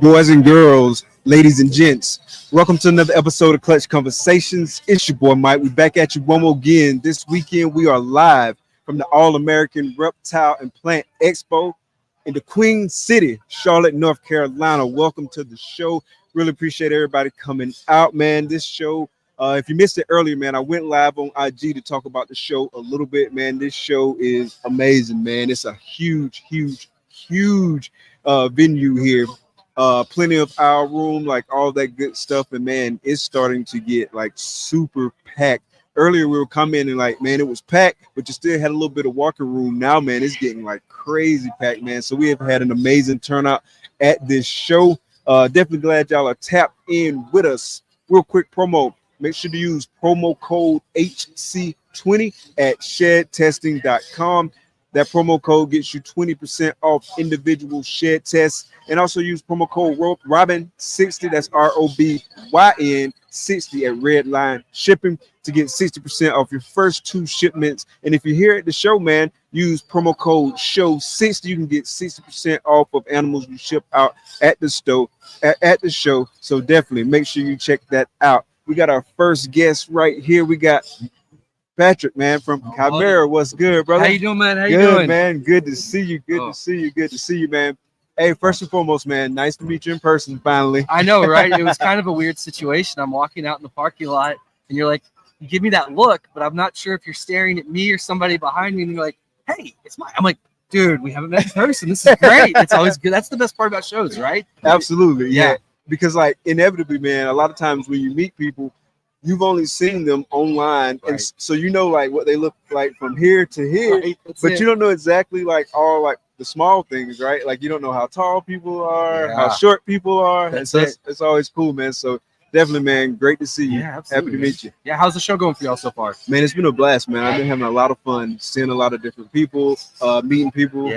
Boys and girls, ladies and gents, welcome to another episode of Clutch Conversations. It's your boy Mike. We're back at you one more again. This weekend we are live from the All-American Reptile and Plant Expo in the Queen City, Charlotte, North Carolina. Welcome to the show. Really appreciate everybody coming out, man. This show, if you missed it earlier, man, I went live on IG to talk about the show a little bit, man. This show is amazing, man. It's a huge venue here. Plenty of our room, like all that good stuff, and man, it's starting to get like super packed. Earlier we were coming and like, man, it was packed, but you still had a little bit of walking room. Now, man, it's getting like crazy packed, man. So we have had an amazing turnout at this show. Definitely glad y'all are tapped in with us. Real quick promo, make sure to use promo code HC20 at shedtesting.com. That promo code gets you 20% off individual shed tests, and also use promo code Robin60, that's ROBYN 60 at Redline Shipping to get 60% off your first 2 shipments. And if you're here at the show, man, use promo code SHOW60. You can get 60% off of animals you ship out at the show. So definitely make sure you check that out. We got our first guest right here. We got Patrick, man, from Chimera. What's good, brother? How you doing, man? How you good, doing? Man. Good to see you. Good to see you, man. Hey, first and foremost, man, nice to meet you in person finally. I know, right? It was kind of a weird situation. I'm walking out in the parking lot, and you're like, you give me that look, but I'm not sure if you're staring at me or somebody behind me, and you're like, hey, it's Mike. I'm like, dude, we haven't met in person. This is great. It's always good. That's the best part about shows, right? Absolutely, yeah. Because, like, inevitably, man, a lot of times when you meet people, you've only seen them online, right, and so you know like what they look like from here to here, right, but you don't know exactly like all like the small things, right? Like you don't know how tall people are, how short people are. It's always cool, man. So definitely, man, great to see you. Yeah, happy to meet you. Yeah, how's the show going for y'all so far? Man, it's been a blast, man. I've been having a lot of fun, seeing a lot of different people, meeting people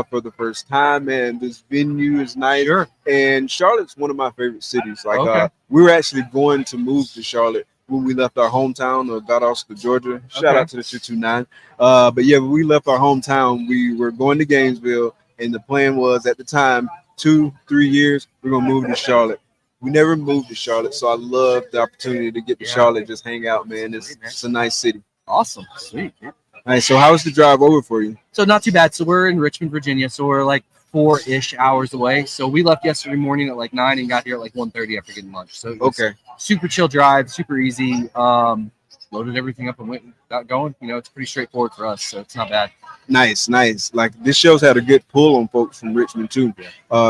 for the first time, man. This venue is nice. Sure. And Charlotte's one of my favorite cities. Like we were actually going to move to Charlotte when we left our hometown of Valdosta, Georgia. Shout out to the 229. But yeah, when we left our hometown, we were going to Gainesville, and the plan was at the time, 2-3 years, we're gonna move to Charlotte. We never moved to Charlotte, so I love the opportunity to get to Charlotte, just hang out, man. It's a nice city. Awesome, sweet. All right, so how was the drive over for you? So not too bad. So we're in Richmond, Virginia, so we're like 4-ish hours away. So we left yesterday morning at like 9 and got here at like 1:30 after getting lunch. So super chill drive, super easy. Loaded everything up and went and got going. You know, it's pretty straightforward for us, so it's not bad. Nice. Like this show's had a good pull on folks from Richmond too.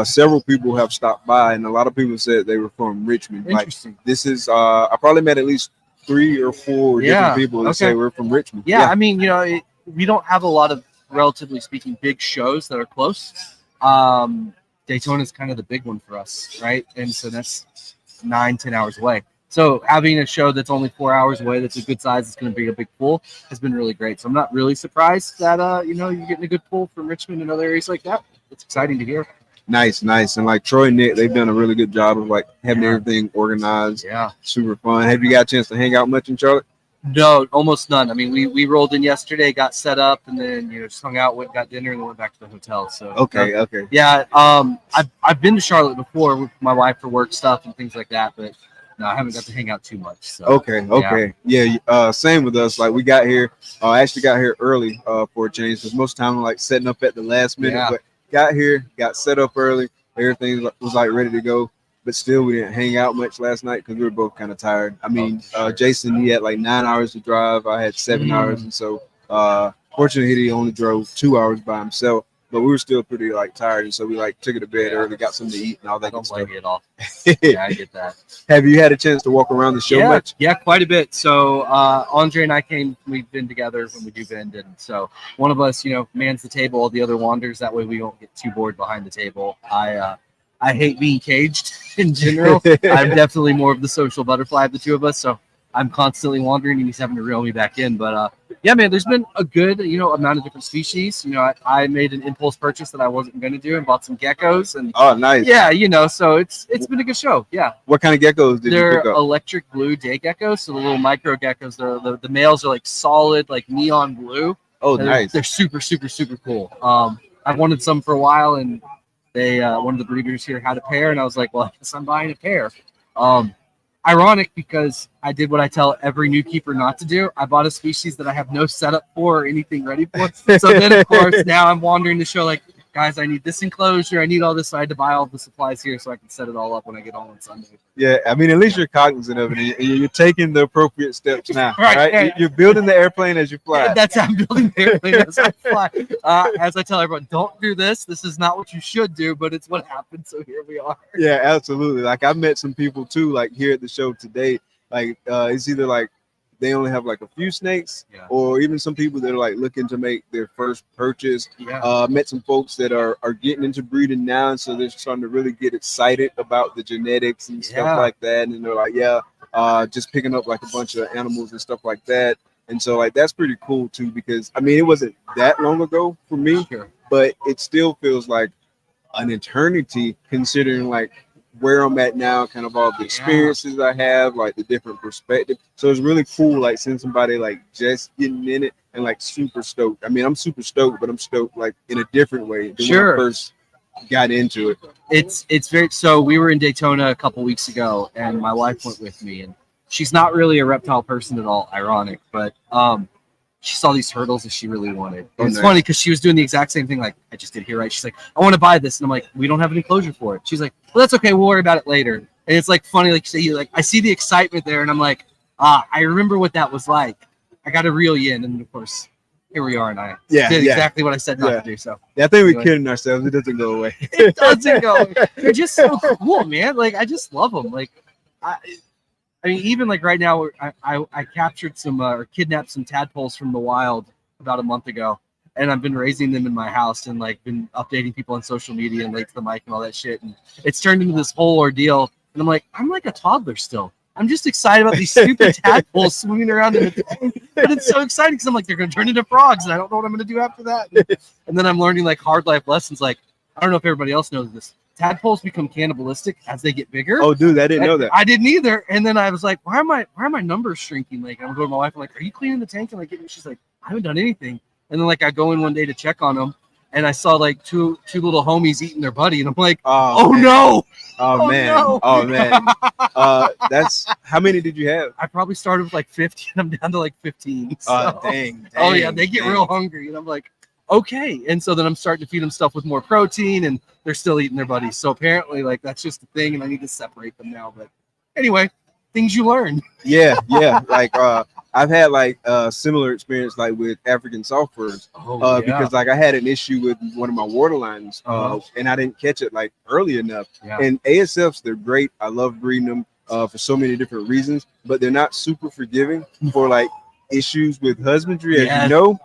Several people have stopped by, and a lot of people said they were from Richmond. Interesting. Like this is I probably met at least 3 or 4 different people that say we're from Richmond. Yeah, I mean, you know, we don't have a lot of, relatively speaking, big shows that are close. Daytona is kind of the big one for us, right? And so that's 9-10 hours away. So having a show that's only 4 hours away, that's a good size, it's going to be a big pull, has been really great. So I'm not really surprised that you know, you're getting a good pull from Richmond and other areas like that. It's exciting to hear. Nice. And like Troy and Nick, they've done a really good job of like having everything organized. Yeah, super fun. Have you got a chance to hang out much in Charlotte? No, almost none. I mean, we rolled in yesterday, got set up, and then just hung out, got dinner, and then went back to the hotel. So okay. Yeah, I've been to Charlotte before with my wife for work stuff and things like that, but no, I haven't got to hang out too much. So okay. Yeah, same with us. Like we got here, actually got here early for a change, because most of the time I'm like setting up at the last minute, but got here, got set up early, everything was like ready to go. But still, we didn't hang out much last night because we were both kind of tired. I mean, Jason, he had like 9 hours to drive. I had 7 hours. And so fortunately, he only drove 2 hours by himself. But we were still pretty like tired. And so we like took it to bed early, got something to eat and all that. I don't good blame stuff. you at all. Yeah, I get that. Have you had a chance to walk around the show much? Yeah, quite a bit. So Andre and I we've been together when we do bend. And so one of us, mans the table, the other wanders. That way we don't get too bored behind the table. I hate being caged in general. I'm definitely more of the social butterfly of the two of us, so I'm constantly wandering, and he's having to reel me back in. But yeah, man, there's been a good, amount of different species. I made an impulse purchase that I wasn't going to do and bought some geckos, and Oh, nice. yeah, so it's been a good show. Yeah. What kind of geckos did you They're pick up? electric blue day geckos, so the little micro geckos. The males are like solid, like neon blue. Oh, They're, nice. They're super, super, super cool. I've wanted some for a while, and they one of the breeders here had a pair, and I was like, well, I guess I'm buying a pair. Ironic because I did what I tell every new keeper not to do. I bought a species that I have no setup for or anything ready for. So then, of course, now I'm wandering the show like, guys, I need this enclosure. I need all this. So I had to buy all the supplies here so I can set it all up when I get home on Sunday. Yeah, I mean, at least you're cognizant of it. And you're taking the appropriate steps now, Right, right? yeah. You're building the airplane as you fly. That's how I'm building the airplane as I fly. As I tell everyone, don't do this. This is not what you should do, but it's what happened. So here we are. Yeah, absolutely. Like I met some people too, like here at the show today. Like it's either like they only have like a few snakes, or even some people that are like looking to make their first purchase. Yeah. Met some folks that are getting into breeding now, and so they're starting to really get excited about the genetics and stuff like that. And they're like, just picking up like a bunch of animals and stuff like that. And so like that's pretty cool too, because I mean it wasn't that long ago for me, but it still feels like an eternity considering like where I'm at now, kind of all the experiences I have, like the different perspective. So it's really cool, like seeing somebody like just getting in it and like super stoked. I mean, I'm super stoked, but I'm stoked like in a different way than when I first got into it. It's very, so we were in Daytona a couple weeks ago, and my wife went with me, and she's not really a reptile person at all, ironic, but she saw these turtles that she really wanted. And it's funny because she was doing the exact same thing like I just did here, right? She's like, I want to buy this. And I'm like, we don't have an enclosure for it. She's like, well, that's okay. We'll worry about it later. And it's like funny, like you say, like I see the excitement there, and I'm like, I remember what that was like. I got to reel you in. And of course, here we are, and I did exactly what I said not to do. So I think we're kidding ourselves. It doesn't go away. It doesn't go away. They're just so cool, man. Like I just love them. Like I mean, even like right now, I captured some or kidnapped some tadpoles from the wild about a month ago, and I've been raising them in my house and like been updating people on social media and late to the mic and all that shit. And it's turned into this whole ordeal. And I'm like a toddler still. I'm just excited about these stupid tadpoles swimming around in the tank. But it's so exciting because I'm like, they're going to turn into frogs, and I don't know what I'm going to do after that. And then I'm learning like hard life lessons. Like, I don't know if everybody else knows this. Tadpoles become cannibalistic as they get bigger. Oh, dude, I didn't know that. I didn't either. And then I was like, why are my numbers shrinking? Like, I'm going to my wife. I'm like, are you cleaning the tank? And like, she's like, I haven't done anything. And then like, I go in one day to check on them, and I saw like two little homies eating their buddy, and I'm like, oh no. Oh man. No. Oh man. That's how many did you have? I probably started with like 50, and I'm down to like 15. So. Dang. Oh yeah, they get real hungry, and I'm like, okay. And so then I'm starting to feed them stuff with more protein, and they're still eating their buddies. So apparently, like that's just a thing, and I need to separate them now. But anyway, things you learn. Yeah. Like I've had like a similar experience like with African soft furs. Because like I had an issue with one of my waterlines, and I didn't catch it like early enough. And ASFs, they're great. I love breeding them for so many different reasons, but they're not super forgiving for like issues with husbandry, as you know.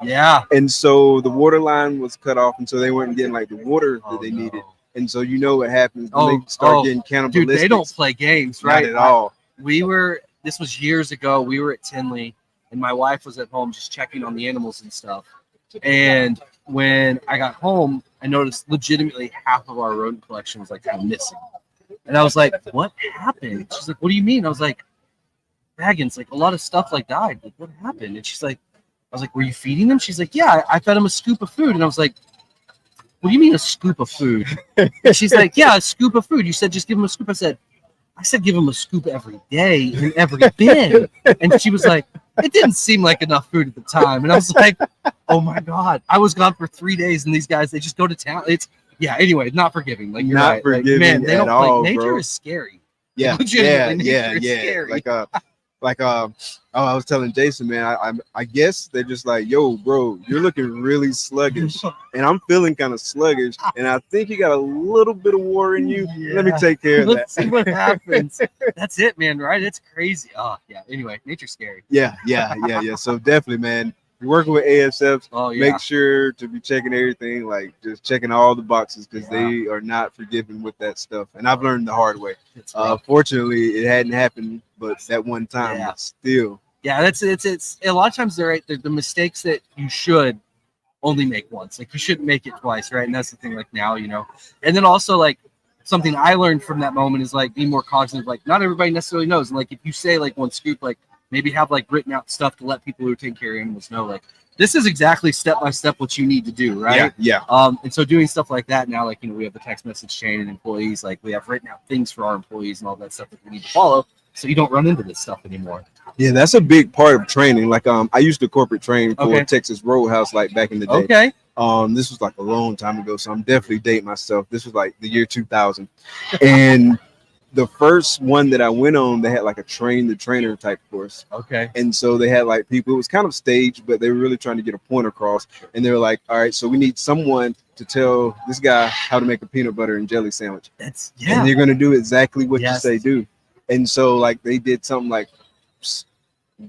And so the water line was cut off, and so they weren't getting like the water that they needed. And so you know what happens when they start getting cannibalistic. Dude, they don't play games, right? Not at all. This was years ago. We were at Tinley, and my wife was at home just checking on the animals and stuff. And when I got home, I noticed legitimately half of our rodent collection was like kind of missing. And I was like, what happened? She's like, what do you mean? I was like, Baggins, like a lot of stuff like died. Like, what happened? And she's like, I was like, were you feeding them? She's like, yeah, I fed them a scoop of food. And I was like, what do you mean a scoop of food? And she's like, yeah, a scoop of food. You said just give them a scoop. I said give them a scoop every day in every bin. And she was like, it didn't seem like enough food at the time. And I was like, oh my God. I was gone for 3 days, and these guys, they just go to town. Anyway, not forgiving. Like, you're not right. forgiving like, man, they at don't all, nature bro. is scary. Yeah. Scary. I was telling Jason, man, I guess they're just like, yo, bro, you're looking really sluggish, and I'm feeling kind of sluggish, and I think you got a little bit of war in you. Let me take care of that. Let's see what happens. That's it, man. Right? It's crazy. Oh yeah. Anyway, nature's scary. Yeah. So definitely, man. you're working with ASFs, Oh yeah. make sure to be checking everything, like just checking all the boxes because Yeah. they are not forgiving with that stuff. And I've learned the hard way. It's rough. Fortunately, it hadn't happened, but that one time, Yeah. but still. Yeah, it's a lot of times they're right. The mistakes that you should only make once. Like you shouldn't make it twice, right? And that's the thing. Like now, you know. And then also like something I learned from that moment is like be more cognizant. Like not everybody necessarily knows. And like if you say like one scoop, like maybe have like written out stuff to let people who are taking care of animals know, like this is exactly step by step what you need to do, right? Yeah. And so doing stuff like that now, like you know, we have the text message chain and employees, like we have written out things for our employees and all that stuff that we need to follow, so you don't run into this stuff anymore. Yeah, that's a big part of training. Like I used to corporate train for Texas Roadhouse like back in the day. Okay. This was like a long time ago, so I'm definitely dating myself. This was like the year 2000. And the first one that I went on, they had like a train the trainer type course. Okay. And so they had like people, it was kind of staged, but they were really trying to get a point across. And they were like, all right, so we need someone to tell this guy how to make a peanut butter and jelly sandwich. That's And they're going to do exactly what you say do. And so like they did something like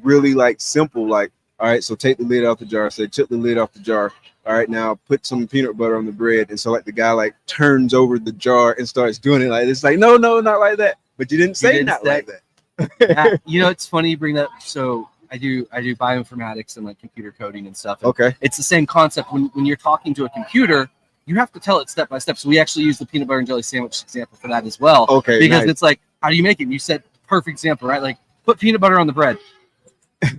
really like simple, like, all right, so take the lid off the jar. Say, took the lid off the jar. All right, now put some peanut butter on the bread. And so like the guy like turns over the jar and starts doing it like it's like no, not like that. But you didn't say not like that. Yeah, you know, it's funny you bring that. So I do bioinformatics and like computer coding and stuff. And okay. It's the same concept when you're talking to a computer, you have to tell it step by step. So we actually use the peanut butter and jelly sandwich example for that as well. Okay. Because it's like, how do you make it? And you said perfect example, right? Like put peanut butter on the bread.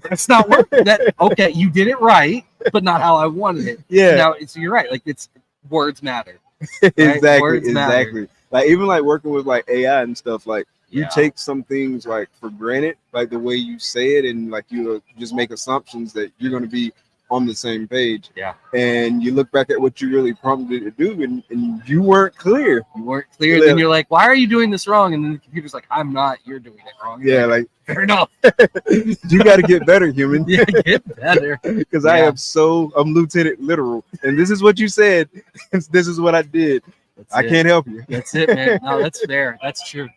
That's not working. That okay, you did it right, but not how I wanted it. Yeah. Now so you're right. Like it's words matter. Right? Exactly. Words Exactly. matter. Like even like working with like AI and stuff, like you Yeah. take some things like for granted, like the way you say it, and like you just make assumptions that you're going to be on the same page. Yeah. And you look back at what you really prompted it to do, and you weren't clear. You weren't clear. Then you're like, why are you doing this wrong? And then the computer's like, I'm not. You're doing it wrong. Yeah, like fair enough. You got to get better, human. Yeah, get better. Because Yeah. I'm Lieutenant Literal, and this is what you said. This is what I did. I can't help you. That's it, man. No, that's fair. That's true.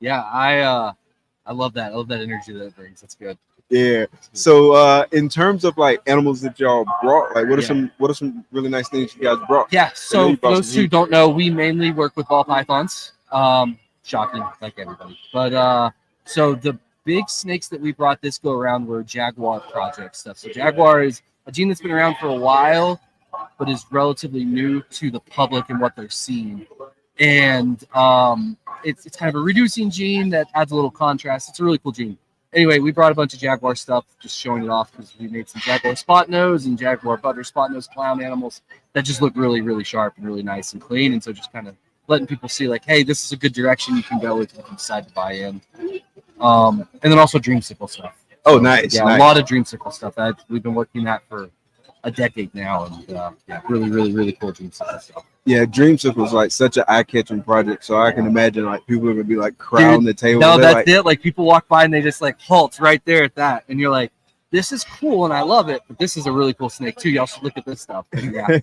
Yeah, I love that. I love that energy that it brings. That's good. Yeah. So in terms of like animals that y'all brought, like what are some really nice things you guys brought? Yeah. So for those who don't know, we mainly work with ball pythons. Shocking, like everybody. But so the big snakes that we brought this go around were Jaguar project stuff. So Jaguar is a gene that's been around for a while, but is relatively new to the public and what they're seeing. And it's kind of a reducing gene that adds a little contrast. It's a really cool gene. Anyway, we brought a bunch of Jaguar stuff, just showing it off because we made some Jaguar spot nose and Jaguar butter spot nose clown animals that just look really, really sharp and really nice and clean. And so just kind of letting people see like, hey, this is a good direction you can go if you decide to buy in. And then also dreamsicle stuff. Oh, nice. Yeah, nice. A lot of dreamsicle stuff. We've been working that for a decade now, and yeah, really, really, really cool dreamsicle stuff. Yeah, Dreamsicle was like such an eye-catching project, so I can imagine like people are gonna be like crowding the table. No, They're that's it. Like people walk by and they just like halt right there at that, and you're like, "This is cool and I love it, but this is a really cool snake too. Y'all should look at this stuff." And yeah,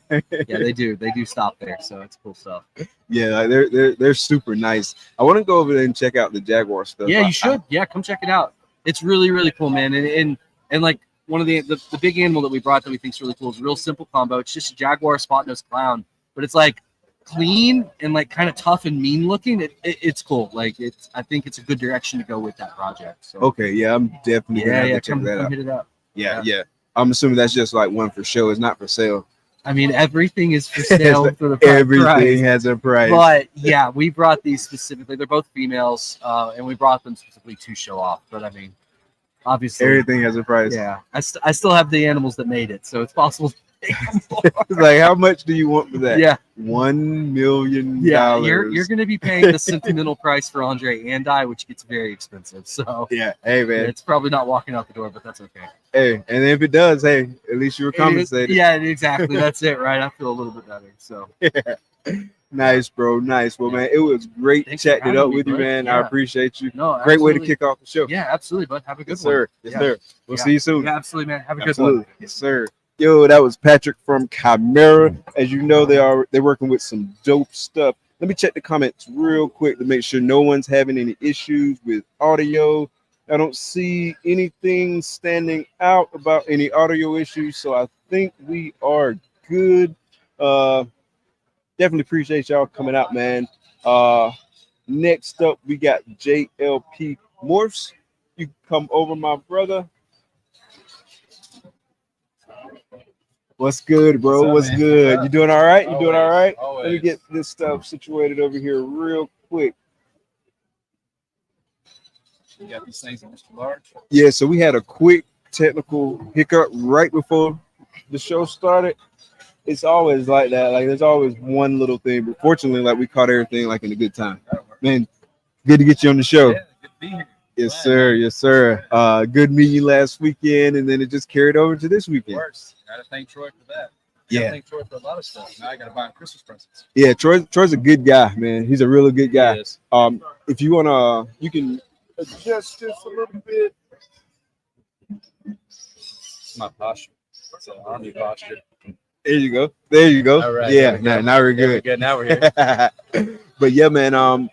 yeah, they do stop there, so it's cool stuff. Yeah, like they're super nice. I want to go over there and check out the Jaguar stuff. Yeah, you should. Yeah, come check it out. It's really, really cool, man. And like one of the big animal that we brought that we think is really cool is a real simple combo. It's just a Jaguar spot nose clown, but it's like clean and like kind of tough and mean looking. It's cool. Like I think it's a good direction to go with that project. So okay, yeah, I'm definitely gonna have to check that out. Hit it up. Yeah. I'm assuming that's just like one for show. It's not for sale. I mean, everything is for sale for the everything price. has a price. But yeah, we brought these specifically. They're both females, and we brought them specifically to show off. But I mean, obviously, everything has a price. Yeah, I still have the animals that made it, so it's possible. It's like, how much do you want for that? Yeah, $1 million. Yeah, you're going to be paying the sentimental price for Andre and I, which gets very expensive. So yeah, hey man, it's probably not walking out the door, but that's okay. Hey, and if it does, hey, at least you were compensated. Yeah, exactly. That's it, right? I feel a little bit better. So yeah. Nice, bro. Nice. Well, man, it was great chatting it up with you, man. Yeah. I appreciate you. No, great way to kick off the show. Yeah, absolutely, bud. Have a good one. Sir. Yes, sir. We'll see you soon. Yeah, absolutely, man. Have a good one. Yes, sir. Yo, that was Patrick from Chimera. As you know, they're working with some dope stuff. Let me check the comments real quick to make sure no one's having any issues with audio. I don't see anything standing out about any audio issues, so I think we are good. Definitely appreciate y'all coming out, man. Next up, we got JLP Morphs. You can come over, my brother. What's good, bro? What's good? You doing all right? You doing all right? Let me get this stuff situated over here real quick. You got these things in Mr. Large? Yeah, so we had a quick technical hiccup right before the show started. It's always like that. Like there's always one little thing, but fortunately, like we caught everything like in a good time. Man, good to get you on the show. Yeah, good to be here. Yes, sir. Yes, sir. Good meeting you last weekend, and then it just carried over to this weekend. Worse. Gotta thank Troy for that. Yeah. Gotta thank Troy for a lot of stuff. Now I gotta buy him Christmas presents. Yeah, Troy's a good guy, man. He's a really good guy. If you wanna, you can adjust this a little bit. It's my posture. It's an army posture. There you go. There you go. All right. Yeah. Now we're good. Good. Now we're here. But yeah, man.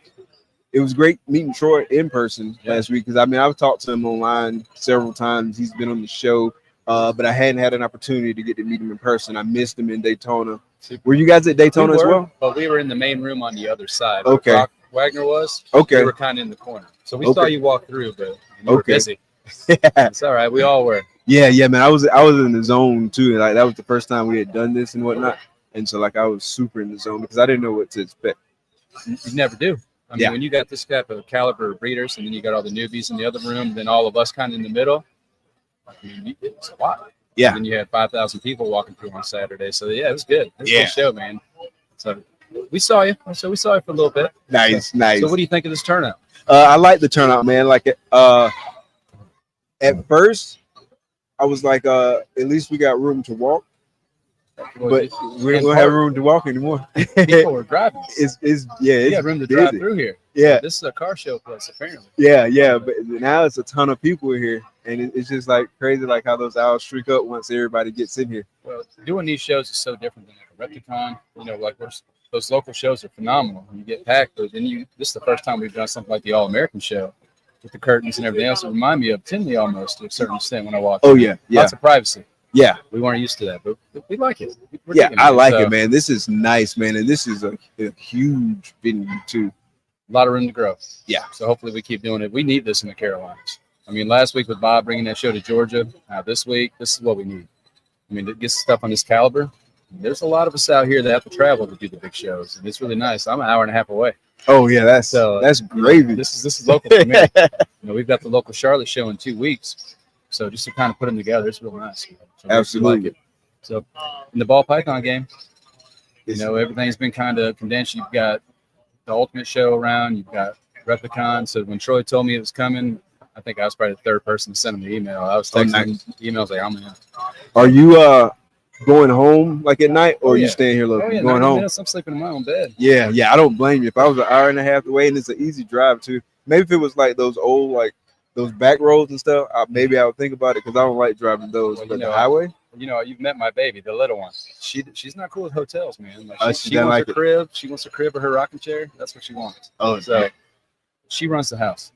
It was great meeting Troy in person last week because I mean I've talked to him online several times. He's been on the show, but I hadn't had an opportunity to get to meet him in person. I missed him in Daytona. Were you guys at Daytona as well? But we were in the main room on the other side. Okay. Brock Wagner was. Okay. We were kind of in the corner, so we saw you walk through, but you were busy. Yeah. It's all right. We all were. Yeah, man. I was in the zone too. Like that was the first time we had done this and whatnot, and so like I was super in the zone because I didn't know what to expect. You never do. I mean, when you got this type of caliber of breeders, and then you got all the newbies in the other room, then all of us kind of in the middle. I mean, it's a lot. Yeah. And then you had 5,000 people walking through on Saturday. So yeah, it was good. It was a good show, man. So we saw you. So we saw you for a little bit. Nice. So what do you think of this turnout? I like the turnout, man. Like at first, I was like, at least we got room to walk. But we don't have room to walk anymore. People were driving. It's room to drive through here. Yeah, this is a car show place apparently. Yeah, but now it's a ton of people here, and it's just like crazy, like how those owls streak up once everybody gets in here. Well, doing these shows is so different than like a Repticon. You know, like those local shows are phenomenal. When you get packed, but then this is the first time we've done something like the All American show with the curtains and everything else. It remind me of Timmy almost to a certain extent when I walked. Oh in. yeah, Lots of privacy. Yeah, we weren't used to that, but we like it. I like it, man. This is nice, man, and this is a huge venue too. A lot of room to grow. Yeah. So hopefully we keep doing it. We need this in the Carolinas. I mean, last week with Bob bringing that show to Georgia. This week, this is what we need. I mean, to get stuff on this caliber. There's a lot of us out here that have to travel to do the big shows, and it's really nice. I'm an hour and a half away. Oh yeah, that's gravy. This is local for me. We've got the local Charlotte show in 2 weeks. So just to kind of put them together, it's real nice. So absolutely. Like it. So in the ball python game, everything's been kind of condensed. You've got the ultimate show around. You've got Replicon. So when Troy told me it was coming, I think I was probably the third person to send him the email. I was texting emails like, I'm in. Are you going home like at night, or are you staying here locally? Going home. Minutes, I'm sleeping in my own bed. Yeah. I don't blame you. If I was an hour and a half away and it's an easy drive too, maybe if it was like those old those back roads and stuff, maybe I would think about it because I don't like driving those. But the highway, you've met my baby, the little one. She's not cool with hotels, man. She wants like her crib. She wants a crib or her rocking chair. That's what she wants. Oh, so she runs the house.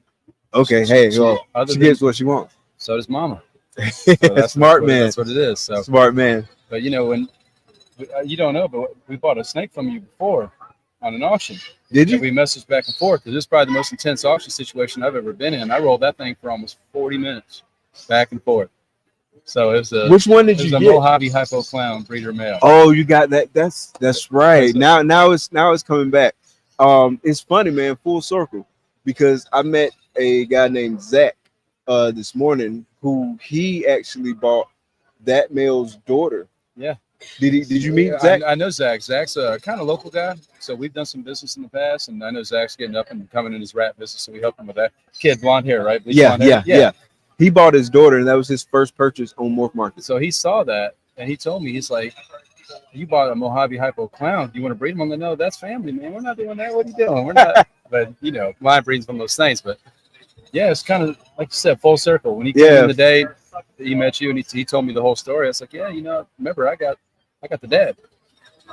Okay, she gets what she wants. So does Mama. So that's smart man. That's what it is. So smart man. But when you don't know, but we bought a snake from you before on an auction. Did you? And we messaged back and forth because this is probably the most intense auction situation I've ever been in. I rolled that thing for almost 40 minutes, back and forth. So it was which one did you get? Mojave Hypo Clown breeder male. Oh, you got that? That's right. Now it's coming back. It's funny, man. Full circle, because I met a guy named Zach this morning who he actually bought that male's daughter. Yeah. Did you meet Zach? I know Zach. Zach's a kind of local guy, so we've done some business in the past, and I know Zach's getting up and coming in his rat business, so we help him with that. Kid, blonde hair, right? Yeah. He bought his daughter, and that was his first purchase on Morph Market. So he saw that, and he told me, he's like, "You bought a Mojave Hypo Clown. Do you want to breed him?" I'm like, "No, that's family, man. We're not doing that. What are you doing? We're not." But mine breeds from those things. But yeah, it's kind of like you said, full circle. When he came in the day, he met you, and he told me the whole story. I was like, "Yeah, remember I got the dad.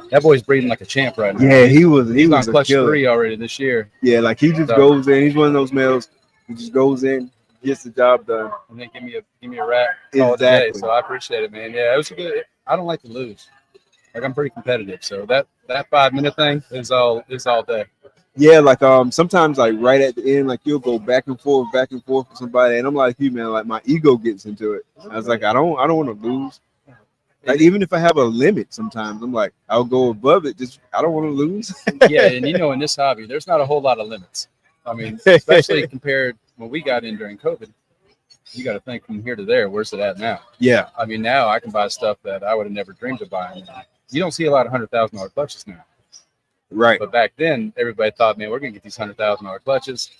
That boy's breeding like a champ right now." Yeah, he was on clutch 3 already this year. Yeah, like he just goes in. He's one of those males who just goes in, gets the job done. And then give me a rat. Call it a day. Exactly. So I appreciate it, man. Yeah, it was a good. I don't like to lose. Like I'm pretty competitive, so that 5-minute thing is all day. Yeah, like sometimes like right at the end, like you'll go back and forth with somebody, and I'm like you, man, like my ego gets into it. I was like, I don't want to lose. Like even if I have a limit, sometimes I'm like, I'll go above it. Just I don't want to lose. Yeah, and you know, in this hobby, there's not a whole lot of limits. I mean, especially compared when we got in during COVID, you got to think from here to there. Where's it at now? Yeah, I mean, now I can buy stuff that I would have never dreamed of buying. You don't see a lot of $100,000 clutches now. right. But back then, everybody thought, man, we're gonna get these $100,000 clutches.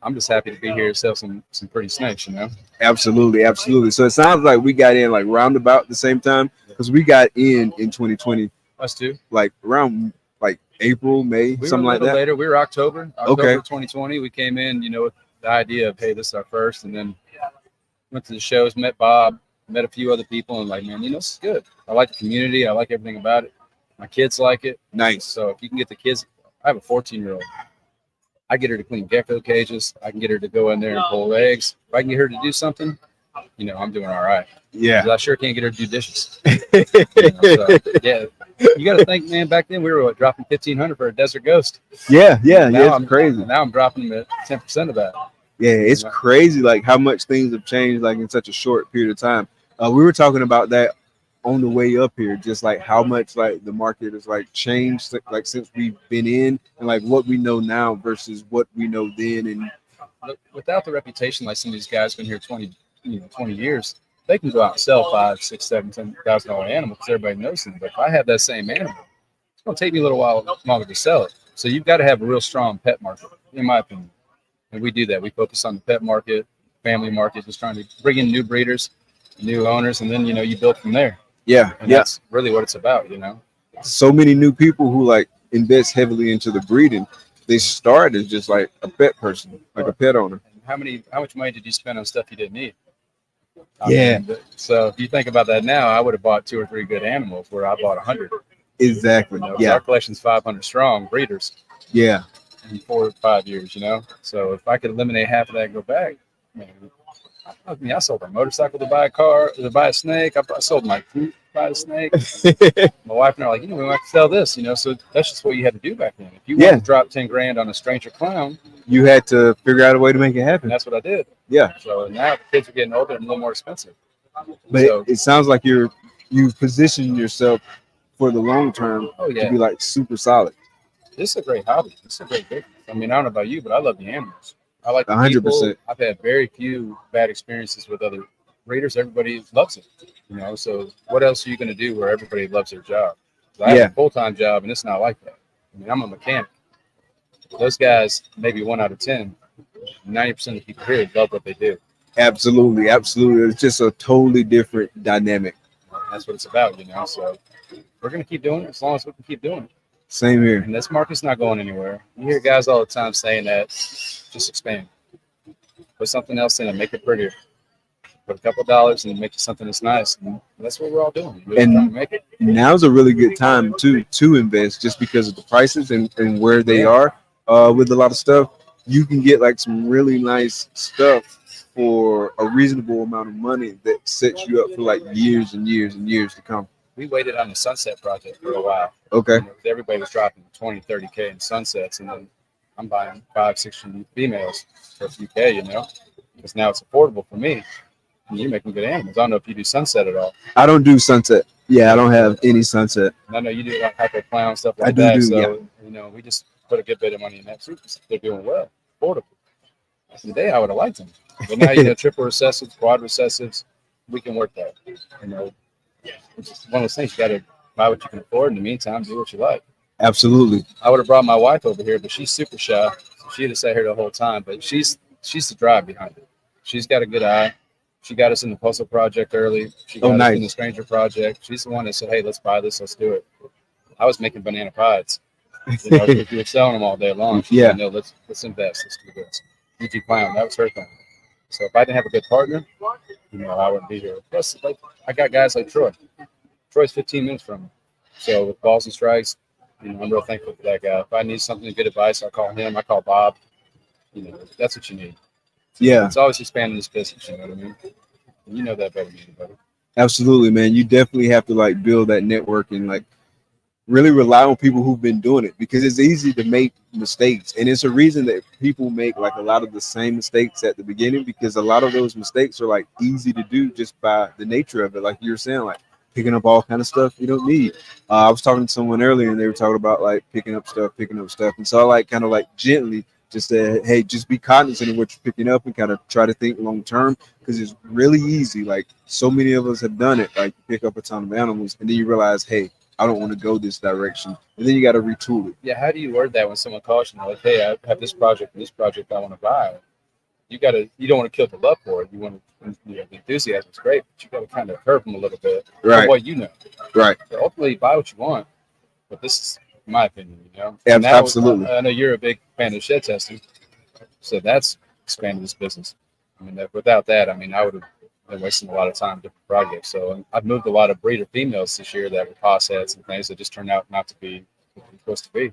I'm just happy to be here to sell some pretty snakes, you know. Absolutely, absolutely. So it sounds like we got in like roundabout the same time because we got in 2020, Us too. like around like April, May, We something were a like little that. later. We were October Okay. 2020. We came in, you know, with the idea of, hey, this is our first, and then went to the shows, met Bob, met a few other people, and like, man, you know, this is good. I like the community. I like everything about it. My kids like it. Nice. So if you can get the kids, I have a 14-year-old. I get her to clean gecko cages. I can get her to go in there and pull eggs. If I can get her to do something, you know, I'm doing all right. Yeah. 'Cause I sure can't get her to do dishes. You know, so, yeah, you got to think, man. Back then we were dropping $1,500 for a desert ghost. Yeah. Now It's crazy. Now I'm dropping them at 10% of that. Yeah, it's crazy like how much things have changed like in such a short period of time. We were talking about that on the way up here, just like how much like the market has like changed like since we've been in, and like what we know now versus what we know then. And Without the reputation, like some of these guys been here 20 years, they can go out and sell $5,000, $6,000, $7,000 animal because everybody knows them. But if I have that same animal, it's going to take me a little while longer to sell it. So you've got to have a real strong pet market, in my opinion. And we do that. We focus on the pet market, family market, just trying to bring in new breeders, new owners, and then, you know, you build from there. yeah, And yeah, that's really what it's about, you know. so many new people who like invest heavily into the breeding. They start as just like a pet person, like a pet owner. And how much money did you spend on stuff you didn't need? Yeah. So if you think about that now, I would have bought 2 or 3 good animals where I bought 100. Exactly. You know, 'cause Yeah, our collection's 500 strong breeders yeah, in 4 or 5 years, you know. So if I could eliminate half of that and go back, man, I mean, I sold a motorcycle to buy a car, to buy a snake. I sold my fruit to buy a snake. My wife and I are like, you know, we might sell this, you know. So that's just what you had to do back then. If you wanted to drop 10 grand on a stranger clown, you had to figure out a way to make it happen. and that's what I did. Yeah, So now the kids are getting older and a little more expensive. but So- it sounds like you've positioned yourself for the long term Oh yeah, to be like super solid. this is a great hobby. This is a great business. I mean, I don't know about you, but I love the animals. I like the 100%. people. I've had very few bad experiences with other breeders. Everybody loves it, you know. So what else are you going to do where everybody loves their job? 'Cause I have a full-time job, and it's not like that. I mean, I'm a mechanic. Those guys, maybe 1 out of 10, 90% of the people here love what they do. Absolutely, absolutely. It's just a totally different dynamic. That's what it's about, you know. So we're going to keep doing it as long as we can keep doing it. Same here. And this market's not going anywhere. You hear guys all the time saying that, just expand. Put something else in and make it prettier. Put a couple of dollars and make it something that's nice. And that's what we're all doing. We're And- trying to make it. Now's a really good time to invest just because of the prices and where they are with a lot of stuff. You can get like some really nice stuff for a reasonable amount of money that sets you up for like years and years and years to come. We waited on the Sunset project for a while. Okay. You know, everybody was dropping 20, 30K in sunsets. And then I'm buying 5, 6 females for a few K, you know, because now it's affordable for me. And you're making good animals. I don't know if you do sunset at all. I don't do sunset. Yeah, I don't have any sunset. And I know you do like hyper clown stuff like I do that. do, So, yeah. you know, we just put a good bit of money in that too. They're doing well, affordable. Today I would have liked them, but now you got triple recessives, quad recessives. We can work that. You know, it's just one of those things. You got to buy what you can afford. In the meantime, do what you like. Absolutely. I would have brought my wife over here, but she's super shy. So she'd have sat here the whole time. But she's the drive behind it. She's got a good eye. She got us in the puzzle project early. She got us in the stranger project. She's the one that said, "Hey, let's buy this. Let's do it." I was making banana pies. You know, if you were selling them all day long, she said, "No, let's invest. Let's do this." UG Clown, that was her thing. So if I didn't have a good partner, you know, I wouldn't be here. Plus, like, I got guys like Troy. Troy's 15 minutes from me. So with balls and strikes, you know, I'm real thankful for that guy. If I need something, good advice, I call him. I call Bob. You know, that's what you need. Yeah, It's always expanding this business. You know what I mean? And you know that better than anybody. absolutely, man. You definitely have to like build that network and like really rely on people who've been doing it, because it's easy to make mistakes, and it's a reason that people make like a lot of the same mistakes at the beginning, because a lot of those mistakes are like easy to do just by the nature of it, like you were saying, like picking up all kind of stuff you don't need. I was talking to someone earlier and they were talking about like picking up stuff, and so I like kind of like gently just said, hey, just be cognizant of what you're picking up and kind of try to think long term, because it's really easy. Like so many of us have done it, like you pick up a ton of animals and then you realize, hey, I don't want to go this direction, and then you got to retool it. Yeah, how do you word that when someone calls you like, hey, I have this project and this project I want to buy? You don't want to kill the love for it. You want to, the enthusiasm is great, but you got to kind of curb them a little bit Right. for what you know. Right. So ultimately, buy what you want, but this is my opinion, you know. And now, Absolutely. I know you're a big fan of shed testing, so that's expanded this business. I mean, without that, I mean, I would have been wasting a lot of time on different projects. So I've moved a lot of breeder females this year that were cost heads and things that just turned out not to be what they're supposed to be.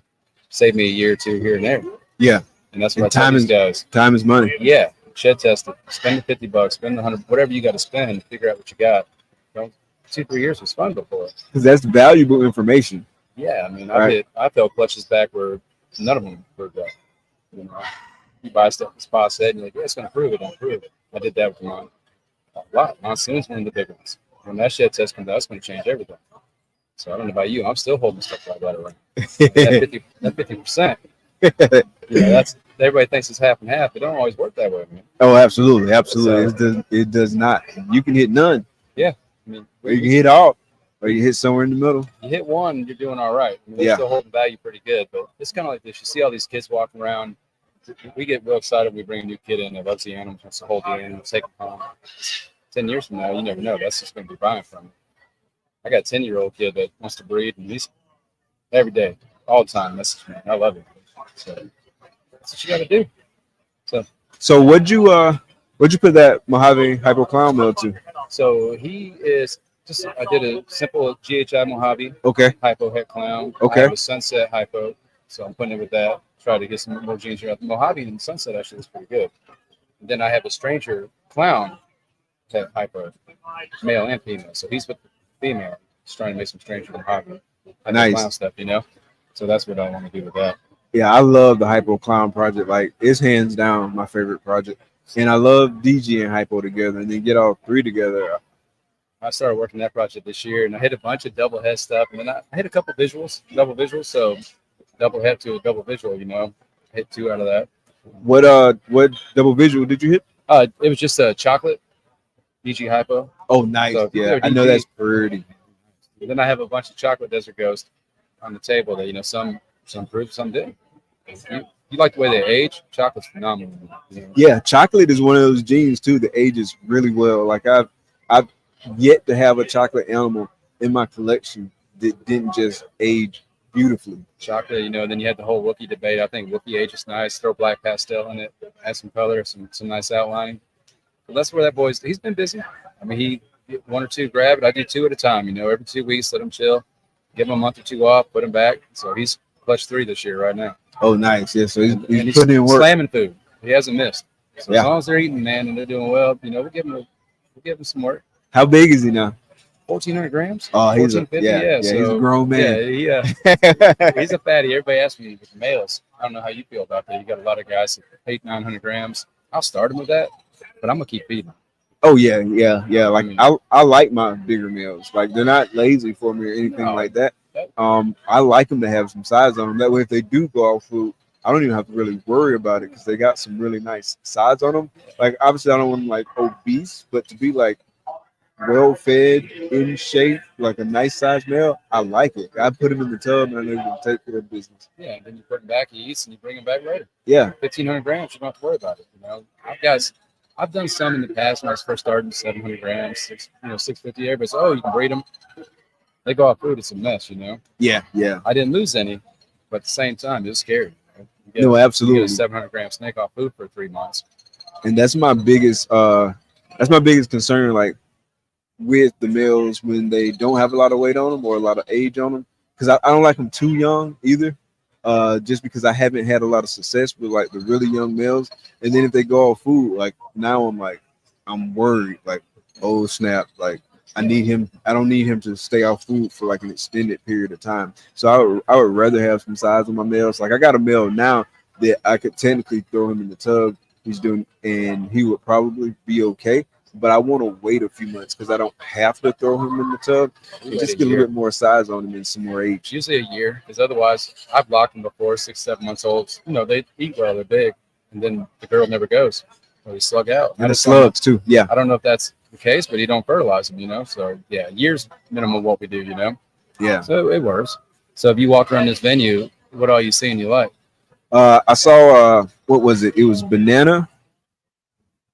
Saved me a year or two here and there. Yeah. And that's what I tell these guys. Time is money. Yeah. Shed test it. Spend the $50, spend the 100, whatever you got to spend, figure out what you got. Don't, 2-3 years was fun before. Because that's valuable information. Yeah, I mean, Right. I felt clutches back where none of them were good. You know, you buy stuff the spot said, and you're like, yeah, it's going to prove it, don't prove it. I did that with mine. A lot. Monsoon's one of the big ones. When that shed test comes out, it's going to change everything. So I don't know about you. I'm still holding stuff like that around. That 50%. You know, that's everybody thinks it's half and half. It don't always work that way, man. Oh, absolutely, absolutely. It does not. You can hit none. Yeah, I mean, Or you can hit all, or you hit somewhere in the middle. you hit one, you're doing all right. I mean, they're still holding value pretty good, but it's kind of like this. You see all these kids walking around. We get real excited when we bring a new kid in that loves the animals, wants to hold the animals, take them home. 10 years from now, you never know. That's just going to be buying from you. I got a 10-year-old kid that wants to breed, and he's every day, all the time. Message me. I love it. So that's what you got to do. So what'd you put that Mojave Hypo Clown male to? So he is just, I did a simple GHI Mojave Okay. Hypo Het Clown. Okay. I have a Sunset Hypo, so I'm putting it with that. Try to get some more genes here. The Mojave and Sunset actually is pretty good. And then I have a Stranger Clown Het Hypo, male and female. So he's with the female. Just trying to make some Stranger Mojave. Nice. Clown stuff, you know? So that's what I want to do with that. Yeah, I love the Hypo Clown project. Like, it's hands down my favorite project. And I love DG and Hypo together, and then get all three together. I started working that project this year, and I hit a bunch of double head stuff, and then I hit a couple double visuals. So double head to a double visual, you know, hit 2 out of that. What double visual did you hit? It was just a chocolate DG Hypo. Oh, nice. So yeah, I know that's pretty. Then I have a bunch of chocolate Desert Ghost on the table that, you know, some proved, some didn't. You like the way they age? Chocolate's phenomenal. You know? Yeah, chocolate is one of those genes too that ages really well. Like I've yet to have a chocolate animal in my collection that didn't just age beautifully. Chocolate, you know, then you had the whole Wookiee debate. I think Wookiee age is nice. Throw black pastel in it, add some color, some nice outlining. But that's where that he's been busy. I mean, he 1 or 2 grab it. I do 2 at a time, you know, every 2 weeks, let him chill, give him a month or 2 off, put him back. So he's clutch 3 this year right now. Oh, nice. Yeah, so he's he's putting in work. Slamming food. He hasn't missed. So Yeah. as long as they're eating, man, and they're doing well, you know, we'll give him some work. How big is he now? 1,400 grams. Oh, he's a 1,450, he's a grown man. Yeah, he's a fatty. Everybody asks me with the males. I don't know how you feel about that. You got a lot of guys that 800-900 grams. I'll start them with that, but I'm gonna keep feeding them. Oh yeah. Like I like my bigger males. Like they're not lazy for me or anything like that. I like them to have some size on them. That way, if they do go off food, I don't even have to really worry about it because they got some really nice size on them. Like obviously, I don't want them like obese, but to be like well fed, in shape, like a nice size male, I like it. I put him in the tub and I let him take care of business. Yeah, and then you put him back, he eats, and you bring him back later. Yeah, 1,500 grams, you don't have to worry about it. You know, I've done some in the past when I was first starting, 700 grams, 650. Everybody's, oh, you can breed them. They go off food, it's a mess, you know. Yeah. I didn't lose any, but at the same time, it was scary. No, absolutely. You get a 700 gram snake off food for 3 months. And that's my biggest concern, like with the males when they don't have a lot of weight on them or a lot of age on them, because I don't like them too young either. just because I haven't had a lot of success with like the really young males. And then if they go off food, like now I'm worried, like, oh snap, like I don't need him to stay off food for like an extended period of time. So I would rather have some size on my males. Like I got a male now that I could technically throw him in the tub. He's doing, and he would probably be okay. But I want to wait a few months because I don't have to throw him in the tub. And just get a little bit more size on him and some more age. Usually a year, because otherwise I've locked them before 6, 7 months old. You know, they eat well, they're big, and then the girl never goes. Or they slug out. And the slugs too. Yeah. I don't know if that's the case, but you don't fertilize them, you know. So yeah, years minimum what we do, you know. Yeah. So it works. So if you walk around this venue, what all you seeing you like? I saw what was it? It was banana,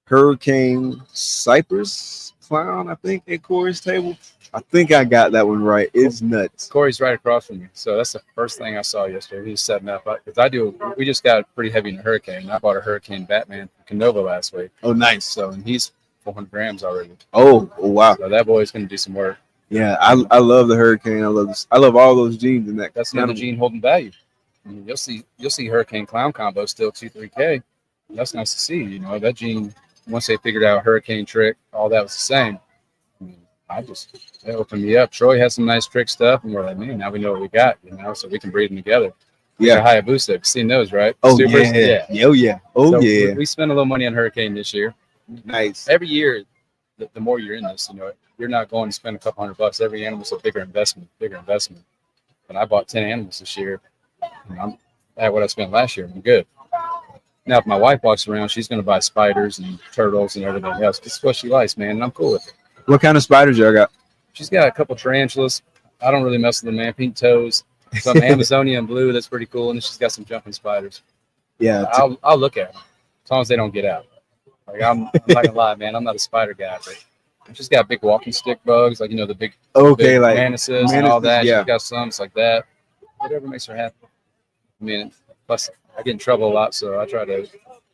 hurricane, cypress, clown, I think, at Corey's table. I think I got that one right. It's nuts. Corey's right across from me. So that's the first thing I saw yesterday. He was setting up. Because we just got pretty heavy in a hurricane. I bought a Hurricane Batman from KINOVA last week. Oh, nice. So, and he's 400 grams already. Oh, wow. So that boy's going to do some work. Yeah, I love the hurricane. I love all those genes in that. That's another gene holding value. I mean, you'll see Hurricane Clown combo still 2-3K. That's nice to see. You know, that gene, once they figured out Hurricane Trick, all that was the same. I mean, they opened me up. Troy has some nice trick stuff, and we're like, man, now we know what we got, you know, so we can breed them together. Yeah, Hayabusa. You've seen those, right? Oh, Supers? yeah. Oh, yeah. Oh, so yeah. We spent a little money on Hurricane this year. Nice. Every year, the more you're in this, you know, you're not going to spend a couple $100. Every animal's a bigger investment. But I bought 10 animals this year, and I'm at what I spent last year. I'm good. Now, if my wife walks around, she's going to buy spiders and turtles and everything else. It's what she likes, man, and I'm cool with it. What kind of spiders y'all got? She's got a couple tarantulas. I don't really mess with them, man. Pink toes, some Amazonian blue. That's pretty cool. And then she's got some jumping spiders. Yeah, I'll look at them as long as they don't get out. Like I'm not gonna lie, man. I'm not a spider guy, but she's got big walking stick bugs, like, you know, the big like mantises and all that. Yeah. She's got some it's like that. Whatever makes her happy. I mean, plus I get in trouble a lot, so I try to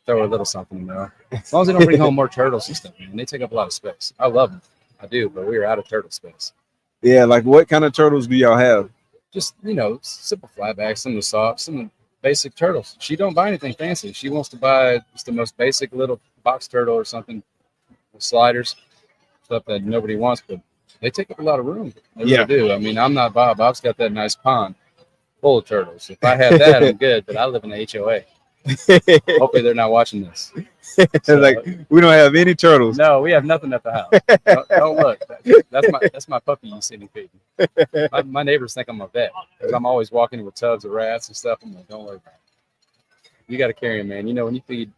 throw her a little something, you know. As long as they don't bring home more turtles and stuff, man. They take up a lot of space. I love them. I do, but we are out of turtle space. Yeah, like what kind of turtles do y'all have? Just, you know, simple flatbacks, some of the soft, some of the basic turtles. She don't buy anything fancy. She wants to buy just the most basic little box turtle or something with sliders, stuff that nobody wants, but they take up a lot of room. They really do. I mean, I'm not Bob. Bob's got that nice pond full of turtles. If I had that, I'm good, but I live in a HOA. Hopefully they're not watching this. So, like, we don't have any turtles. No, we have nothing at the house. Don't look. That's my puppy you see me feeding. My neighbors think I'm a vet because I'm always walking with tubs of rats and stuff. I'm like, don't worry about it. You got to carry them, man. You know, when you feed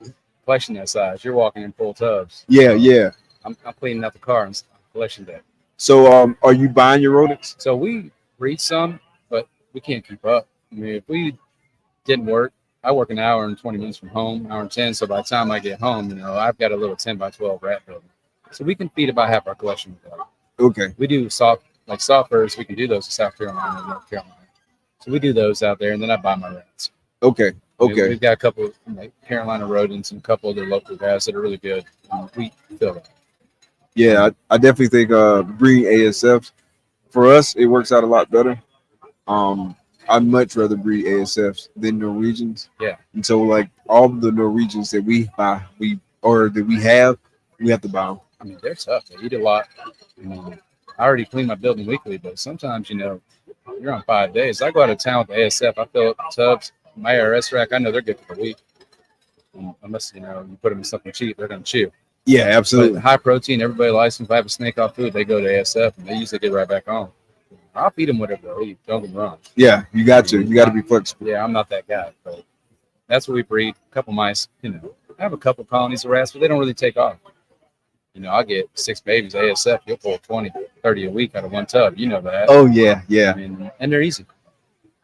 collection that size, you're walking in full tubs. Yeah. I'm cleaning out the car and collection day. So, are you buying your rodents? So we breed some, but we can't keep up. I mean, if we didn't work, I work an hour and 20 minutes from home, hour and 10. So by the time I get home, you know, I've got a little 10 by 12 rat building. So we can feed about half our collection with that. Okay. We do soft birds. We can do those in South Carolina and North Carolina. So we do those out there, and then I buy my rats. Okay. We've got a couple of Carolina rodents and a couple of other local guys that are really good. And we fill that. Yeah, I definitely think breeding ASFs, for us, it works out a lot better. I'd much rather breed ASFs than Norwegians. Yeah. And so, like, all the Norwegians that we buy, we have to buy them. I mean, they're tough. They eat a lot. I mean, I already clean my building weekly, but sometimes, you know, you're on 5 days. I go out of town with the ASF. I fill up the tubs. My ARS rack, I know they're good for the week. Unless, you know, you put them in something cheap, they're going to chew. Yeah, absolutely. But high protein, everybody likes them. If I have a snake off food, they go to ASF, and they usually get right back on. I'll feed them whatever they'll eat. Don't get me wrong. Yeah, you got to. You got to be flexible. Yeah, I'm not that guy, but that's what we breed. A couple mice, you know. I have a couple colonies of rats, but they don't really take off. You know, I'll get 6 babies ASF. You'll pull 20, 30 a week out of one tub. You know that. Oh, yeah. I mean, and they're easy.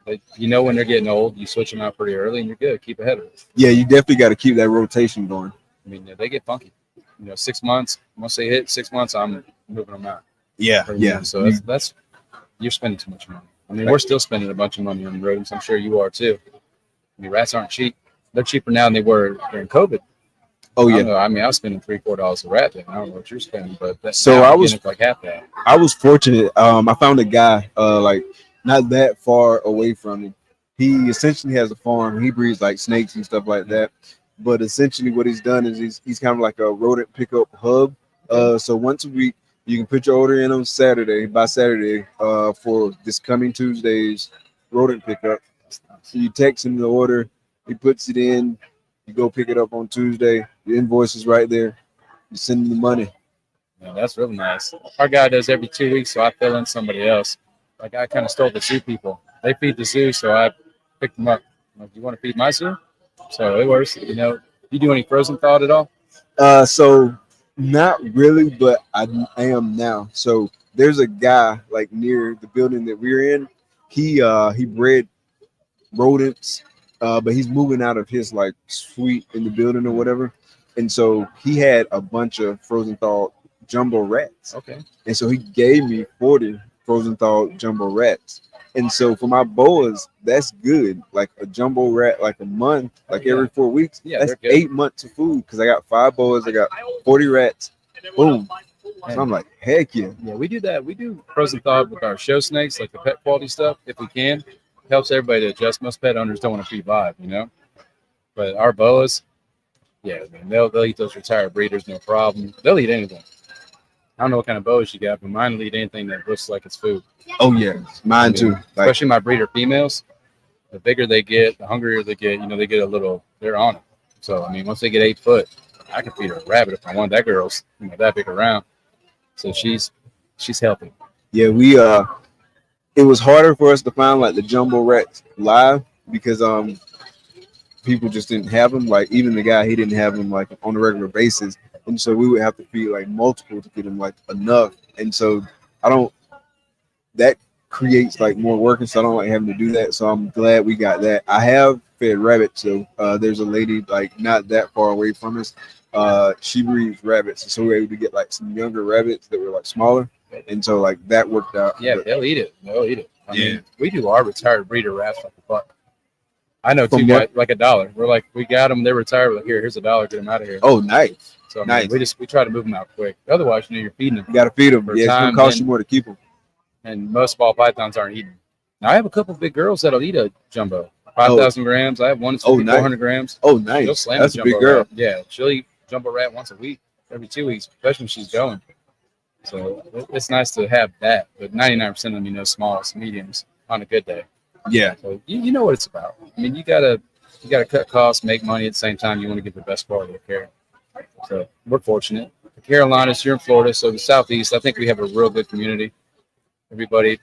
But you know when they're getting old, you switch them out pretty early, and you're good. Keep ahead of it. Yeah, you definitely got to keep that rotation going. I mean, they get funky. You know, 6 months. Once they hit 6 months, I'm moving them out. Yeah. So that's you're spending too much money. I mean, we're still spending a bunch of money on rodents. I'm sure you are too. I mean, rats aren't cheap. They're cheaper now than they were during COVID. Oh yeah. I mean, I was spending $3-4 a rat. I don't know what you're spending, but that's so I was like half that. I was fortunate. I found a guy like not that far away from me. He essentially has a farm. He breeds like snakes and stuff like that. But essentially, what he's done is he's kind of like a rodent pickup hub. So once a week, you can put your order in on Saturday by Saturday for this coming Tuesday's rodent pickup. So you text him the order, he puts it in. You go pick it up on Tuesday. The invoice is right there. You send him the money. Yeah, that's really nice. Our guy does every 2 weeks, so I fill in somebody else. Like I kind of stole the zoo people. They feed the zoo, so I picked them up. Like, you want to feed my zoo? So it works. You know, you do any frozen thawed at all? So not really, but I am now. So there's a guy like near the building that we're in. He bred rodents, but he's moving out of his like suite in the building or whatever. And so he had a bunch of frozen thawed jumbo rats. Okay. And so he gave me 40 frozen thawed jumbo rats. And so for my boas, that's good. Like a jumbo rat, like a month, like every 4 weeks. Yeah, that's 8 months of food because I got 5 boas, I got 40 rats. Boom. So I'm like, heck yeah. Yeah, we do that. We do frozen thawed with our show snakes, like the pet quality stuff, if we can. Helps everybody to adjust. Most pet owners don't want to feed live, you know. But our boas, yeah, I mean, they'll eat those retired breeders, no problem. They'll eat anything. I don't know what kind of boas you got, but mine will eat anything that looks like it's food. Oh yeah, mine too. Like, especially my breeder females. The bigger they get, the hungrier they get. You know, they get a little. They're on it. So I mean, once they get 8 foot, I can feed her a rabbit if I want. That girl's that big around, so she's healthy. Yeah, we it was harder for us to find like the jumbo rats live because people just didn't have them. Like even the guy, he didn't have them like on a regular basis, and so we would have to feed like multiple to get them like enough. And so that creates like more work, and so I don't like having to do that. So I'm glad we got that. I have fed rabbits, so there's a lady like not that far away from us. She breeds rabbits, so we were able to get like some younger rabbits that were like smaller, and so like that worked out. Yeah, but they'll eat it. I mean, we do our retired breeder rats like a buck. I know two From guys like $1. We're like, we got them. They're retired. We're like, here's $1. Get them out of here. Oh, nice. So I mean, we try to move them out quick. Otherwise, you're feeding them. You got to feed them. For Yeah, it's time, gonna cost you more to keep them. And most ball pythons aren't eating. Now I have a couple big girls that'll eat a jumbo, 5,000 grams. I have one that's 400 grams. Oh, nice. She'll slam That's a big girl. Rat. Yeah, she'll eat jumbo rat once a week, every 2 weeks, especially when she's going. So it's nice to have that. But 99% of them, smalls, mediums on a good day. Yeah. So you know what it's about. I mean, you gotta cut costs, make money at the same time. You want to get the best quality of care. So we're fortunate. The Carolinas, you're in Florida, so the Southeast, I think we have a real good community. Everybody,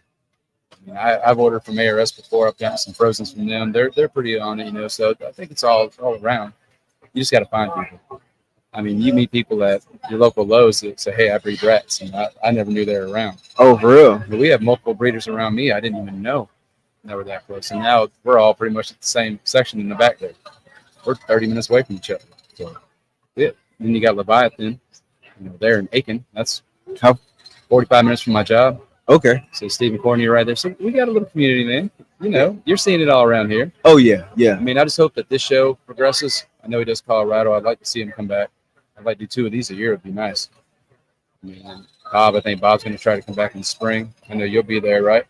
I've ordered from ARS before. I've gotten some frozens from them. They're pretty on it, So I think it's all around. You just got to find people. I mean, you meet people at your local Lowe's that say, "Hey, I breed rats," and I never knew they were around. Oh, for real? But we have multiple breeders around me. I didn't even know they were that close, and now we're all pretty much at the same section in the back there. We're 30 minutes away from each other. So, yeah. Then you got Leviathan, there in Aiken. That's 45 minutes from my job. Okay. So Stephen Cornier right there. So we got a little community, man. You're seeing it all around here. Oh, yeah. Yeah. I mean, I just hope that this show progresses. I know he does Colorado. I'd like to see him come back. I'd like to do 2 of these a year. It'd be nice. I mean, I think Bob's going to try to come back in the spring. I know you'll be there, right?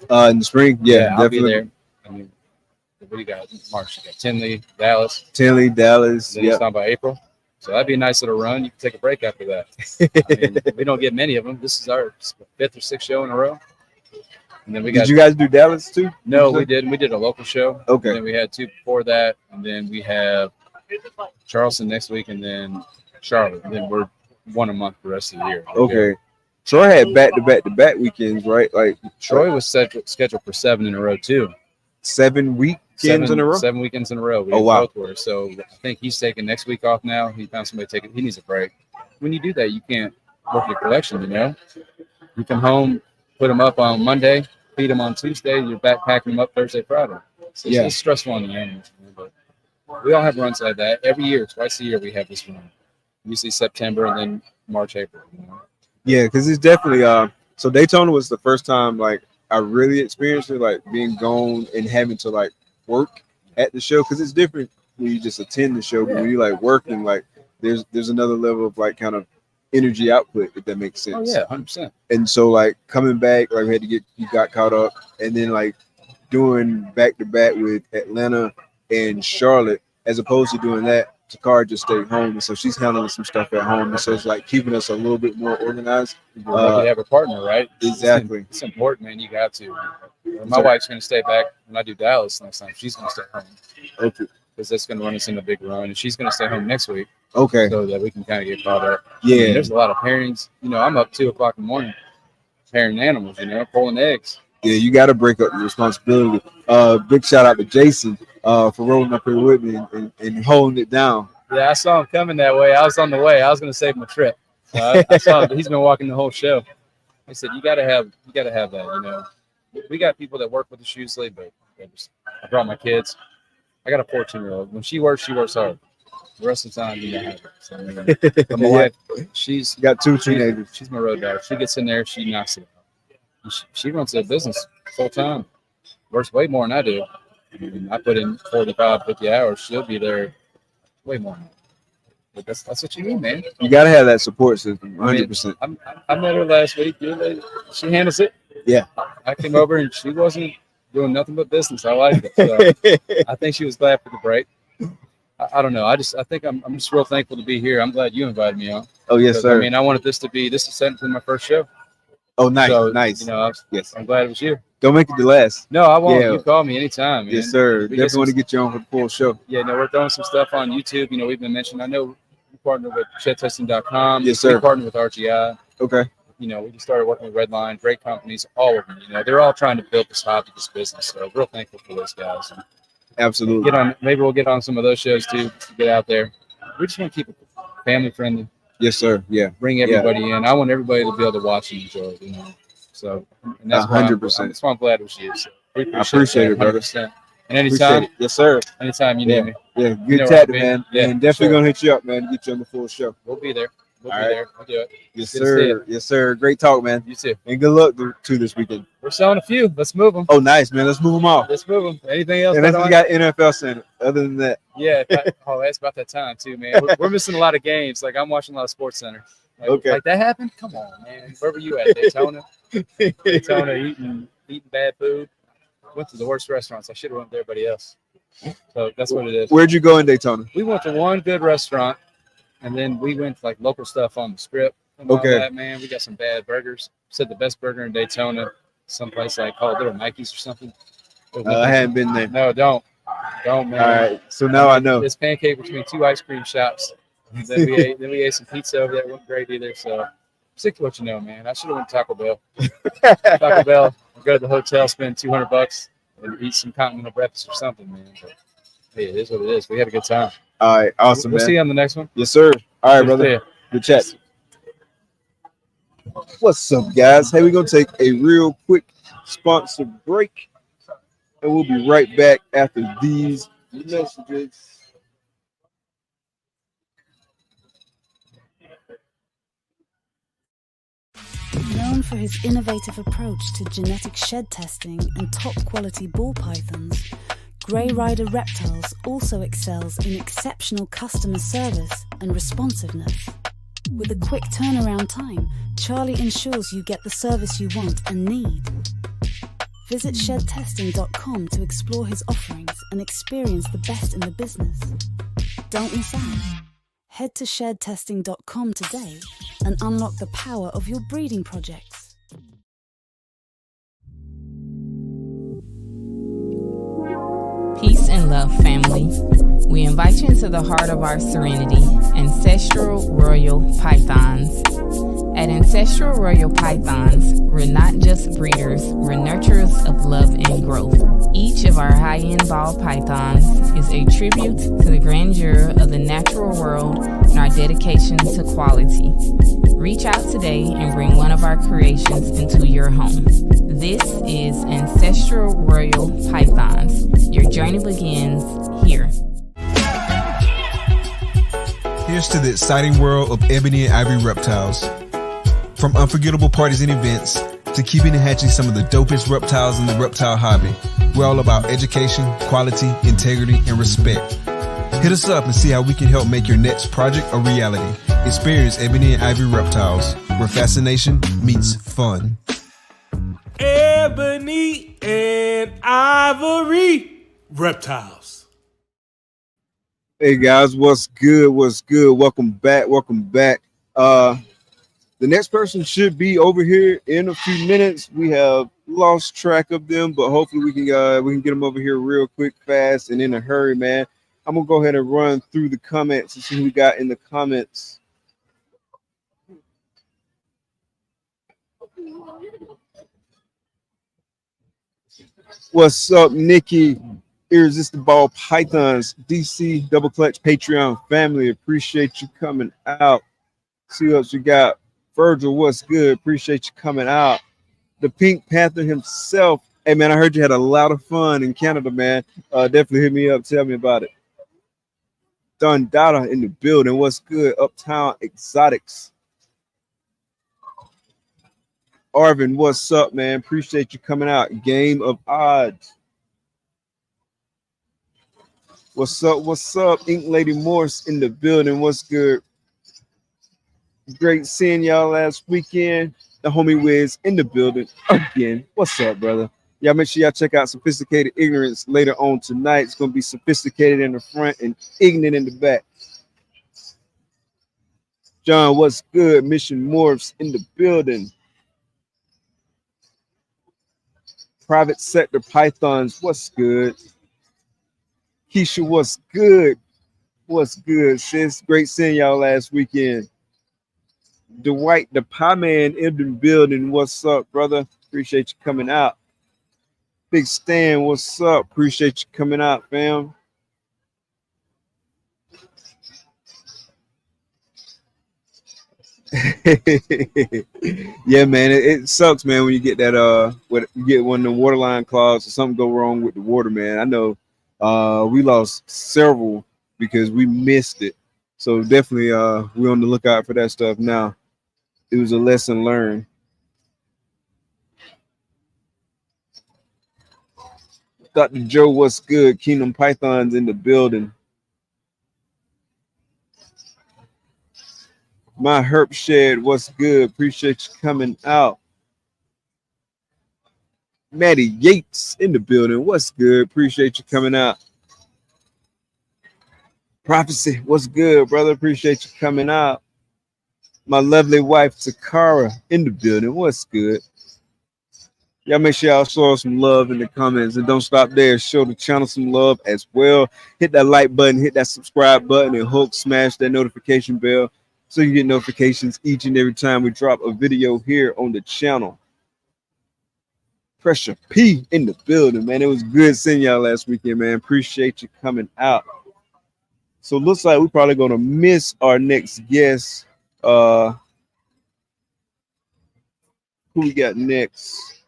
In the spring? Yeah, I'll definitely. be there. I mean, what do you got? March, you got Tinley, Dallas. Dallas. Then it's down by April. So that'd be a nice little run. You can take a break after that. I mean, we don't get many of them. This is our 5th or 6th show in a row. And then we got. Did you guys do Dallas too? No, we didn't. We did a local show. Okay. And then we had 2 before that, and then we have Charleston next week, and then Charlotte. And then we're 1 a month the rest of the year. Okay. Troy had back-to-back weekends, right? Like Troy was scheduled for 7 in a row too. 7 weekends in a row. 7 weekends in a row. Wow. Both were. So I think he's taking next week off now. He found somebody taking. He needs a break. When you do that, you can't work your collection. You come home, put them up on Monday, feed them on Tuesday. You're back packing them up Thursday, Friday. So it's stressful on the animals. But we all have runs like that every year. Twice a year we have this run. Usually September and then March, April. Yeah, because it's definitely so Daytona was the first time like I really experienced it, like being gone and having to like work at the show, because it's different when you just attend the show, but when you like working, like there's another level of like kind of energy output, if that makes sense. Oh yeah, 100%. And so like coming back, like you got caught up, and then like doing back to back with Atlanta and Charlotte, as opposed to doing that. Takara just stayed home, and so she's handling some stuff at home, and so it's like keeping us a little bit more organized. You're lucky to have a partner, right? Exactly. It's important, man. You got to. My wife's going to stay back when I do Dallas next time. She's going to stay home. Okay. Because that's going to run us in a big run, and she's going to stay home next week. Okay. So that we can kind of get caught up. Yeah. I mean, there's a lot of pairings. You know, I'm up 2 o'clock in the morning pairing animals. You know, pulling eggs. Yeah, you got to break up the responsibility. Big shout out to Jason for rolling up here with me and holding it down. Yeah, I saw him coming that way. I was on the way. I was going to save him a trip. I saw him. He's been walking the whole show. I said, you got to have that. You know, we got people that work with us usually, but I brought my kids. I got a 14-year-old. When she works hard. The rest of the time, you don't have it. So, but my wife, she's got 2 teenagers. She's my road dog. She gets in there, she knocks it out. She runs a business full time. Works way more than I do. I mean, I put in 45, 50 hours. She'll be there way more. But that's what you need, man. You got to have that support system, 100%. I met her last week. She handles it. Yeah. I came over and she wasn't doing nothing but business. I liked it. So I think she was glad for the break. I don't know. I think I'm just real thankful to be here. I'm glad you invited me on. Oh, yes, sir. I mean, I wanted this is technically my first show. Oh, nice, so, nice. You know, yes. I'm glad it was you. Don't make it the last. No, I won't. Yeah. You call me anytime, man. Yes, sir. Definitely want to get you on for the full show. Yeah, no, we're throwing some stuff on YouTube. You know, we've been mentioning. I know we partner with shedtesting.com. Yes, sir. We partner with RGI. Okay. You know, we just started working with Redline, great companies, all of them. You know, they're all trying to build this hobby, this business. So real thankful for those guys. And absolutely. Maybe we'll get on some of those shows too. Get out there. We just want to keep it family friendly. Yes, sir. Yeah. Bring everybody in. I want everybody to be able to watch and enjoy it. You know. So and that's 100%. That's why I'm glad it was you. So I appreciate it, brother. And anytime, yes, sir. Anytime you need me. Yeah, good chat, man. Yeah, and definitely gonna hit you up, man, to get you on the full show. We'll be there. We'll be there. We'll do it. Yes, sir. Yes, sir. Great talk, man. You too. And good luck to this weekend. We're selling a few. Let's move them. Oh, nice, man. Let's move them off. Let's move them. Anything else? Unless we got NFL Center. Other than that. Yeah. That's about that time too, man. We're missing a lot of games. Like I'm watching a lot of Sports Center. Like, okay. Like that happened? Come on, man. Where were you at? Daytona? Daytona eating bad food. Went to the worst restaurants. I should have went with everybody else. So that's what it is. Where'd you go in Daytona? We went to one good restaurant, and then we went to like local stuff on the strip. And all that, man. We got some bad burgers. Said the best burger in Daytona, someplace like called Little Mikey's or something. I hadn't been there. No, don't, man. All right, so now I know. It's pancake between 2 ice cream shops. Then we ate some pizza over there. It wasn't great either. So stick to what you know, man. I should have went to Taco Bell. Taco Bell. Go to the hotel, spend $200, and eat some continental breakfast or something, man. But hey, it is what it is. We had a good time. All right, awesome. We'll see you on the next one. Yes, sir. All right, brother. Good chat. What's up, guys? Hey, we're gonna take a real quick sponsor break, and we'll be right back after these messages. Known for his innovative approach to genetic shed testing and top quality ball pythons, Grey Rider Reptiles also excels in exceptional customer service and responsiveness. With a quick turnaround time, Charlie ensures you get the service you want and need. Visit shedtesting.com to explore his offerings and experience the best in the business. Don't miss out. Head to shedtesting.com today and unlock the power of your breeding projects. Peace and love, family. We invite you into the heart of our serenity, Ancestral Royal Pythons. At Ancestral Royal Pythons, we're not just breeders, we're nurturers of love and growth. Each of our high-end ball pythons is a tribute to the grandeur of the natural world and our dedication to quality. Reach out today and bring one of our creations into your home. This is Ancestral Royal Pythons. Your journey begins here. Here's to the exciting world of Ebony and Ivory reptiles. From unforgettable parties and events to keeping and hatching some of the dopest reptiles in the reptile hobby, we're all about education, quality, integrity, and respect. Hit us up and see how we can help make your next project a reality. Experience Ebony and Ivory reptiles, where fascination meets fun. Ebony and Ivory Reptiles. Hey guys, what's good? What's good? Welcome back. Welcome back. The next person should be over here in a few minutes. We have lost track of them, but hopefully we can get them over here real quick, fast, and in a hurry, man. I'm gonna go ahead and run through the comments and see who we got in the comments. What's up, Nikki? Irresistible Pythons, DC Double Clutch Patreon family. Appreciate you coming out. See what else we got. Virgil, what's good? Appreciate you coming out. The Pink Panther himself. Hey man, I heard you had a lot of fun in Canada, man. Definitely hit me up. Tell me about it. Don Dada in the building. What's good? Uptown Exotics. Arvin, what's up, man? Appreciate you coming out. Game of Odds. What's up? What's up? Ink Lady Morse in the building. What's good? Great seeing y'all last weekend. The homie Wiz in the building again. What's up, brother? Y'all make sure y'all check out Sophisticated Ignorance later on tonight. It's going to be sophisticated in the front and ignorant in the back. John, what's good? Mission Morphs in the building. Private Sector Pythons, what's good? Keisha, what's good? What's good, sis? Great seeing y'all last weekend. Dwight, the Pie Man in the building. What's up, brother? Appreciate you coming out. Big Stan, what's up? Appreciate you coming out, fam. Yeah, man, it sucks, man, when you get that when you get one of the waterline claws or something go wrong with the water, man. I know we lost several because we missed it. So definitely we're on the lookout for that stuff now. It was a lesson learned. Dr. Joe, what's good? Kingdom Pythons in the building. My Herp Shed, what's good? Appreciate you coming out. Maddie Yates in the building. What's good? Appreciate you coming out. Prophecy, what's good, brother? Appreciate you coming out. My lovely wife, Takara, in the building. What's good? Y'all make sure y'all show us some love in the comments. And don't stop there. Show the channel some love as well. Hit that like button, hit that subscribe button, and hook, smash that notification bell so you get notifications each and every time we drop a video here on the channel. Pressure P in the building, man. It was good seeing y'all last weekend, man. Appreciate you coming out. So it looks like we're probably going to miss our next guest. Who we got next?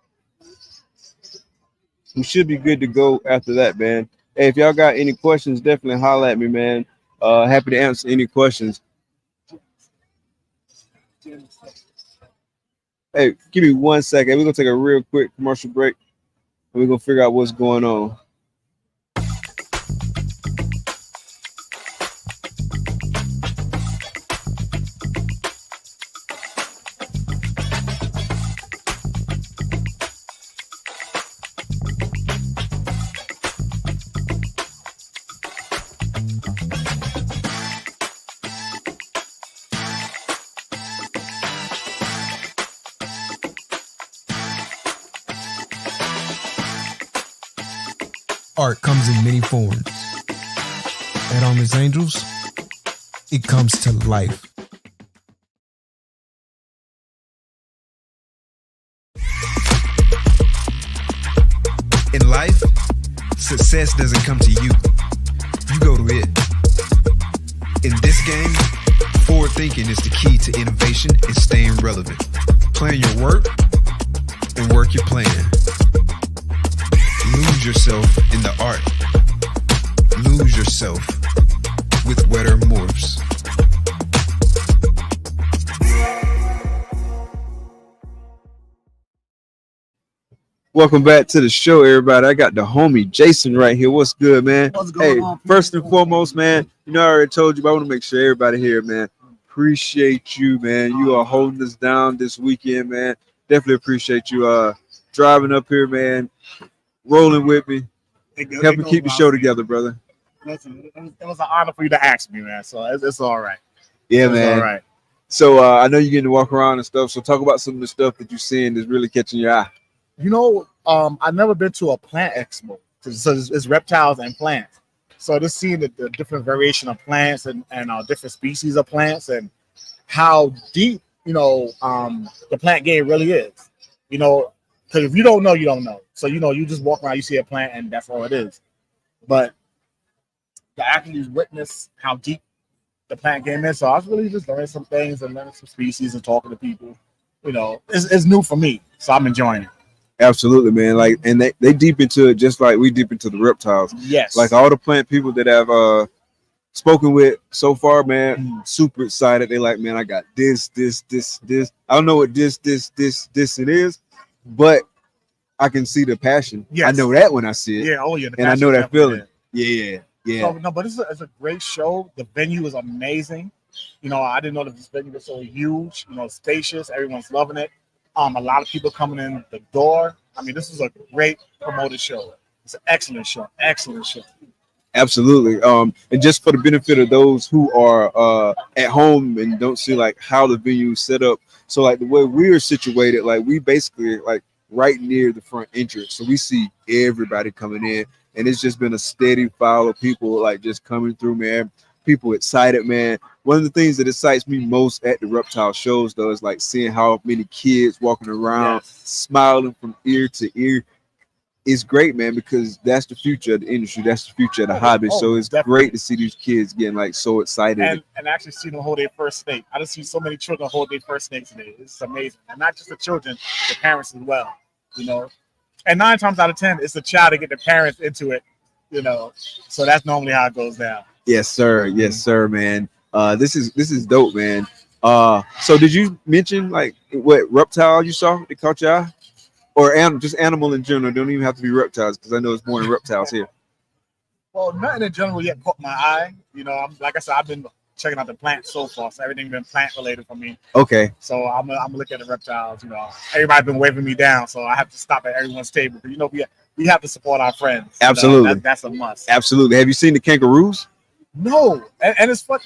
We should be good to go after that, man. Hey, if y'all got any questions, definitely holler at me, man. Happy to answer any questions. Hey, give me 1 second. We're gonna take a real quick commercial break, and we're gonna figure out what's going on. Art comes in many forms. At Armless Angels, it comes to life. In life, success doesn't come to you. You go to it. In this game, forward thinking is the key to innovation and staying relevant. Plan your work and work your plan. Lose yourself in the art. Lose yourself with Wetter Morphs. Welcome back to the show, everybody. I got the homie Jason right here. What's good, man? What's going on? First and foremost, man, you know I already told you, but I want to make sure everybody here, man, appreciate you, man. You are holding us down this weekend, man. Definitely appreciate you driving up here, man, rolling with me, helping keep the show together, brother. Listen, it was an honor for you to ask me, man. So it's all right. Yeah, It's man. all right. So I know you're getting to walk around and stuff. So talk about some of the stuff that you're seeing that's really catching your eye. You know, I've never been to a plant expo. So it's reptiles and plants. So just seeing the different variation of plants and different species of plants and how deep, the plant game really is. Because if you don't know, you don't know. So, you just walk around, you see a plant and that's all it is. But to actually witness how deep the plant game is. So I was really just learning some things and learning some species and talking to people. It's new for me. So I'm enjoying it. Absolutely, man. Like, and they deep into it just like we deep into the reptiles. Yes. Like all the plant people that have spoken with so far, man, super excited. They like, man, I got this. I don't know what this it is, but I can see the passion. Yes. I know that when I see it. Yeah. Oh yeah. And I know that feeling. Yeah. So, no, but it's a great show. The venue is amazing. I didn't know that this venue was so huge. Spacious. Everyone's loving it. A lot of people coming in the door. I mean, this is a great promoted show. It's an excellent show. Excellent show. Absolutely. And just for the benefit of those who are at home and don't see like how the venue is set up. So like the way we're situated, like we basically like right near the front entrance. So we see everybody coming in, and it's just been a steady file of people like just coming through, man. People excited, man. One of the things that excites me most at the reptile shows, though, is like seeing how many kids walking around, smiling from ear to ear. It's great, man, because that's the future of the industry. That's the future of the hobby. So it's great to see these kids getting like so excited. And actually see them hold their first snake. I just see so many children hold their first snake today. It's amazing. And not just the children, the parents as well, And 9 times out of 10, it's the child to get the parents into it, So that's normally how it goes down. Yes, sir. Yes, sir, man. This is dope, man. So did you mention like what reptile you saw that caught your eye? Or just animal in general? Don't even have to be reptiles, because I know it's more than reptiles here. Well, nothing in general yet caught my eye. Like I said, I've been checking out the plants so far, so everything's been plant related for me. Okay. So I'm gonna look at the reptiles. Everybody's been waving me down, so I have to stop at everyone's table. We have to support our friends. Absolutely. That's a must. Absolutely. Have you seen the kangaroos? No, and it's funny.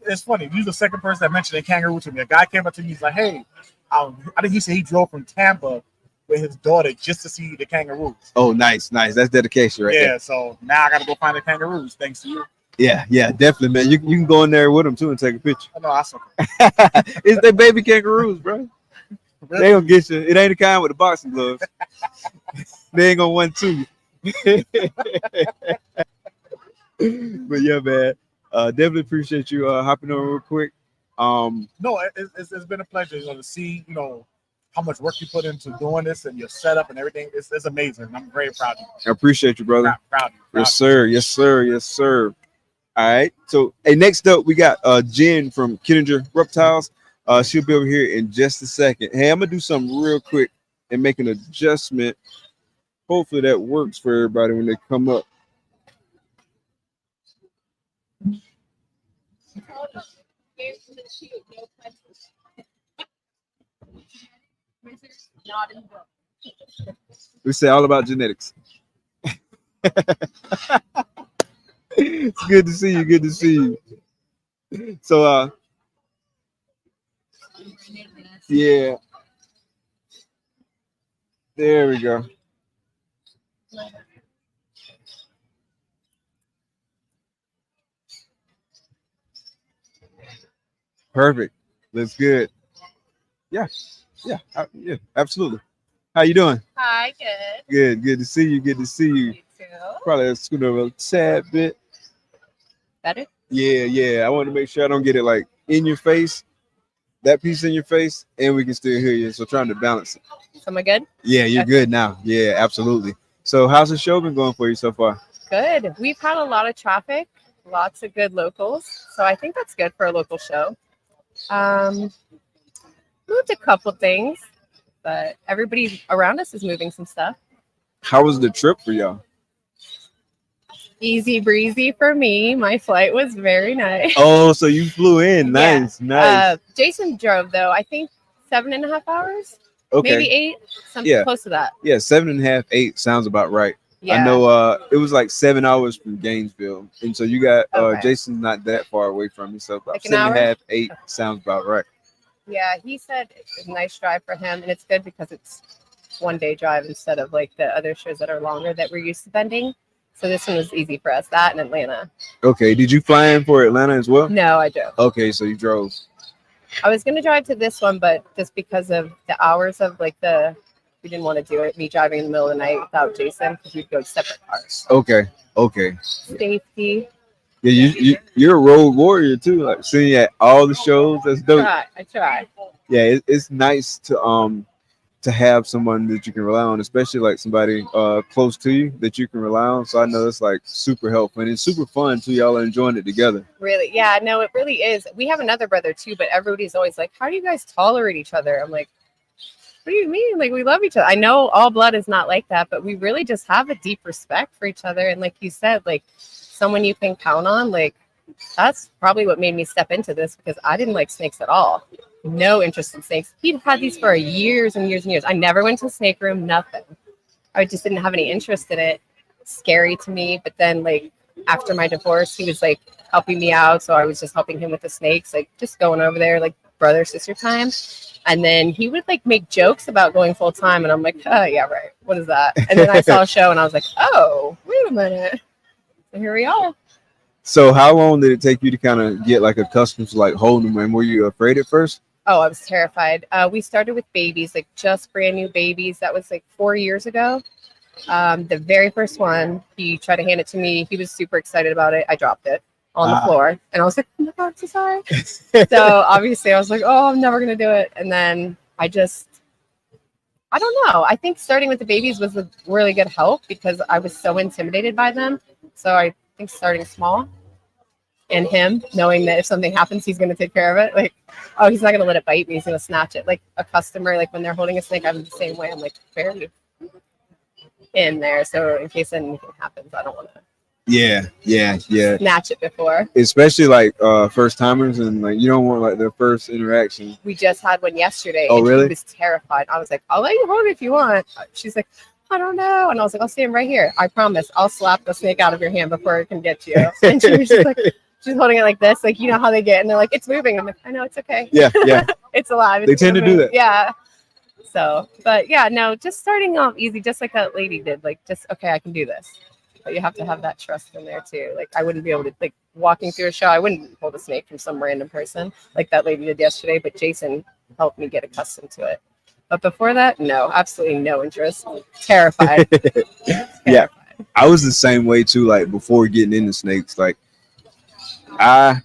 It's funny. You're the second person that mentioned a kangaroo to me. A guy came up to me. He's like, "Hey, I think he said he drove from Tampa with his daughter just to see the kangaroos." Oh, nice. That's dedication, right? Yeah. There. So now I got to go find the kangaroos. Thanks to you. Yeah, definitely, man. You can go in there with them too and take a picture. Oh, no, I saw. It's their baby kangaroos, bro. Really? They gonna get you. It ain't the kind with the boxing gloves. They ain't gonna want to. But yeah, man. Definitely appreciate you hopping on real quick. No, it's been a pleasure, to see, how much work you put into doing this and your setup and everything. It's amazing. I'm very proud of you. I appreciate you, brother. Proud of you. Yes, sir. Yes, sir. Yes, sir. All right. So, hey, next up we got Jen from KINOVA Reptiles. She'll be over here in just a second. Hey, I'm gonna do something real quick and make an adjustment. Hopefully that works for everybody when they come up. We say all about genetics. It's good to see you. Good to see you. So, yeah. There we go. Perfect. Looks good. Yeah, absolutely. How you doing? Hi, good. Good to see you. Good to see you. You too. Probably scoot over a tad bit. Better? Yeah. I want to make sure I don't get it like in your face, that piece in your face, and we can still hear you. So trying to balance it. Am I good? Yeah, you're good now. Yeah, absolutely. So how's the show been going for you so far? Good. We've had a lot of traffic, lots of good locals. So I think that's good for a local show. Moved a couple things, but everybody around us is moving some stuff. How was the trip for y'all? Easy breezy for me. My flight was very nice. Oh, so you flew in. Nice. Jason drove though, I think 7.5 hours. Okay. Maybe 8, something Yeah. close to that. Yeah, 7.5, 8 sounds about right. Yeah. I know it was like 7 hours from Gainesville. And so you got Okay. Jason's not that far away from you. So about Like an 7.5, hour? 8 sounds about right. Yeah, he said it's a nice drive for him, and it's good because it's 1-day drive instead of like the other shows that are longer that we're used to bending. So this one was easy for us. That in Atlanta. Okay. Did you fly in for Atlanta as well? No, I drove. Okay, so you drove. I was gonna drive to this one, but just because of the hours of like we didn't want to do it. Me driving in the middle of the night without Jason because we'd go separate cars. Okay. Okay. Safety. Yeah, you're a road warrior too. Like seeing you at all the shows. That's dope. I try. Yeah, it's nice to have someone that you can rely on, especially like somebody close to you that you can rely on. So I know it's like super helpful and it's super fun too. Y'all are enjoying it together. Really? Yeah, no, it really is. We have another brother too, but everybody's always like, how do you guys tolerate each other? I'm like, what do you mean? Like, we love each other. I know all blood is not like that, but we really just have a deep respect for each other. And like you said, like someone you can count on, like that's probably what made me step into this because I didn't like snakes at all. No interest in snakes. He'd had these for years and years and years. I never went to a snake room, nothing. I just didn't have any interest in it. Scary to me. But then like after my divorce, he was like helping me out. So I was just helping him with the snakes, like just going over there like brother, sister time. And then he would like make jokes about going full time. And I'm like, oh yeah, right. What is that? And then I saw a show and I was like, oh, wait a minute. So here we are. So how long did it take you to kind of get like accustomed to like holding them? And were you afraid at first? Oh, I was terrified. We started with babies, like just brand new babies. That was like 4 years ago. The very first one, he tried to hand it to me. He was super excited about it. I dropped it on the floor. And I was like, oh my God, I'm so sorry. So obviously I was like, oh, I'm never going to do it. And then I don't know. I think starting with the babies was a really good help because I was so intimidated by them. So I think starting small. And him knowing that if something happens, he's going to take care of it. Like, oh, he's not going to let it bite me. He's going to snatch it. Like a customer, like when they're holding a snake, I'm the same way. I'm like very in there. So in case anything happens, I don't want to Yeah. snatch it before. Especially like first timers and like you don't want like their first interaction. We just had one yesterday. Oh, and really? She was terrified. I was like, I'll let you hold it if you want. She's like, I don't know. And I was like, I'll see him right here. I promise. I'll slap the snake out of your hand before it can get you. And she was just like, she's holding it like this, like you know how they get, and they're like, it's moving. I'm like, I know, it's okay. Yeah. It's alive. They tend to do that. Yeah. So, but yeah, no, just starting off easy, just like that lady did. Like, just okay, I can do this. But you have to have that trust in there too. Like, I wouldn't be able to like walking through a show. I wouldn't hold a snake from some random person like that lady did yesterday. But Jason helped me get accustomed to it. But before that, no, absolutely no interest. Terrified. Yeah, I was the same way too. Like before getting into snakes, like I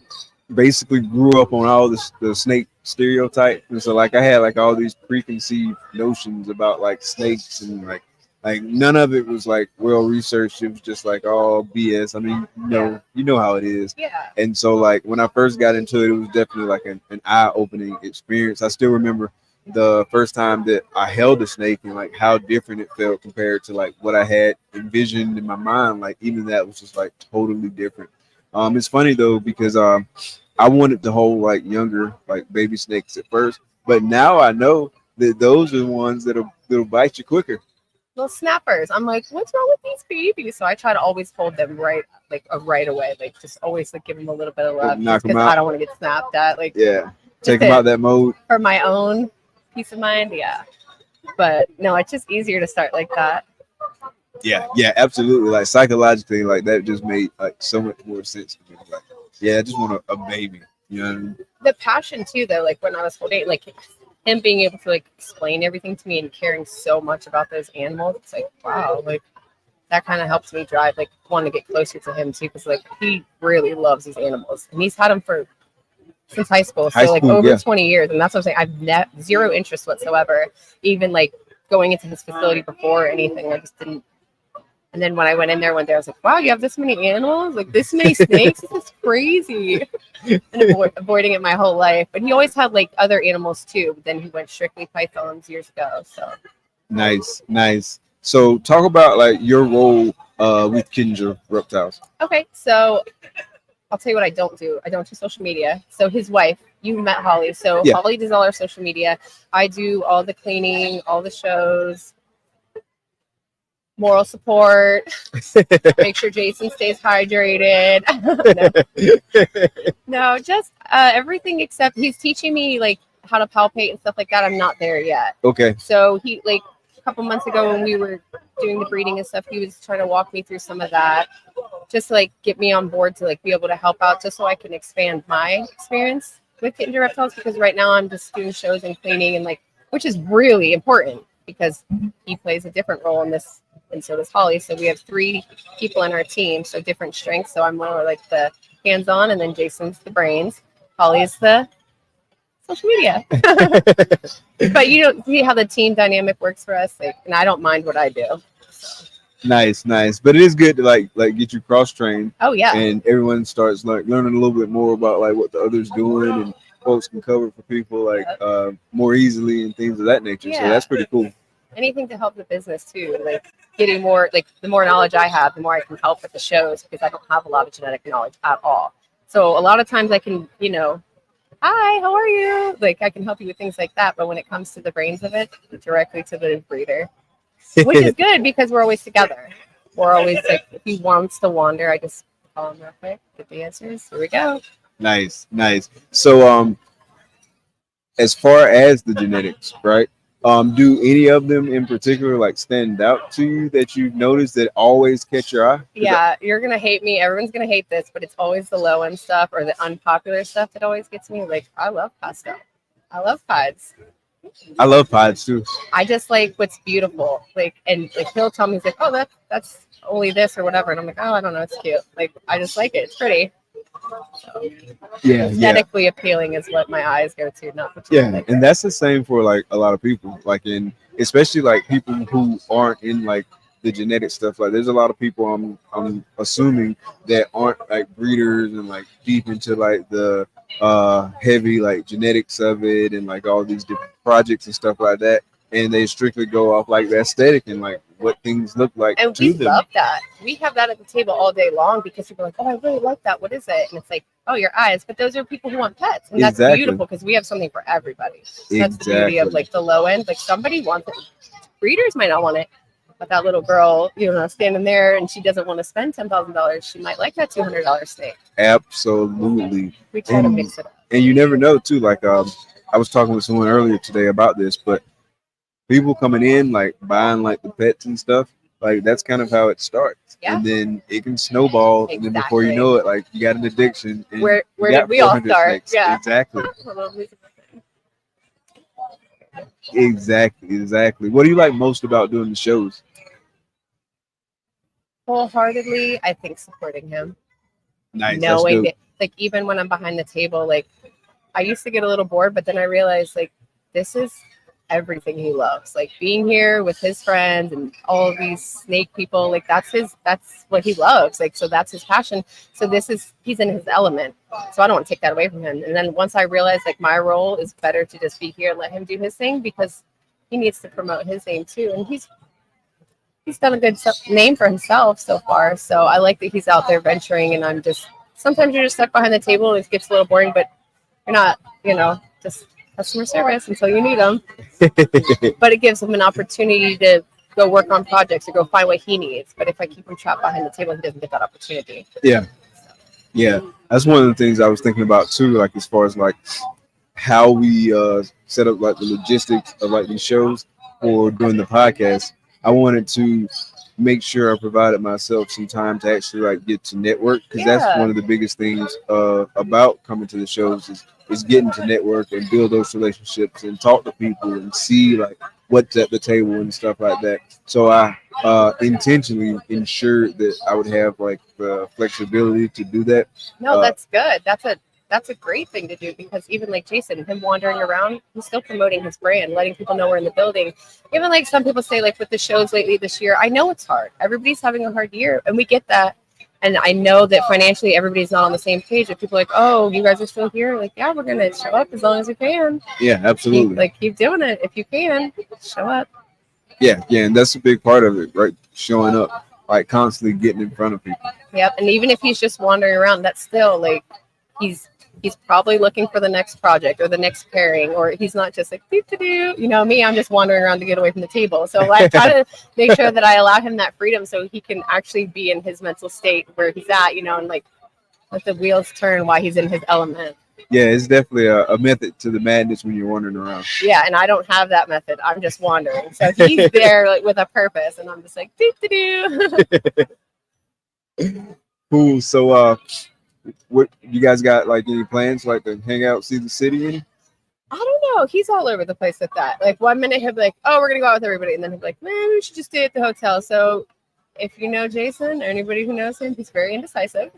basically grew up on all the snake stereotype, and so like I had like all these preconceived notions about like snakes, and like none of it was like well researched. It was just like all BS. I mean, you know how it is. Yeah. And so like when I first got into it, it was definitely like an eye-opening experience. I still remember the first time that I held a snake and like how different it felt compared to like what I had envisioned in my mind. Like even that was just like totally different. It's funny though because I wanted to hold like younger like baby snakes at first, but now I know that those are the ones that'll bite you quicker. Little snappers. I'm like, what's wrong with these babies? So I try to always hold them right away, like just always like give them a little bit of love Knock them because out. I don't want to get snapped at. Like Take them out that mode for my own peace of mind. Yeah, but no, it's just easier to start like that. Yeah, absolutely. Like psychologically, like that just made like so much more sense to me. Like, yeah, I just want a baby. You know what I mean? The passion too, though, like when I was holding, like him being able to like explain everything to me and caring so much about those animals, it's like wow, like that kind of helps me drive, like want to get closer to him too, because like he really loves these animals and he's had them since high school, so like over 20 years, and that's what I'm saying. I've zero interest whatsoever, even like going into his facility before or anything. I just didn't. And then when I went in there one day, I was like, wow, you have this many animals? Like this many snakes? This is crazy. And avoiding it my whole life. But he always had like other animals too. But then he went strictly pythons years ago. So nice. So talk about like your role with Kendrick Reptiles. Okay, so I'll tell you what I don't do. I don't do social media. So his wife, you met Holly. So Yeah. Holly does all our social media. I do all the cleaning, all the shows, moral support, make sure Jason stays hydrated. No, just everything except he's teaching me like how to palpate and stuff like that. I'm not there yet. Okay. So he like a couple months ago when we were doing the breeding and stuff, he was trying to walk me through some of that, just to, like, get me on board to like be able to help out, just so I can expand my experience with getting to reptiles. Because right now I'm just doing shows and cleaning and like, which is really important because he plays a different role in this, and so does Holly. So we have 3 people in our team, so different strengths. So I'm more like the hands-on, and then Jason's the brains. Holly's the social media. But you don't see how the team dynamic works for us, like, and I don't mind what I do. Nice. But it is good to like get you cross-trained. Oh yeah. And everyone starts like learning a little bit more about like what the other's doing, and folks can cover for people like more easily and things of that nature. Yeah. So that's pretty cool. Anything to help the business too, like getting more, like the more knowledge I have, the more I can help with the shows, because I don't have a lot of genetic knowledge at all. So a lot of times I can, you know, hi, how are you? Like I can help you with things like that. But when it comes to the brains of it, directly to the breeder, which is good because we're always together. We're always like, if he wants to wander, I just call him real quick, get the answers. Here we go. Nice. So as far as the genetics, right? Do any of them in particular like stand out to you that you've noticed that always catch your eye? Yeah, you're gonna hate me. Everyone's gonna hate this, but it's always the low end stuff or the unpopular stuff that always gets me. Like, I love pastel. I love pieds. I love pieds too. I just like what's beautiful. Like, and like he'll tell me, he's like, oh, that's only this or whatever, and I'm like, oh, I don't know, it's cute. Like, I just like it. It's pretty. So, Yeah. aesthetically appealing is what my eyes go to, not the Yeah, and that's the same for like a lot of people, like especially like people who aren't in like the genetic stuff. Like there's a lot of people I'm assuming that aren't like breeders and like deep into like the heavy like genetics of it and like all these different projects and stuff like that, and they strictly go off like the aesthetic and like what things look like and to we them. love that. We have that at the table all day long because people are like, oh, I really like that. What is it? And it's like, oh, your eyes. But those are people who want pets. And that's Exactly. beautiful because we have something for everybody. So that's the beauty of like the low end. Like somebody wants it. Breeders might not want it. But that little girl, you know, standing there and she doesn't want to spend $10,000. She might like that $200 steak. Absolutely. We try to mix it up. And you never know too. Like I was talking with someone earlier today about this, but people coming in like buying like the pets and stuff, like that's kind of how it starts. Yeah. And then it can snowball, and then before you know it, like you got an addiction. And Where you did got we all 400 start? snakes. Yeah. Exactly. What do you like most about doing the shows? Wholeheartedly, I think supporting him. Nice. Knowing that, like, even when I'm behind the table, like I used to get a little bored, but then I realized like this is everything he loves. Like being here with his friends and all of these snake people, like that's what he loves. Like, so that's his passion. So he's in his element. So I don't want to take that away from him. And then once I realized like my role is better to just be here and let him do his thing because he needs to promote his name too. And he's done a good name for himself so far. So I like that he's out there venturing, and sometimes you're just stuck behind the table and it gets a little boring, but you're not, just customer service until you need them. But it gives him an opportunity to go work on projects or go find what he needs. But if I keep him trapped behind the table, he doesn't get that opportunity. Yeah. That's one of the things I was thinking about too, like as far as like how we set up like the logistics of like these shows or doing the podcast. I wanted to make sure I provided myself some time to actually like get to network, because that's one of the biggest things about coming to the shows is getting to network and build those relationships and talk to people and see like what's at the table and stuff like that. So I intentionally ensured that I would have like the flexibility to do that. No, that's good. That's a great thing to do, because even like Jason, him wandering around, he's still promoting his brand, letting people know we're in the building. Even like some people say, like with the shows lately this year, I know it's hard. Everybody's having a hard year, and we get that. And I know that financially everybody's not on the same page. If people are like, oh, you guys are still here, like, yeah, we're gonna show up as long as we can. Yeah, absolutely. Keep doing it if you can. Show up. Yeah, and that's a big part of it, right? Showing up. like constantly getting in front of people. Yep. And even if he's just wandering around, that's still like he's probably looking for the next project or the next pairing, or he's not just like do. You know, me, I'm just wandering around to get away from the table. So I try to make sure that I allow him that freedom so he can actually be in his mental state where he's at, you know, and like let the wheels turn while he's in his element. Yeah, it's definitely a method to the madness when you're wandering around. Yeah, and I don't have that method. I'm just wandering. So he's there like with a purpose, and I'm just like do. Cool. So what you guys got, like any plans like to hang out, see the city any? I don't know. He's all over the place with that. Like 1 minute he'll be like, "Oh, we're gonna go out with everybody," and then he'll be like, "Man, we should just stay at the hotel." So if you know Jason or anybody who knows him, he's very indecisive.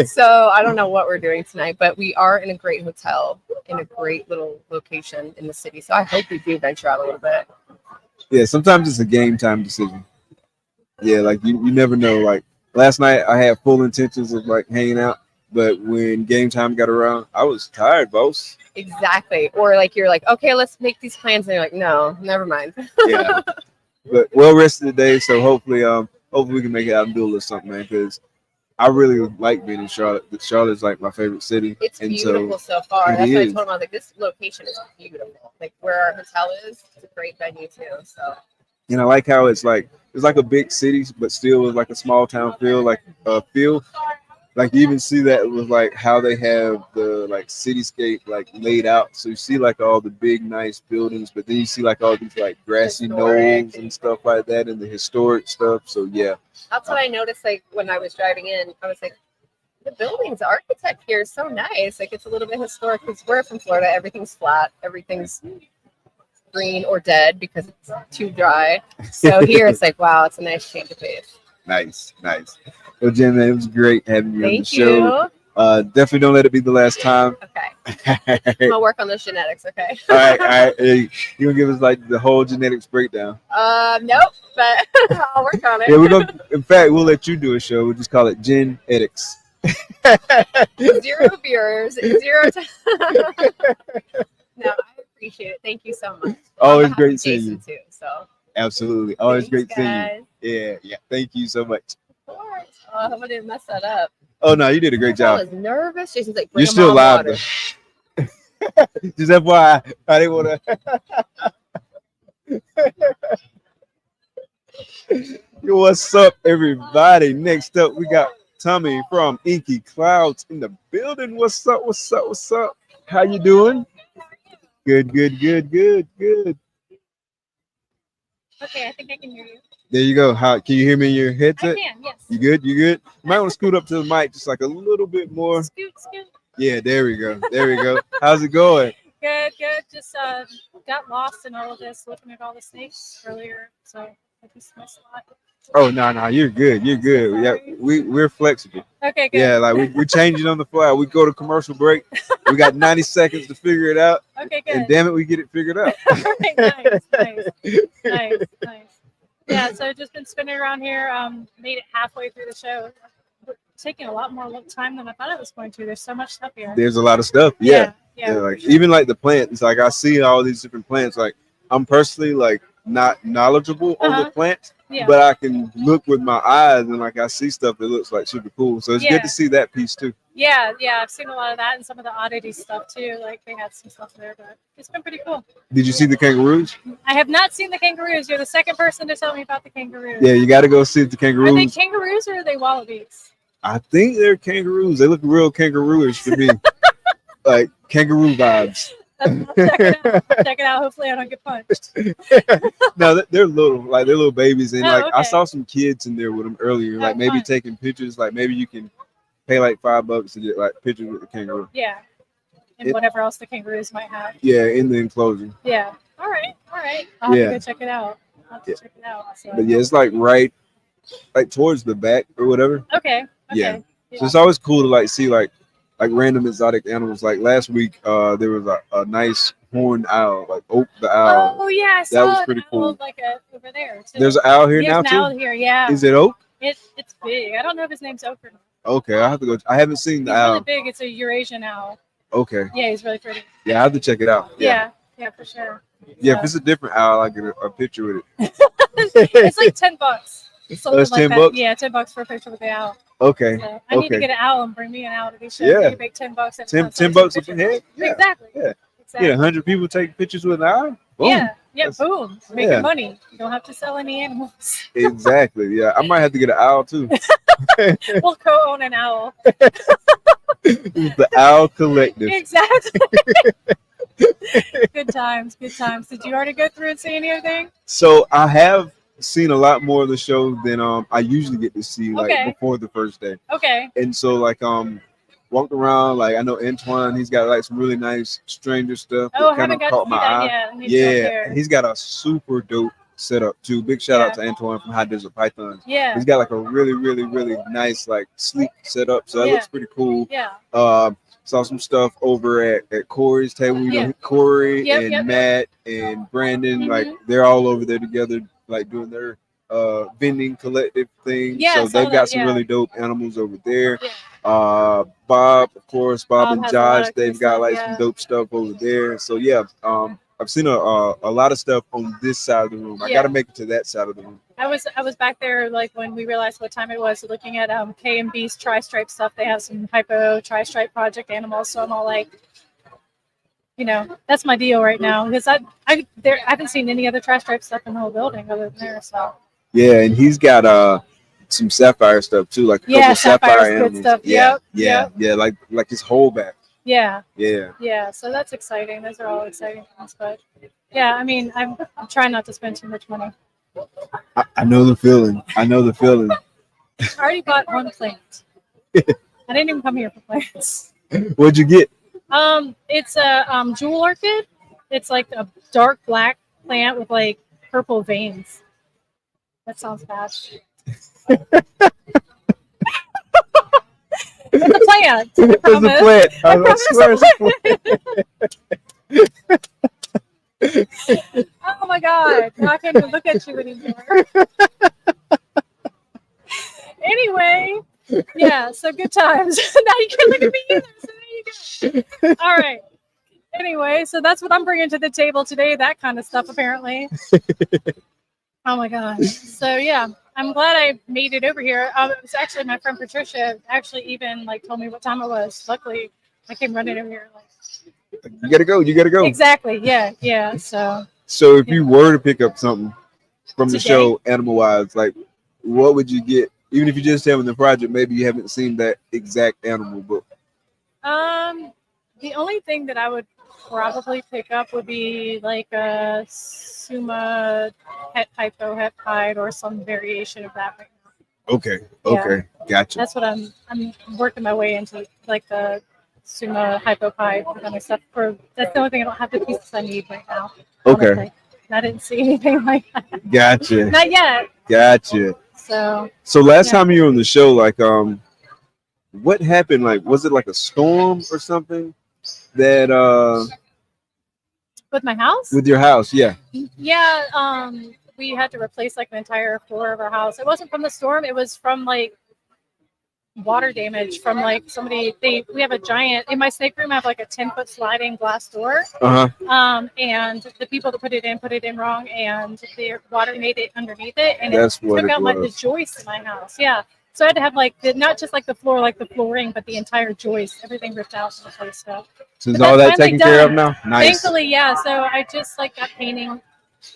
So I don't know what we're doing tonight, but we are in a great hotel in a great little location in the city. So I hope we do venture out a little bit. Yeah, sometimes it's a game time decision. Yeah, like you never know. Like last night I had full intentions of like hanging out, but when game time got around, I was tired, boss. Exactly. Or like you're like, okay, let's make these plans, and you're like, no, never mind. Yeah. But well rested today, so hopefully we can make it out and do a little something, man, because I really like being in Charlotte. Charlotte's like my favorite city. It's beautiful so far. That's why I told him, I was like, this location is beautiful. Like where our hotel is, it's a great venue too. So. And I like how it's like a big city, but still with like a small town feel, like like you even see that with like how they have the like cityscape like laid out. So you see like all the big nice buildings, but then you see like all these like grassy knolls and stuff like that, and the historic stuff. So yeah, that's what I noticed. Like when I was driving in, I was like, the buildings, the architect here is so nice. Like it's a little bit historic because we're from Florida. Everything's flat. Everything's green or dead because it's too dry. So here it's like, wow, it's a nice change of pace. Nice. Well, Jen, man, it was great having you on the show. Thank you. Definitely don't let it be the last time. Okay. I'm gonna work on those genetics. Okay. All right. Hey, you gonna give us like the whole genetics breakdown? Nope, but I'll work on it. Yeah, we're gonna. In fact, we'll let you do a show. We'll just call it Gen Edix. 0 viewers, 0 No, I appreciate it. Thank you so much. Always great seeing you. Too, so. Absolutely. Always Thanks, great seeing you. Yeah. Thank you so much. Of course. Oh, I hope I didn't mess that up. Oh no, you did a great job. I was nervous. Jason's like, you're still live though. Just FYI, I didn't want to. What's up, everybody? Next up, we got Tommy from Inky Clouds in the building. What's up? How you doing? Good. Okay, I think I can hear you. There you go. How can you hear me in your headset? I can, yes. You good? You might want to scoot up to the mic just like a little bit more. Scoot. Yeah, there we go. How's it going? Good. Just got lost in all of this, looking at all the snakes earlier, so I just missed a lot. Oh no, you're good. Yeah, we're flexible. Okay, good. Yeah, like we're changing on the fly. We go to commercial break. We got 90 seconds to figure it out. Okay, good. And damn it, we get it figured out. All right, nice. Yeah, so I've just been spinning around here. Made it halfway through the show. Taking a lot more time than I thought it was going to. There's so much stuff here. There's a lot of stuff. Yeah, like sure. Even like the plants. Like I see all these different plants. Like I'm personally like not knowledgeable on the plants. Yeah. But I can look with my eyes and like I see stuff that looks like super cool. So it's good to see that piece too. Yeah, I've seen a lot of that and some of the oddity stuff too. Like they had some stuff there, but it's been pretty cool. Did you see the kangaroos? I have not seen the kangaroos. You're the second person to tell me about the kangaroos. Yeah, you got to go see the kangaroos. Are they kangaroos or are they wallabies? I think they're kangaroos. They look real kangaroo-ish to me. Like kangaroo vibes. Check it out. Hopefully I don't get punched. No, they're little babies, and okay. I saw some kids in there with them earlier, like maybe taking pictures. Like maybe you can pay like $5 to get like pictures with the kangaroo. Yeah, and whatever else the kangaroos might have. Yeah, in the enclosure. Yeah. All right. I'll have to go check it out. So. But yeah, it's like right, like towards the back or whatever. Okay. Yeah. So it's always cool to like see like random exotic animals. Like last week, there was a nice horned owl, like Oak the owl. Oh yeah, I saw that was pretty cool. Like over there too. There's an owl here now too. too. An owl here, yeah. Is it Oak? It's big. I don't know if his name's Oak or not. Okay, I have to go. I haven't seen the he's owl. Really big. It's a Eurasian owl. Okay. Yeah, he's really pretty. Yeah, I have to check it out. Yeah, for sure. Yeah, if it's a different owl, I get a picture with it. It's like $10. Something That's like that. $10? Yeah, $10 for a picture with the owl. Okay. So I need to Okay. get an owl and bring me an owl to these shows. Yeah. Maybe make $10 every 10, time somebody $10 takes a a head. picture. Yeah. Exactly. Yeah. Exactly. Yeah. 100 people take pictures with an eye. Boom. Yeah. That's- Boom. Making yeah. money. You don't have to sell any animals. Exactly. Yeah. I might have to get an owl too. We'll co-own an owl. The Owl Collective. Exactly. Good times. Good times. Did you already go through and see anything? So I have seen a lot more of the show than I usually get to see like Okay. before the first day. Okay. And so like walked around, like I know Antoine, he's got like some really nice stranger stuff that Oh, I kind haven't of got caught to see my that eye. yet. I need to go Yeah, there. and he's got a super dope setup too. Big shout out Yeah. to Antoine from High Desert Pythons. Yeah. He's got like a really, really, really nice, like sleek setup. So that Yeah. looks pretty cool. Yeah. Saw some stuff over at Corey's table. You know, Yeah. Corey Yep, and yep, yep. Matt and Brandon, like Mhm. they're all over there together, like doing their vending collective thing. Yeah, I So saw they've got that, some yeah. really dope animals over there. Yeah. Bob, of course, Bob Bob and has a lot Josh, of cool they've got stuff, like yeah. some dope stuff over there. So yeah, I've seen a lot of stuff on this side of the room. I Yeah. got to make it to that side of the room. I was back there like when we realized what time it was, looking at K&B's tri-stripe stuff. They have some hypo tri-stripe project animals, so I'm all like, you know, that's my deal right now because I haven't seen any other tri-stripe stuff in the whole building other than there. So Yeah, and he's got some sapphire stuff too, like a couple yeah, of sapphire Sapphire's good animals. stuff. Yeah, Yep, yeah, yep. yeah, like his whole back. Yeah, Yeah. yeah. So that's exciting. Those are all exciting things. But yeah, I mean, I'm trying not to spend too much money. I know the feeling. I know the feeling. I already bought one plant. I didn't even come here for plants. What'd you get? It's a jewel orchid. It's like a dark black plant with like purple veins. That sounds bad. It's a plant. I It's a promise. plant. I promise swear it's it's a plant. Oh my god. I can't even look at you anymore. Anyway, yeah, so good times. Now you can't look at me either. So there you go. All right. Anyway, so that's what I'm bringing to the table today. That kind of stuff, apparently. Oh my gosh. So yeah, I'm glad I made it over here. It was actually my friend Patricia actually even like told me what time it was. Luckily, I came running over here. Like, You gotta go. You gotta go. exactly. Yeah. Yeah. So if you were to pick up something from the Today? show, animal wise, like what would you get? Even if you just have in the project, maybe you haven't seen that exact animal book. The only thing that I would probably pick up would be like a Suma het hypo het hide or some variation of that right now. Okay. Okay. Gotcha. That's what I'm working my way into, like the Suma hypo hide kind of stuff. That's the only thing I don't have the pieces I need right now. Okay. Honestly. I didn't see anything like that. Gotcha. Not yet. Gotcha. So last yeah. time you were on the show, like what happened? Like was it like a storm or something that with my house? with your house? Yeah. Yeah, we had to replace like the entire floor of our house. It wasn't from the storm, it was from like water damage from like somebody. We have a giant in my snake room. I have like a 10-foot sliding glass door. And the people that put it in wrong, and the water made it underneath it, and That's it what took it out like the was. joist in my house. Yeah. So I had to have like not just like the floor, like the flooring, but the entire joist, everything ripped out and replaced stuff. So is But all that's that finally taken care of done. now? Nice. Thankfully, yeah. So I just like got painting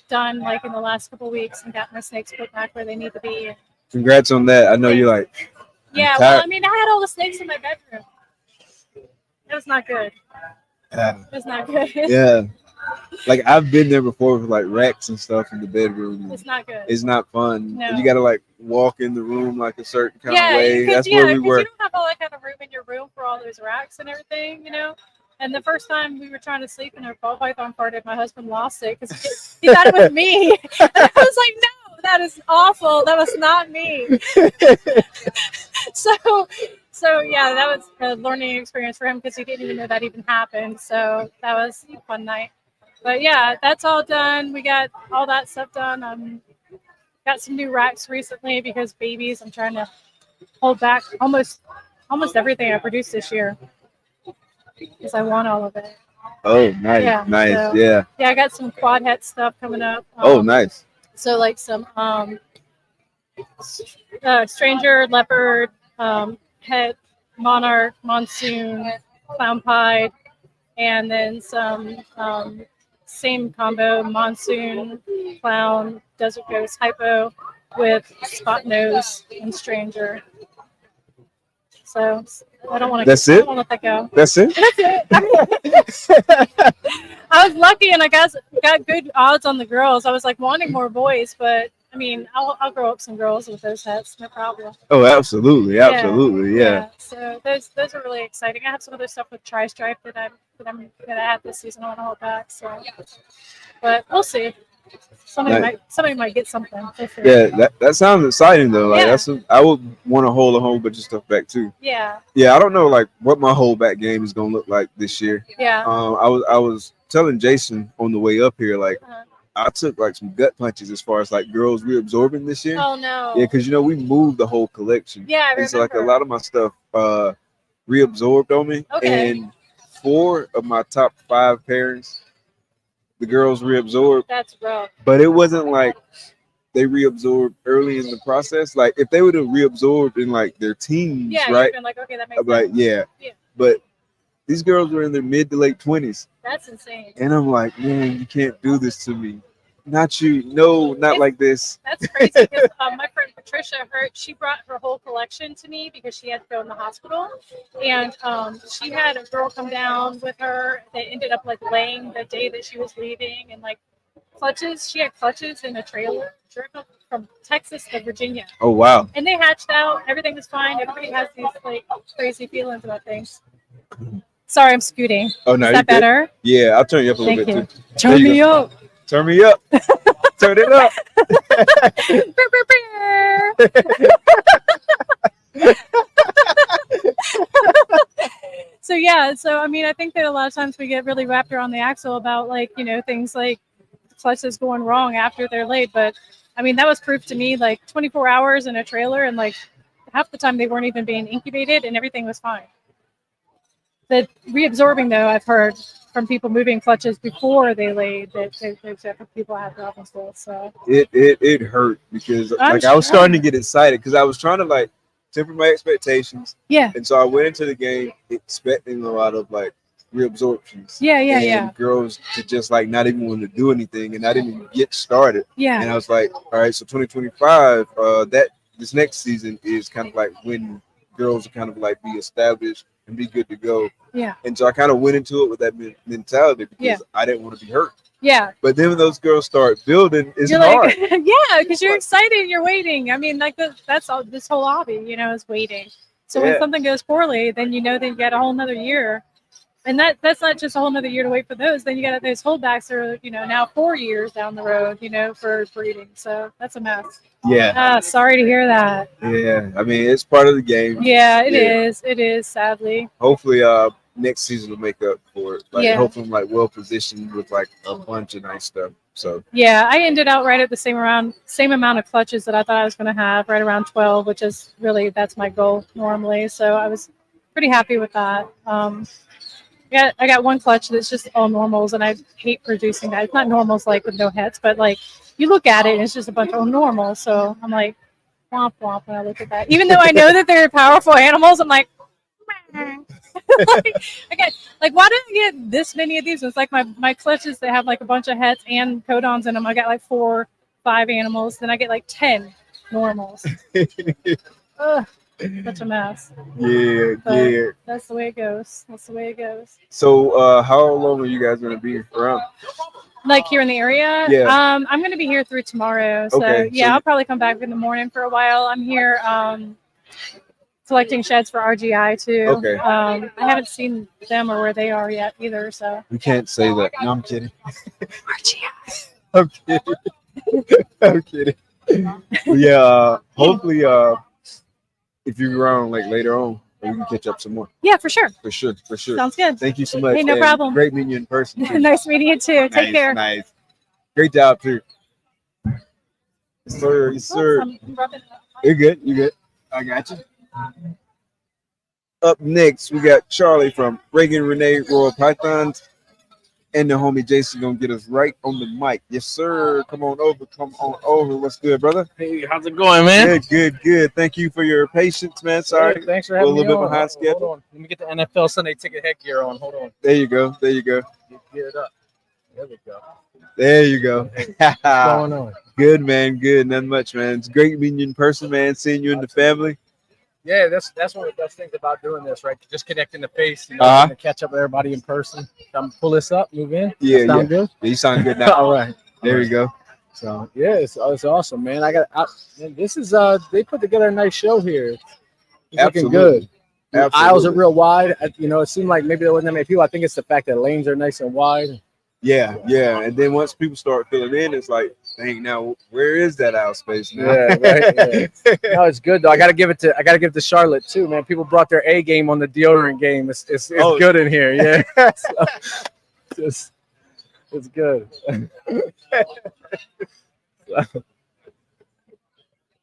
done like in the last couple of weeks and got my snakes put back where they need to be. Congrats on that. I know you're like Yeah, well, I mean, I had all the snakes in my bedroom. It was not good. It was not good. yeah. Like I've been there before with like racks and stuff in the bedroom. It's not good. It's not fun. No. You gotta like walk in the room like a certain kind of way. because That's where we you were. don't have all that kind of room in your room for all those racks and everything, you know. And the first time we were trying to sleep in our ball python farted, my husband lost it because he thought it was me. And I was like, no, that is awful. That was not me. So yeah, that was a learning experience for him because he didn't even know that even happened. So that was a fun night. But yeah, that's all done. We got all that stuff done. Got some new racks recently because babies. I'm trying to hold back almost everything I produced this year because I want all of it. Oh, nice, Yeah, nice, so- yeah. Yeah, I got some quad het stuff coming up. Oh, nice. So like some Stranger, Leopard, Het, Monarch, Monsoon, Clown Pied, and then some same combo, Monsoon, Clown, Desert Ghost, Hypo with Spot Nose and Stranger. So I don't want to. That's I it? don't want to let that go. That's it? That's it. I was lucky and I got good odds on the girls. I was like wanting more boys, but I mean, I'll grow up some girls with those hats, no problem. Oh, absolutely, absolutely, yeah. So those are really exciting. I have some other stuff with Tri-Stripe that I had this season. I want to hold back. So, but we'll see. Somebody might get something. Yeah, that sounds exciting though. Like I would want to hold a whole bunch of stuff back too. Yeah. Yeah, I don't know like what my holdback game is gonna look like this year. Yeah. I was telling Jason on the way up here, like I took like some gut punches as far as like girls reabsorbing this year. Oh no. Yeah, because we moved the whole collection. Yeah, I remember. And so like a lot of my stuff reabsorbed on me. Okay. And 4 of my top 5 pairings, the girls reabsorbed. That's rough. But it wasn't like they reabsorbed early in the process. Like if they would have reabsorbed in like their teens, right? You've been like, okay, that makes sense. Like, yeah. But these girls were in their mid to late 20s. That's insane. And I'm like, man, you can't do this to me. Not you. No, not like this. That's crazy because my friend Patricia, she brought her whole collection to me because she had to go in the hospital. And she had a girl come down with her. They ended up like laying the day that she was leaving and like clutches. She had clutches in a trailer driven from Texas to Virginia. Oh, wow. And they hatched out. Everything was fine. Everybody has these like crazy feelings about things. Sorry, I'm scooting. Oh, no. Is that better? Yeah, I'll turn you up a little bit too. Turn me up. Turn me up. Turn it up. So yeah, so I mean, I think that a lot of times we get really wrapped around the axle about like, things like clutches going wrong after they're laid. But I mean, that was proof to me, like 24 hours in a trailer and like half the time they weren't even being incubated and everything was fine. The reabsorbing though, I've heard from people moving clutches before they laid that people had problems with. So it hurt because like I was starting to get excited because I was trying to like temper my expectations. Yeah. And so I went into the game expecting a lot of like reabsorptions. Yeah. Girls to just like not even want to do anything and I didn't even get started. Yeah. And I was like, all right, so 2025, this next season is kind of like when girls are kind of like be established and be good to go. Yeah. And so I kind of went into it with that mentality because I didn't want to be hurt. Yeah. But then when those girls start building, it's you're hard. Like, yeah, because you're excited, you're waiting. I mean, like that's all this whole hobby, is waiting. So when something goes poorly, then you know that you got a whole nother year. And that's not just a whole nother year to wait for those. Then you got those holdbacks are, now 4 years down the road, for breeding. So that's a mess. Yeah. Sorry to hear that. Yeah. I mean, it's part of the game. Yeah, it is. It is, sadly. Hopefully, next season will make up for it. Like, hopefully I'm like well positioned with like a bunch of nice stuff. So yeah, I ended out right at the same amount of clutches that I thought I was going to have, right around 12, which is really that's my goal normally. So I was pretty happy with that. Yeah, I got one clutch that's just all normals, and I hate producing that. It's not normals like with no heads, but like you look at it, and it's just a bunch of normals. So I'm like, womp womp when I look at that. Even though I know that they're powerful animals, I'm like, why did I get this many of these? It's like my clutches that have like a bunch of heads and codons in them. I got like 4, 5 animals. Then I get like 10 normals. Ugh. Such a mess. Yeah. That's the way it goes. So how long are you guys going to be around? Like here in the area? Yeah. I'm going to be here through tomorrow. So I'll probably come back in the morning for a while. I'm here collecting sheds for RGI too. Okay. I haven't seen them or where they are yet either. So we can't say that. No, I'm kidding. RGI. I'm kidding. Yeah. Hopefully if you're around like later on, we can catch up some more. Yeah, for sure. For sure. Sounds good. Thank you so much. Hey, no problem. Great meeting you in person. Nice meeting you too. Take care. Nice. Great job too. Yes, sir. You're good. I got you. Up next, we got Charlie from Reagan Renee Royal Pythons. And the homie Jason gonna get us right on the mic. Yes, sir. Come on over. Come on over. What's good, brother? Hey, how's it going, man? Good. Thank you for your patience, man. Sorry. Hey, thanks for We're having a little me bit on. behind schedule. Hold on. Let me get the NFL Sunday ticket headgear on. Hold on. There you go. Get it up. There we go. There you go. Hey, what's going on? Good, man. Good. Nothing much, man. It's great meeting you in person, man. Seeing you in the family. Yeah, that's one of the best things about doing this, right? Just connecting the face, to catch up with everybody in person. Come pull this up, move in. Yeah, Sound good? Yeah, you sound good now. All right. There you go. So yeah, it's awesome, man. Man, this is they put together a nice show here. It's looking good. The aisles are real wide. It seemed like maybe there wasn't that many people. I think it's the fact that lanes are nice and wide. Yeah. And then once people start filling in, it's like, dang, now where is that aisle space now? Yeah, right. Yeah. No, it's good though. I gotta give it to Charlotte too, man. People brought their A game on the deodorant game. It's good in here. Yeah. So, it's good.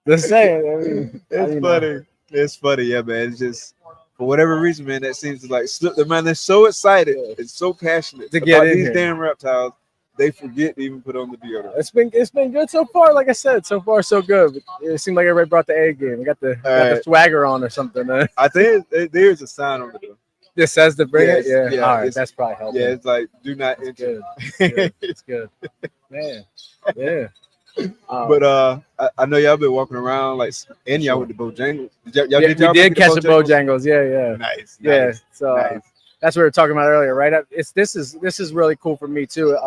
Just saying. It's funny. It's funny, yeah, man. It's just for whatever reason, man, that seems to like slip their mind. They're so excited and so passionate to get about in these here. damn reptiles, they forget to even put on the deodorant. It's been good so far. Like I said, so far so good. It seemed like everybody brought the A game. We got the swagger on or something. I think there's a sign on the door. It says to bring it. Yeah. All right, that's probably helpful. Yeah, it's like do not enter. It's good. Man. Yeah. But I know y'all been walking around and y'all with the Bojangles. We did catch the Bojangles. Yeah. Nice. Yeah. So that's what we were talking about earlier, right? This is really cool for me too,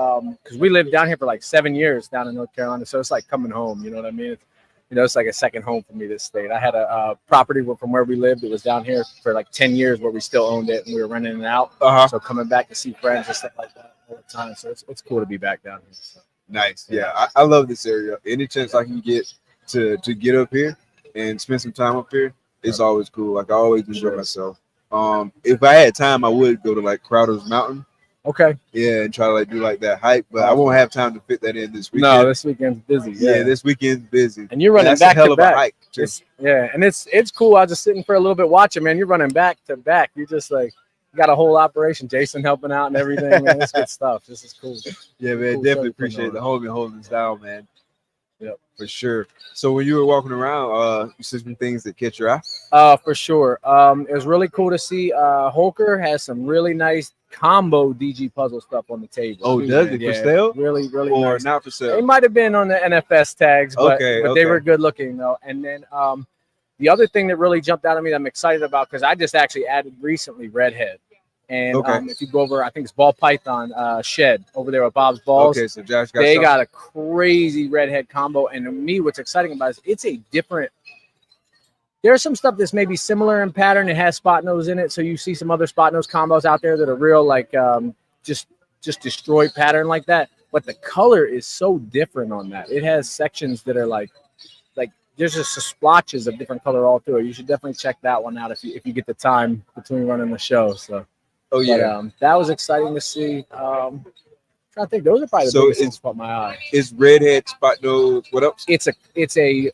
because we lived down here for like 7 years down in North Carolina, so it's like coming home. You know what I mean? It's like a second home for me. This state. I had a property from where we lived. It was down here for like 10 years, where we still owned it, and we were renting it out. So coming back to see friends and stuff like that all the time. So it's cool to be back down here. So. Nice. Yeah, I love this area. Any chance I can get to get up here and spend some time up here, it's always cool. Like I always enjoy myself. If I had time, I would go to like Crowder's Mountain. Okay. Yeah, and try to like do like that hike, but I won't have time to fit that in this weekend. No, this weekend's busy. Yeah, this weekend's busy. And you're running that's back a hell to of back. a hike too. And it's cool. I was just sitting for a little bit watching, man. You're running back to back. You're just like got a whole operation. Jason helping out and everything. Man, it's good stuff. This is cool. Yeah, man. Cool definitely appreciate the homie holding us down, man. Yep, for sure. So when you were walking around, you see some things that catch your eye? For sure. It was really cool to see. Holker has some really nice combo DG puzzle stuff on the table. Oh, does it? For sale? Really, really or nice. not for sale? They might have been on the NFS tags, but they were good looking though. And then the other thing that really jumped out at me that I'm excited about, because I just actually added recently redhead. And if you go over, I think it's Ball Python Shed over there with Bob's Balls. Okay, so Josh got they got a crazy redhead combo. And to me, what's exciting about it is it's a different. There's some stuff that's maybe similar in pattern. It has spot nose in it. So you see some other spot nose combos out there that are real like just destroyed pattern like that. But the color is so different on that. It has sections that are like there's just splotches of different color all through it. You should definitely check that one out if you get the time between running the show. So. Oh yeah, but, that was exciting to see. Trying to think, those are probably the biggest things that caught my eye. It's redhead, spot nose. What else? It's a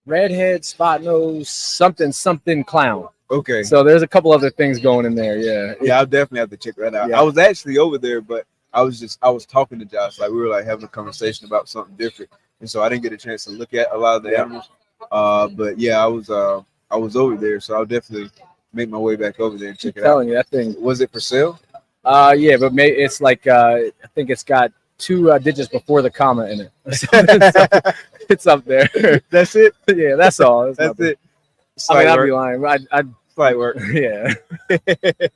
redhead, spot nose, something clown. Okay. So there's a couple other things going in there. Yeah. I'll definitely have to check that out. Yeah. I was actually over there, but I was talking to Josh. Like we were like having a conversation about something different, and so I didn't get a chance to look at a lot of the animals. But yeah, I was over there, so I'll definitely make my way back over there and check it out. Telling you, that thing. Was it for sale? Yeah, but it's like I think it's got 2 digits before the comma in it. It's up there. That's it. Yeah, that's all. That's it. I'd be lying. I'd slight work. Yeah. It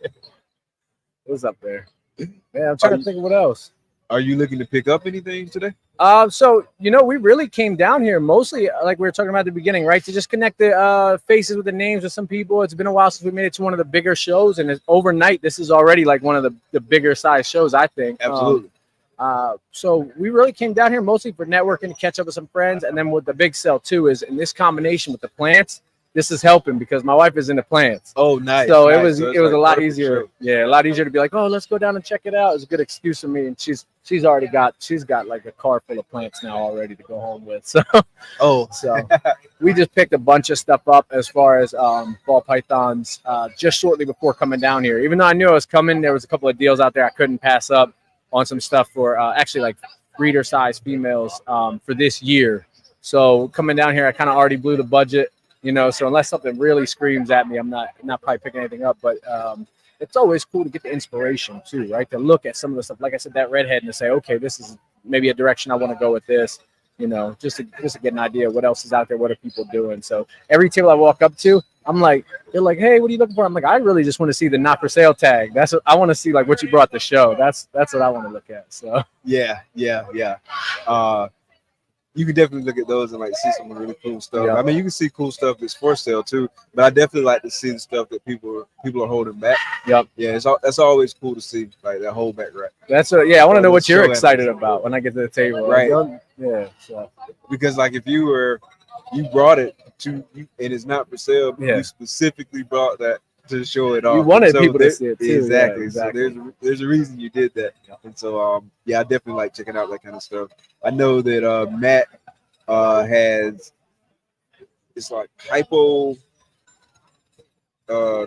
was up there. Yeah, I'm trying to think of what else. Are you looking to pick up anything today? So we really came down here mostly, like we were talking about at the beginning, right? To just connect the faces with the names of some people. It's been a while since we made it to one of the bigger shows, and overnight, this is already like one of the bigger size shows, I think. Absolutely. So we really came down here mostly for networking, to catch up with some friends, and then what the big sell too is in this combination with the plants. this is helping because my wife is into plants. Oh, nice. So nice. it was So it was like a lot perfect easier. show. Yeah, a lot easier to be like, oh, let's go down and check it out. It was a good excuse for me, and she's got like a car full of plants now already to go home with. So Oh, so we just picked a bunch of stuff up as far as ball pythons just shortly before coming down here. Even though I knew I was coming, there was a couple of deals out there I couldn't pass up on some stuff for actually like breeder size females for this year. So coming down here, I kind of already blew the budget, so unless something really screams at me, I'm not probably picking anything up. But it's always cool to get the inspiration too, right? To look at some of the stuff, like I said, that redhead, and to say, okay, this is maybe a direction I want to go with this, just to get an idea of what else is out there, what are people doing. So every table I walk up to, I'm like, they're like, hey, what are you looking for? I'm like, I really just want to see the not for sale tag. That's what I want to see, like what you brought to show. That's what I want to look at. So yeah. You can definitely look at those and like see some really cool stuff. Yeah. I mean, you can see cool stuff that's for sale too, but I definitely like to see the stuff that people are holding back. Yep. Yeah, that's always cool to see, like that whole back rack. that's what. Yeah, I want to know what you're Show excited about when I get to the table. Right. Yeah. So. Because like if you brought it to you and it's not for sale, but Yeah. you specifically brought that to show it off. You wanted So people to see it too. Yeah, Exactly. exactly. So there's a reason you did that. And so I definitely like checking out that kind of stuff. I know that Matt has it's like hypo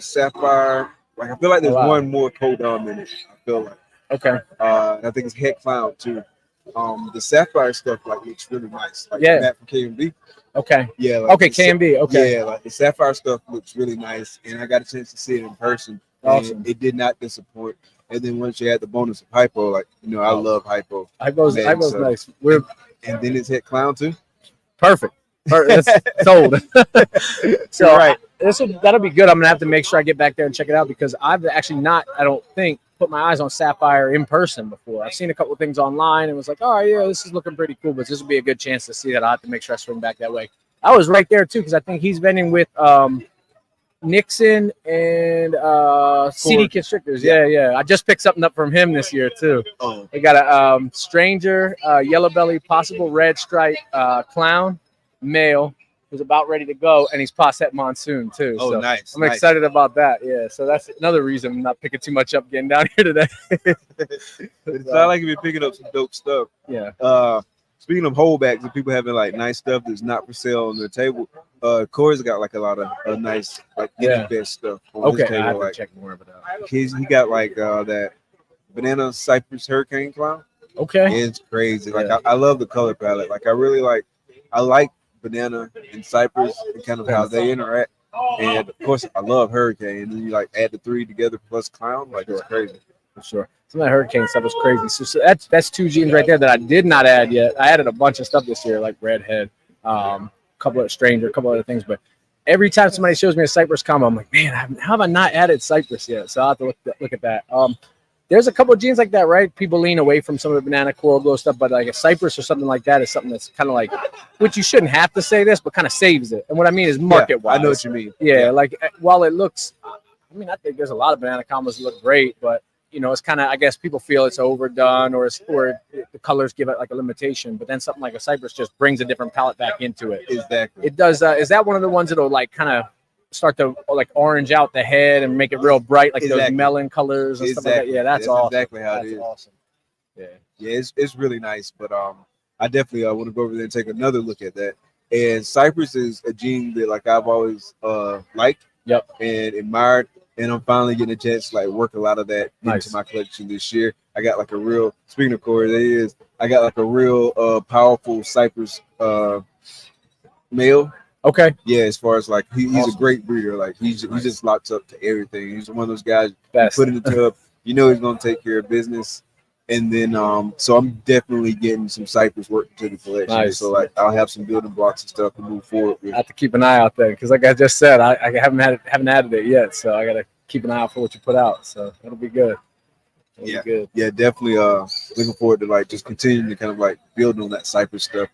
sapphire. Like I feel like there's one more codom in it. I feel like. Okay. I think it's head cloud too. The sapphire stuff like looks really nice. Like Yeah. Matt from KMB. Okay. Yeah. Like Okay. KMB. Okay. Yeah, like the sapphire stuff looks really nice, and I got a chance to see it in person. Awesome. And it did not disappoint. And then once you had the bonus of hypo, like I love hypo. Hypo's Man, so- nice. We're And then it's head clown too. perfect. That's sold. So Right. that'll be good. I'm gonna have to make sure I get back there and check it out because I've actually not, I don't think, put my eyes on sapphire in person before. I've seen a couple of things online and was like, oh yeah, this is looking pretty cool, but this would be a good chance to see that. I'll have to make sure I swing back that way. I was right there too because I think he's vending with Nixon and CD Constrictors. Yeah. I just picked something up from him this year too. Oh, We got a stranger, yellow belly, possible red stripe clown, male, who's about ready to go, and he's past that monsoon too. oh, So nice. I'm excited about that. Yeah, so that's another reason I'm not picking too much up getting down here today. It sounds like you've been picking up some dope stuff. Yeah. Speaking of holdbacks and people having like nice stuff that's not for sale on their table, Corey's got like a lot of nice like best stuff on his Okay. I table. have to Like check more of it out. he got like that banana cypress hurricane clown. Okay. It's crazy. Like Yeah. I love the color palette. Like I like banana and cypress and kind of how they interact. And of course I love hurricane. And then you like add the three together plus clown. Like it's crazy. For sure. Some of that hurricane stuff was crazy. So that's two genes right there that I did not add yet. I added a bunch of stuff this year, like redhead, couple of stranger, a couple other things. But every time somebody shows me a cypress combo, I'm like, man, how have I not added cypress yet? So I'll have to look at that. There's a couple of genes like that, right? People lean away from some of the banana coral glow stuff, but like a cypress or something like that is something that's kind of like, which you shouldn't have to say this, but kind of saves it. And what I mean is market wise. I know what you mean. Yeah, like while it looks, I think there's a lot of banana combos that look great, but it's kind of, I guess people feel it's overdone or the colors give it like a limitation, but then something like a cypress just brings a different palette back into it. Exactly. It does. Is that one of the ones that'll like kind of start to like orange out the head and make it real bright, like those melon colors and stuff like that? Yeah, that's awesome. Exactly how it is. Awesome. Yeah, it's really nice. But I definitely want to go over there and take another look at that. And cypress is a gene that like I've always liked. Yep. And admired. And I'm finally getting a chance to like work a lot of that Nice. into my collection this year. I got like a real, speaking of Corey, I got like a real powerful cypress male. Okay. Yeah, as far as like he's Awesome. a great breeder. Like he just locks up to everything. He's one of those guys you Best. put in the tub, he's gonna take care of business. And then so I'm definitely getting some cypress work into the collection. Nice. So like I'll have some building blocks and stuff to move forward with. I have to keep an eye out there because, like I just said, I haven't added it yet, so I gotta keep an eye out for what you put out. So that'll be good. That'll be good. Yeah, definitely looking forward to like just continuing to kind of like build on that cypress stuff.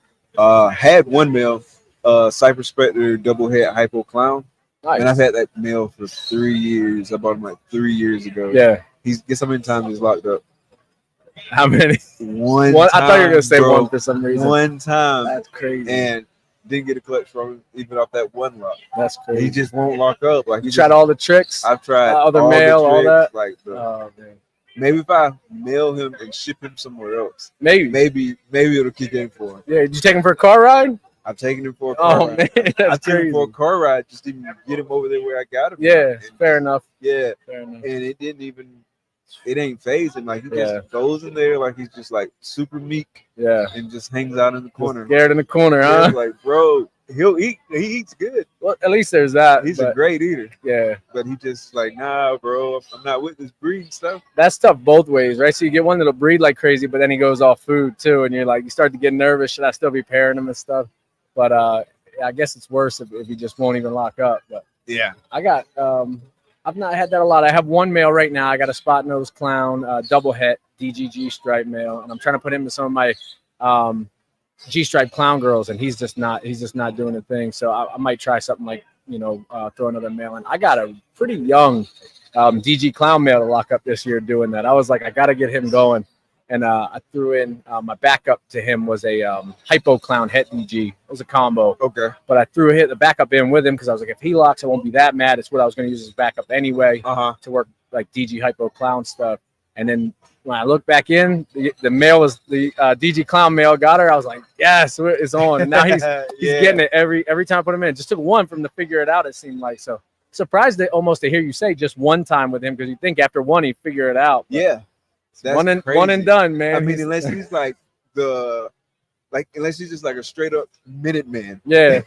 Had one male Cypress Spectre double head hypo clown. Nice. And I've had that male for 3 years. I bought him like 3 years ago. Yeah. Guess how many times he's locked up? How many? One I thought you were gonna time, say bro. one for some reason. One time. That's crazy. And didn't get a clutch from him even off that one lock. That's crazy. He just won't lock up. Like You tried all the tricks. I've tried other all mail, the all tricks, that. like Oh man. maybe if I mail him and ship him somewhere else, Maybe. maybe it'll kick in for him. Yeah. Did you take him for a car ride? I've taken him for a car ride. Man, I that's took him crazy. for a car ride just to even get him over there where I got him. Yeah. And Fair enough. Yeah, Fair enough. and it didn't even. It ain't phase him. Like he Yeah. just goes in there like he's just like super meek Yeah. and just hangs out in the corner. Scared in the corner, Yeah, huh? like bro, he'll eat. He eats good. Well, at least there's that. He's a great eater. Yeah. But he just like, nah, bro, I'm not with this breed stuff. That's tough both ways, right? So you get one that'll breed like crazy, but then he goes off food too, and you're like, you start to get nervous. Should I still be pairing him and stuff? But I guess it's worse if he just won't even lock up. But yeah, I got I've not had that a lot. I have one male right now. I got a spot nose clown, double het DGG stripe male, and I'm trying to put him in some of my G stripe clown girls, and he's just not doing a thing. So I might try something like throw another male in. I got a pretty young DG clown male to lock up this year doing that. I was like, I got to get him going. And I threw in my backup to him was a hypo clown het DG. It was a combo. Okay. But I threw the backup in with him because I was like, if he locks, I won't be that mad. It's what I was going to use as backup anyway to work like DG hypo clown stuff. And then when I looked back in, the male was the DG clown male got her. I was like, yes, it's on. And now he's getting it every time I put him in. It just took one from to figure it out. It seemed like so. Surprised almost to hear you say just one time with him because you think after one he'd figure it out. But yeah. That's one and done, man. I mean, unless he's like unless he's just like a straight up minute man. Yeah.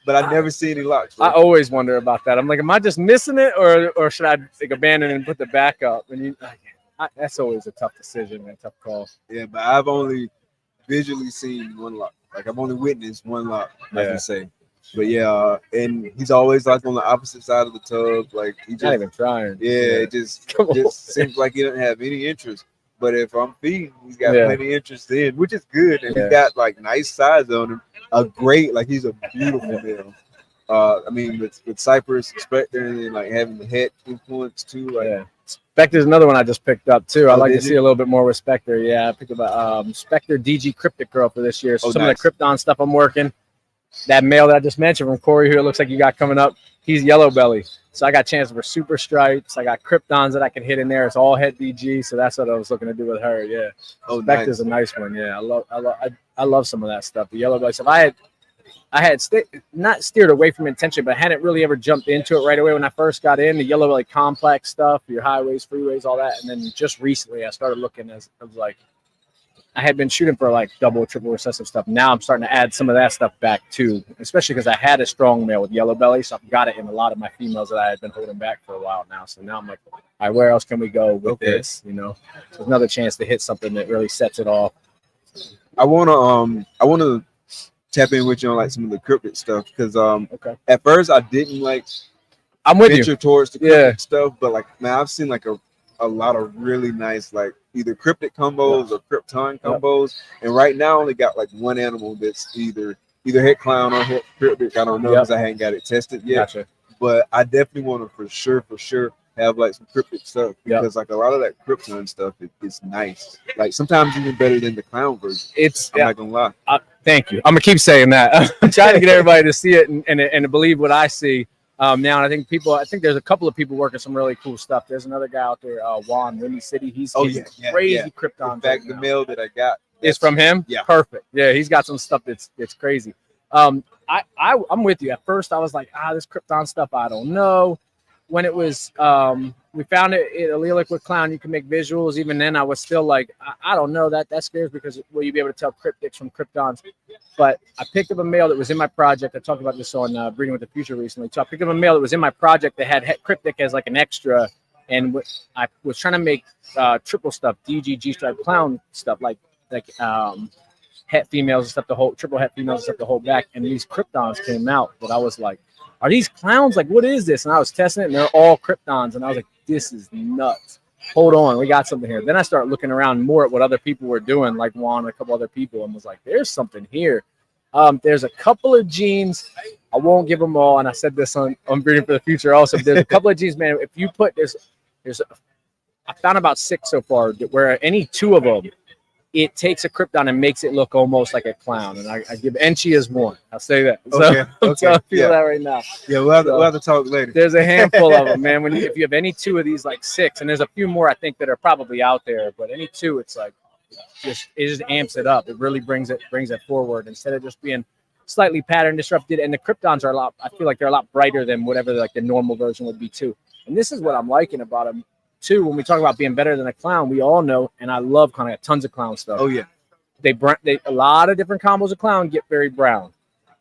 But I never see any locks. Bro. I always wonder about that. I'm like, am I just missing it, or should I like abandon and put the back up? And that's always a tough decision and a tough call. Yeah, but I've only visually seen one lock. Like I've only witnessed one lock. I can say. But yeah, and he's always like on the opposite side of the tub. Like he just not even trying. Yeah, it just seems like he doesn't have any interest. But if I'm feeding, he's got plenty of interest in, which is good. And he's got like nice size on him. He's a beautiful male. I mean, with Cypress, Spectre, and then like having the head influence too. Like, Spectre's another one I just picked up too. I like to did see a little bit more with Spectre. Yeah, I picked up a Spectre DG Cryptic Girl for this year. So some of the Krypton stuff I'm working. That male that I just mentioned from Corey, who it looks like you got coming up, he's yellow belly. So I got chances for super stripes. I got Kryptons that I can hit in there. It's all het DG. So that's what I was looking to do with her. Yeah. Spectre's a nice one. Yeah. I love some of that stuff. The yellow belly stuff. I had not steered away from intention, but I hadn't really ever jumped into it right away when I first got in. The yellow belly complex stuff, your highways, freeways, all that. And then just recently I started looking I was like, I had been shooting for like double, triple recessive stuff. Now I'm starting to add some of that stuff back too, especially because I had a strong male with yellow belly. So I've got it in a lot of my females that I had been holding back for a while now. So now I'm like, all right, where else can we go with this? So there's another chance to hit something that really sets it off. I wanna tap in with you on like some of the cryptid stuff because at first I didn't like venture towards the cryptid stuff, but like man, I've seen like a lot of really nice like either cryptid combos or krypton combos, and right now I only got like one animal that's either het clown or het cryptid. I don't know because I hadn't got it tested yet. Gotcha. But I definitely want to for sure have like some cryptid stuff because like a lot of that krypton stuff is nice. Like sometimes even better than the clown version. I'm not gonna lie. Thank you. I'm gonna keep saying that. I'm trying to get everybody to see it and to believe what I see. Now, and I think there's a couple of people working some really cool stuff. There's another guy out there, Juan, Windy City. He's crazy krypton. In fact, the mail that I got is from him. Yeah, perfect. Yeah, he's got some stuff that's crazy. I'm with you. At first, I was like, this krypton stuff, I don't know. When it was, we found it allelic with clown, you can make visuals. Even then, I was still like, I don't know, that scares me because will you be able to tell cryptics from kryptons? But I picked up a male that was in my project. I talked about this on Breeding with the Future recently. So I picked up a male that was in my project that had cryptic as like an extra. And I was trying to make triple stuff, DG, G-stripe clown stuff, like het females and stuff to hold, triple het females and stuff to hold back. And these kryptons came out that I was like, are these clowns? Like, what is this? And I was testing it, and they're all kryptons. And I was like, this is nuts. Hold on, we got something here. Then I started looking around more at what other people were doing, like Juan and a couple other people, and was like, there's something here. There's a couple of genes. I won't give them all. And I said this on Breeding for the Future also. There's a couple of genes, man. If you put I found about 6 so far, where any 2 of them it takes a Krypton and makes it look almost like a clown. And I give, and she is one. I'll say that. So, Okay, so I feel yeah. that right now. Yeah, we'll have to talk later. There's a handful of them, man. If you have any two of these, like 6, and there's a few more I think that are probably out there, but any two, it's like it just amps it up. It really brings it forward instead of just being slightly pattern disrupted. And the Kryptons are I feel like they're a lot brighter than whatever like the normal version would be too. And this is what I'm liking about them too. When we talk about being better than a clown, we all know, and I love kind of tons of clown stuff. Oh yeah, they a lot of different combos of clown get very brown.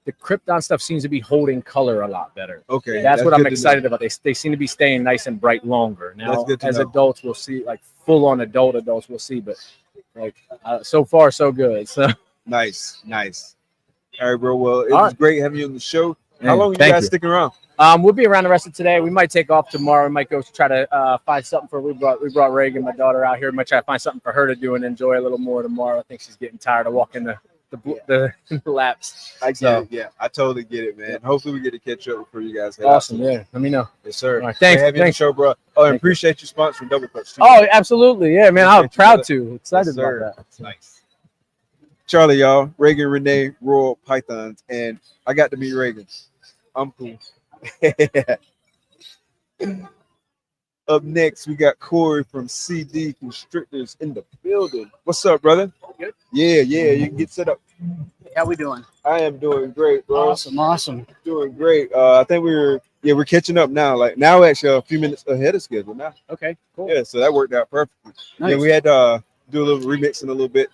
The Krypton stuff seems to be holding color a lot better. Okay, that's what I'm good to excited know. about. They seem to be staying nice and bright longer. Now, That's good to as know. adults, we'll see, like full on adults, we'll see. But like so far, so good. So nice. All right, bro. Well, it was great having you on the show. How long are you Thank guys you. sticking around? We'll be around the rest of today. We might take off tomorrow. We might go try to find something for. We brought Reagan, my daughter, out here. We might try to find something for her to do and enjoy a little more tomorrow. I think she's getting tired of walking the laps. I get it. Yeah, I totally get it, man. Hopefully, we get to catch up before you guys head Awesome. out. Yeah. Let me know. Yes, sir. All right, thanks. Great having you on the show, bro. Oh, and appreciate you sponsoring Double Clutch too. Oh, absolutely. Yeah, man. I'm Appreciate you, proud brother. to. Excited Yes, sir. about that. Nice. Charlie, y'all. Reagan, Renee, Royal Pythons, and I got to meet Reagan. I'm cool. Up next, we got Corey from CD Constrictors in the building. What's up, brother? Good. Yeah. You can get set up. How we doing? I am doing great, bro. Awesome. Doing great. I think we're catching up now. Like now, actually, a few minutes ahead of schedule now. Okay, cool. Yeah, so that worked out perfectly. Nice. Yeah, we had to do a little remixing a little bit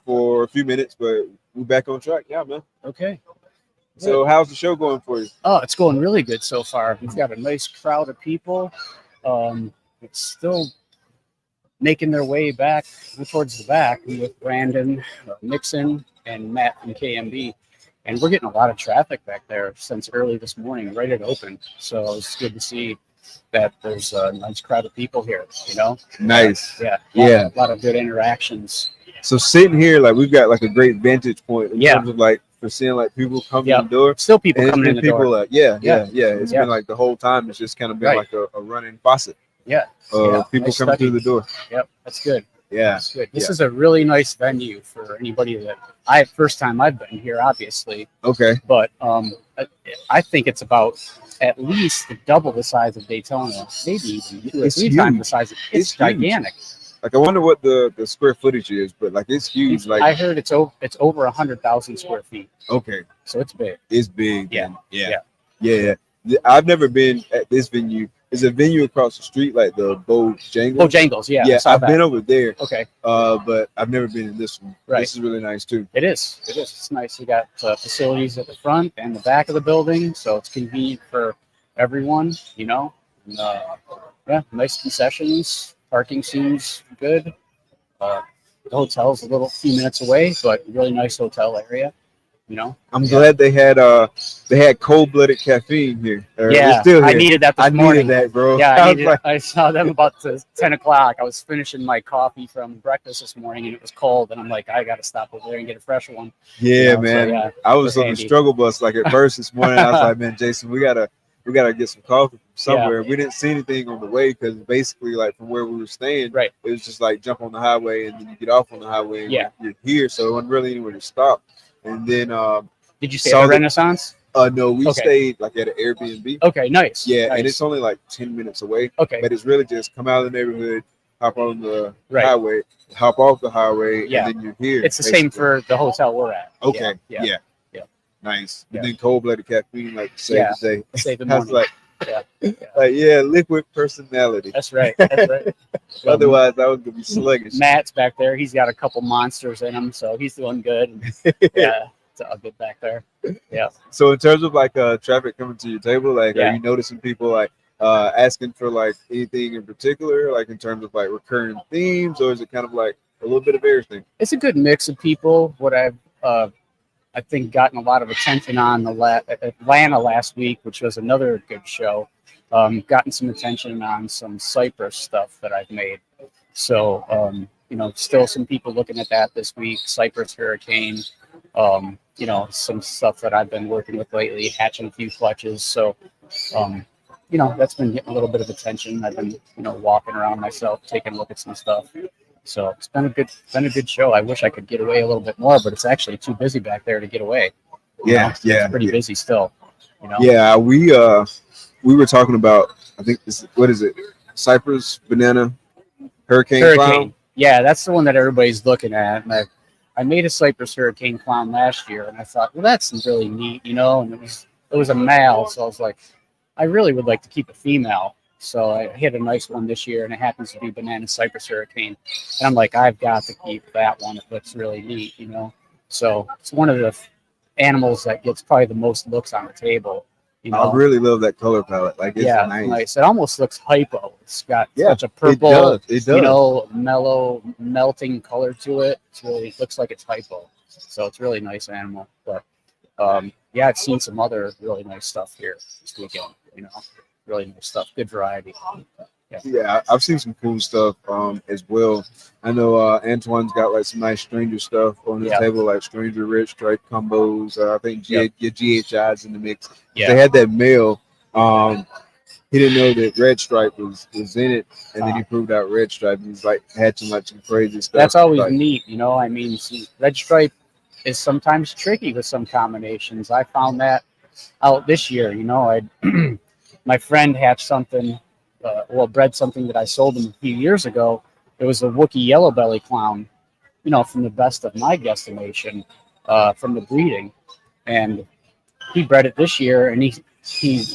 for a few minutes, but we're back on track. Yeah, man. Okay. So how's the show going for you? Oh, it's going really good so far. We've got a nice crowd of people. It's still making their way back towards the back with Brandon, Nixon, and Matt from KMB. And we're getting a lot of traffic back there since early this morning, right at open. So it's good to see that there's a nice crowd of people here, you know? Nice. Yeah. A lot of good interactions. So sitting here, like we've got like a great vantage point in Yeah. terms of like for seeing like people coming in the door. Still people And it's coming in been the door. people like yeah. It's Yeah. been like the whole time. It's just kind of been Right. like a running faucet. Yeah. People Nice coming study. through the door. Yep, that's good. Yeah. That's good. This is a really nice venue for anybody that first time I've been here, obviously. Okay. But I think it's about at least double the size of Daytona, maybe even 2 or It's 3 times the huge. size. It's It's huge. gigantic. Like I wonder what the square footage is, but like it's huge. Like I heard it's over 100,000 square feet. okay, So it's big. it's big. Yeah. then. Yeah. I've never been at this venue. There's a venue across the street, like the Bojangles. Bojangles, yeah. I Yeah, saw I've that. been over there. Okay. But I've never been in this one. Right. This is really nice too. It is. It's nice. You got facilities at the front and the back of the building, so it's convenient for everyone, you know. And, yeah, nice concessions. Parking seems good. The hotel's a few minutes away, but really nice hotel area, you know. I'm glad they had cold-blooded caffeine here. It's Yeah, still I here. needed that this I morning. needed that, bro. Yeah, I was like, I saw them about 10 o'clock. I was finishing my coffee from breakfast this morning, and it was cold, and I'm like, I got to stop over there and get a fresh one. yeah, You know, so, man. yeah, I it was was on the handy. struggle bus like at first this morning. I was like, man, Jason, we gotta get some coffee from somewhere. We didn't see anything on the way because basically, like from where we were staying, right, it was just like jump on the highway and then you get off on the highway. And Yeah. you're here, so it wasn't really anywhere to stop. And then Did you stay at the Renaissance? No, we Okay. stayed like at an Airbnb. Okay, nice. Yeah, nice. and it's only like 10 minutes away. Okay. But it's really just come out of the neighborhood, hop on the Right. highway, hop off the highway, Yeah. and then you're here. It's the same basically. for the hotel we're at. Okay. Yeah. Yeah. Yeah. Nice. Yeah. And then cold-blooded caffeine, like save Yeah. the day. Save the I was money. like, Yeah. liquid personality. That's right. That's right. So, Otherwise, I was gonna be sluggish. Matt's back there. He's got a couple monsters in him, so he's doing good. Yeah, it's all good back there. Yeah. So in terms of like traffic coming to your table, like Yeah. are you noticing people like asking for like anything in particular, like in terms of like recurring themes, or is it kind of like a little bit of everything? It's a good mix of people. What I've I think gotten a lot of attention on Atlanta last week, which was another good show. Gotten some attention on some Cypress stuff that I've made. So you know, still some people looking at that this week. Cypress Hurricane. You know, some stuff that I've been working with lately, hatching a few clutches. So you know, that's been getting a little bit of attention. I've been, you know, walking around myself, taking a look at some stuff. So it's been a good show. I wish I could get away a little bit more, but it's actually too busy back there to get away. It's pretty busy still. Yeah, we were talking about, I think what is it? Cypress banana hurricane clown? Yeah, that's the one that everybody's looking at. And I made a Cypress hurricane clown last year, and I thought, well, that's really neat, and it was a male, so I was like, I really would like to keep a female. So I hit a nice one this year, and it happens to be banana Cypress hurricane. And I'm like, I've got to keep that one. It looks really neat, So it's one of the animals that gets probably the most looks on the table. I really love that color palette. Like, it's nice. It almost looks hypo. It's got such a purple, it does. mellow, melting color to it. It really looks like it's hypo. So it's a really nice animal. But I've seen some other really nice stuff here this weekend. Really nice stuff. Good variety. Yeah, I've seen some cool stuff as well. I know Antoine's got like some nice stranger stuff on the table, like stranger red stripe combos. I think your GHI's in the mix. They had that male. He didn't know that red stripe was in it, and then he proved out red stripe. And he's like hatching like some crazy stuff. That's always neat, I mean, red stripe is sometimes tricky with some combinations. I found that out this year. My friend hatched something. Bred something that I sold him a few years ago. It was a Wookiee yellow belly clown, from the best of my guesstimation, from the breeding. And he bred it this year, and he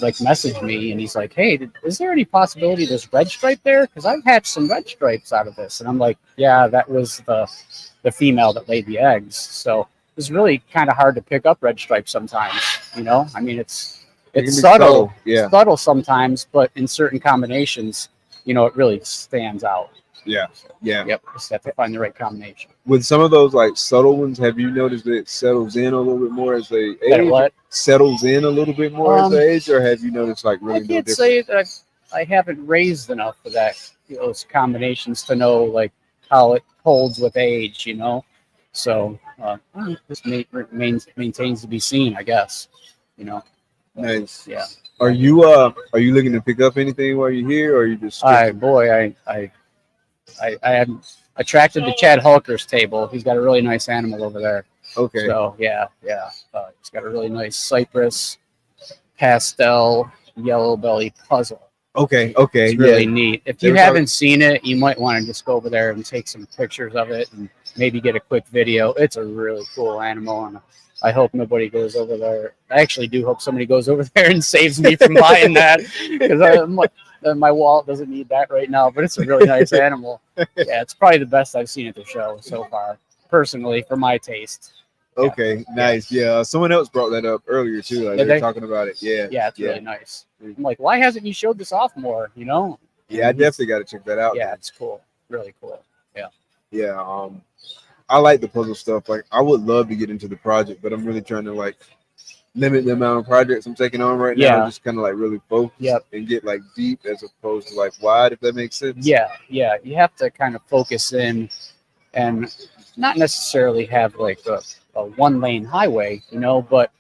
like messaged me, and he's like, hey, is there any possibility there's red stripe there? Because I've hatched some red stripes out of this. And I'm like, yeah, that was the female that laid the eggs. So it's really kind of hard to pick up red stripes sometimes, I mean, it's subtle, subtle sometimes, but in certain combinations, it really stands out. Yep. Just have to find the right combination. With some of those like subtle ones, have you noticed that it settles in a little bit more as they age? What? Settles in a little bit more as they age, or have you noticed like really I can't say that I haven't raised enough for that, those combinations to know like how it holds with age, So this maintains to be seen, I guess. Nice. Yeah. Are you looking to pick up anything while you're here, or are you just? I am attracted to Chad Hulker's table. He's got a really nice animal over there. Okay. So he's got a really nice cypress pastel yellow belly puzzle. Okay. It's really neat. If you haven't seen it, you might want to just go over there and take some pictures of it and maybe get a quick video. It's a really cool animal, and I hope nobody goes over there. I actually do hope somebody goes over there and saves me from buying that, because my wallet doesn't need that right now. But it's a really nice animal. Yeah, it's probably the best I've seen at the show so far, personally, for my taste. Okay, nice. Yeah, someone else brought that up earlier too. Like they were talking about it. Yeah, it's really nice. I'm like, why hasn't you showed this off more? Yeah, I definitely got to check that out. Yeah, it's cool. Really cool. Yeah. I like the puzzle stuff. Like, I would love to get into the project, but I'm really trying to like limit the amount of projects I'm taking on right now. Just kind of like really focus and get like deep as opposed to like wide, if that makes sense. Yeah. You have to kind of focus in and not necessarily have like a one-lane highway, but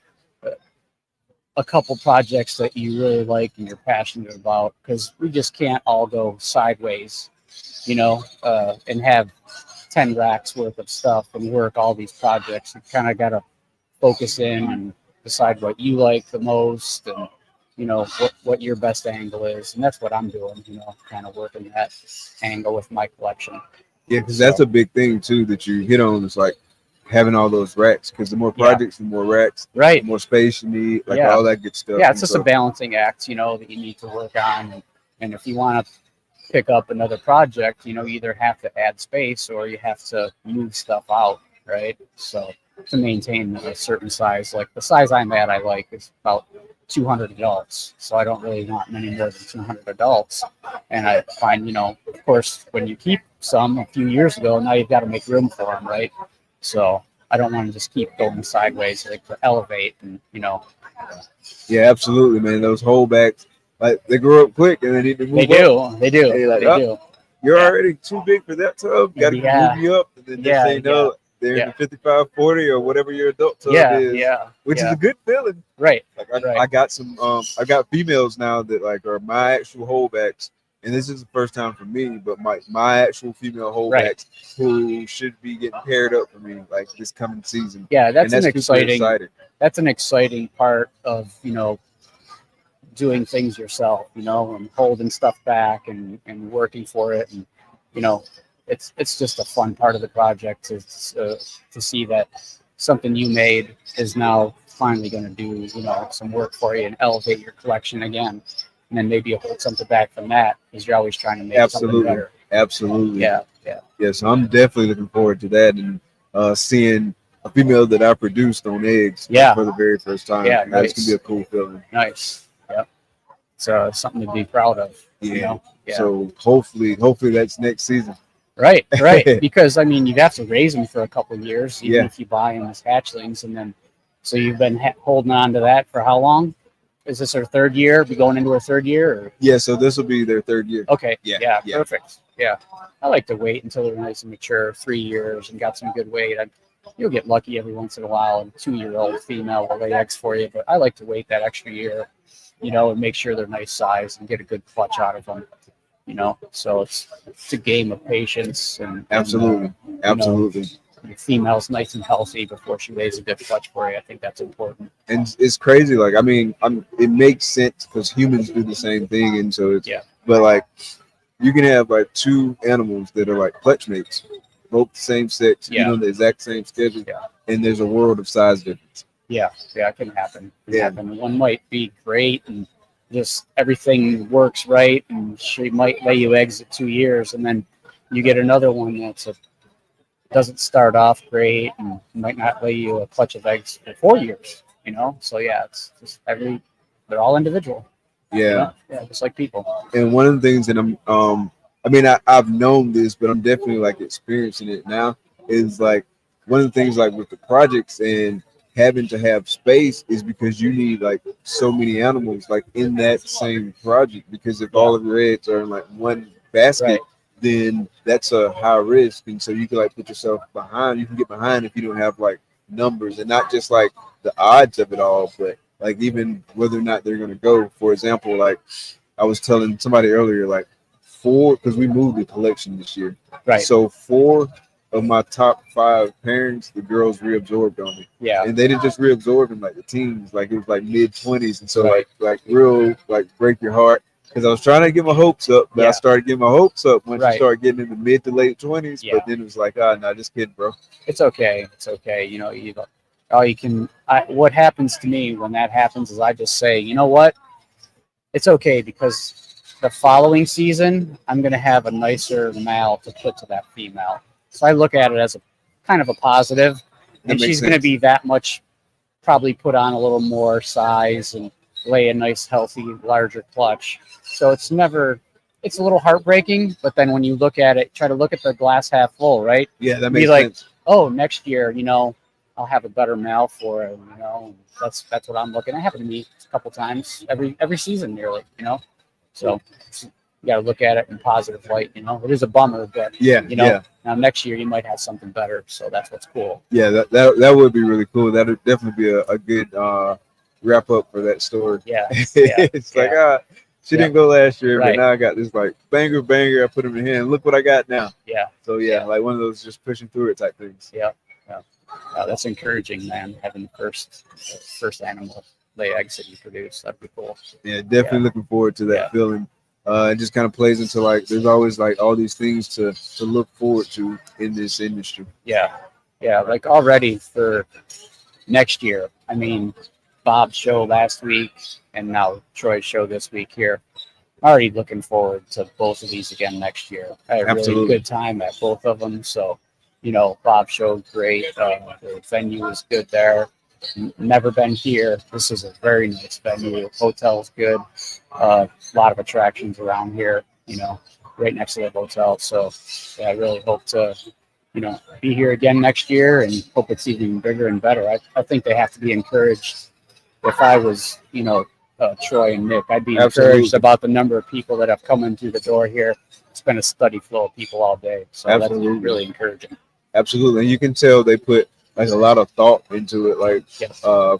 a couple projects that you really like and you're passionate about, because we just can't all go sideways, and have 10 racks worth of stuff and work all these projects. You kind of got to focus in and decide what you like the most, and what your best angle is. And that's what I'm doing, kind of working that angle with my collection. Yeah, because that's a big thing too that you hit on, is like having all those racks, because the more projects, the more racks, right, the more space you need, like all that good stuff. Yeah, it's just a balancing act, that you need to work on. And if you want to pick up another project, you either have to add space or you have to move stuff out, right? So to maintain a certain size, like the size I'm at, I like is about 200 adults. So I don't really want many more than 200 adults. And I find, of course, when you keep some a few years ago, now you've got to make room for them, right? So I don't want to just keep going sideways, like to elevate and, Yeah, absolutely, man. Those holdbacks, like they grow up quick and they need to move up. They do. Like, they do. You're already too big for that tub. Got to move you up. And then they say no, they're in the 55, 40 or whatever your adult tub is. Which is a good feeling. Right. Like I got some I got females now that like are my actual holdbacks, and this is the first time for me, but my actual female holdbacks who should be getting paired up for me like this coming season. Yeah, that's an super exciting. That's an exciting part of doing things yourself, and holding stuff back and working for it, and it's just a fun part of the project to see that something you made is now finally going to do some work for you and elevate your collection again, and then maybe you hold something back from that because you're always trying to make something better. Absolutely. Yeah. So I'm definitely looking forward to that and seeing a female that I produced on eggs for the very first time. Yeah, That's gonna be a cool feeling. Nice. Yep. It's something to be proud of. Yeah. So hopefully that's next season. Right. Because you have to raise them for a couple of years, even if you buy them as hatchlings, and then so you've been holding on to that for how long? Is this our third year? Be going into our third year? Or? Yeah. So this will be their third year. Okay. Yeah. Perfect. Yeah. I like to wait until they're nice and mature, 3 years, and got some good weight. You'll get lucky every once in a while, and 2-year-old female will lay eggs for you. But I like to wait that extra year, and make sure they're nice size and get a good clutch out of them. So it's a game of patience and absolutely. The female's nice and healthy before she lays a good clutch for you. I think that's important. And it's crazy. It makes sense because humans do the same thing, and so it's But you can have 2 animals that are clutch mates, both the same sex, the exact same schedule, and there's a world of size difference. Yeah, it can happen. One might be great and just everything works right, and she might lay you eggs at 2 years, and then you get another one that's doesn't start off great and might not lay you a clutch of eggs for 4 years. So it's just they're all individual. Yeah, just like people. And one of the things that I've known this, but I'm definitely experiencing it now, is one of the things with the projects and having to have space is because you need so many animals in that same project, because if all of your eggs are in one basket, then that's a high risk, and so you can put yourself behind. You can get behind if you don't have numbers, and not just the odds of it all, but even whether or not they're going to go. For example, I was telling somebody earlier, 4, because we moved the collection this year, so 4 of my top 5 pairings, the girls reabsorbed on me. Yeah. And they didn't just reabsorb in the teens, it was mid-20s, and so real break your heart, because I was trying to get my hopes up, but I started getting my hopes up once you start getting in the mid to late 20s. But then it was no, just kidding, bro. It's okay. What happens to me when that happens is I just say, you know what? It's okay, because the following season I'm going to have a nicer male to put to that female. So I look at it as a kind of a positive, and she's going to be that much, probably put on a little more size and lay a nice, healthy, larger clutch. So it's a little heartbreaking, but then when you look at it, try to look at the glass half full, right? Yeah, that makes sense. Oh, next year, I'll have a better male for it, that's what I'm looking at. It happened to me a couple times every season nearly, So you got to look at it in positive light, It is a bummer, but now next year you might have something better, so that's what's cool. Yeah, that would be really cool. That would definitely be a good wrap up for that story. Yeah. It's she didn't go last year, but now I got this banger. I put him in here, and look what I got now. Yeah. So one of those just pushing through it type things. Yeah. That's encouraging, man. Having the first animal lay eggs that you produce, that'd be cool. Yeah, definitely looking forward to that feeling. It just kind of plays into there's always all these things to look forward to in this industry. Yeah, already for next year. Bob's show last week and now Troy's show this week here. I'm already looking forward to both of these again next year. I had a really good time at both of them. So, Bob's show, great. The venue was good there. Never been here. This is a very nice venue. Hotel's good. A lot of attractions around here, right next to the hotel. So I really hope to, be here again next year, and hope it's even bigger and better. I think they have to be encouraged. If I was, Troy and Nick, I'd be encouraged about the number of people that have come in through the door here. It's been a steady flow of people all day. So that's really encouraging. Absolutely. And you can tell they put a lot of thought into it,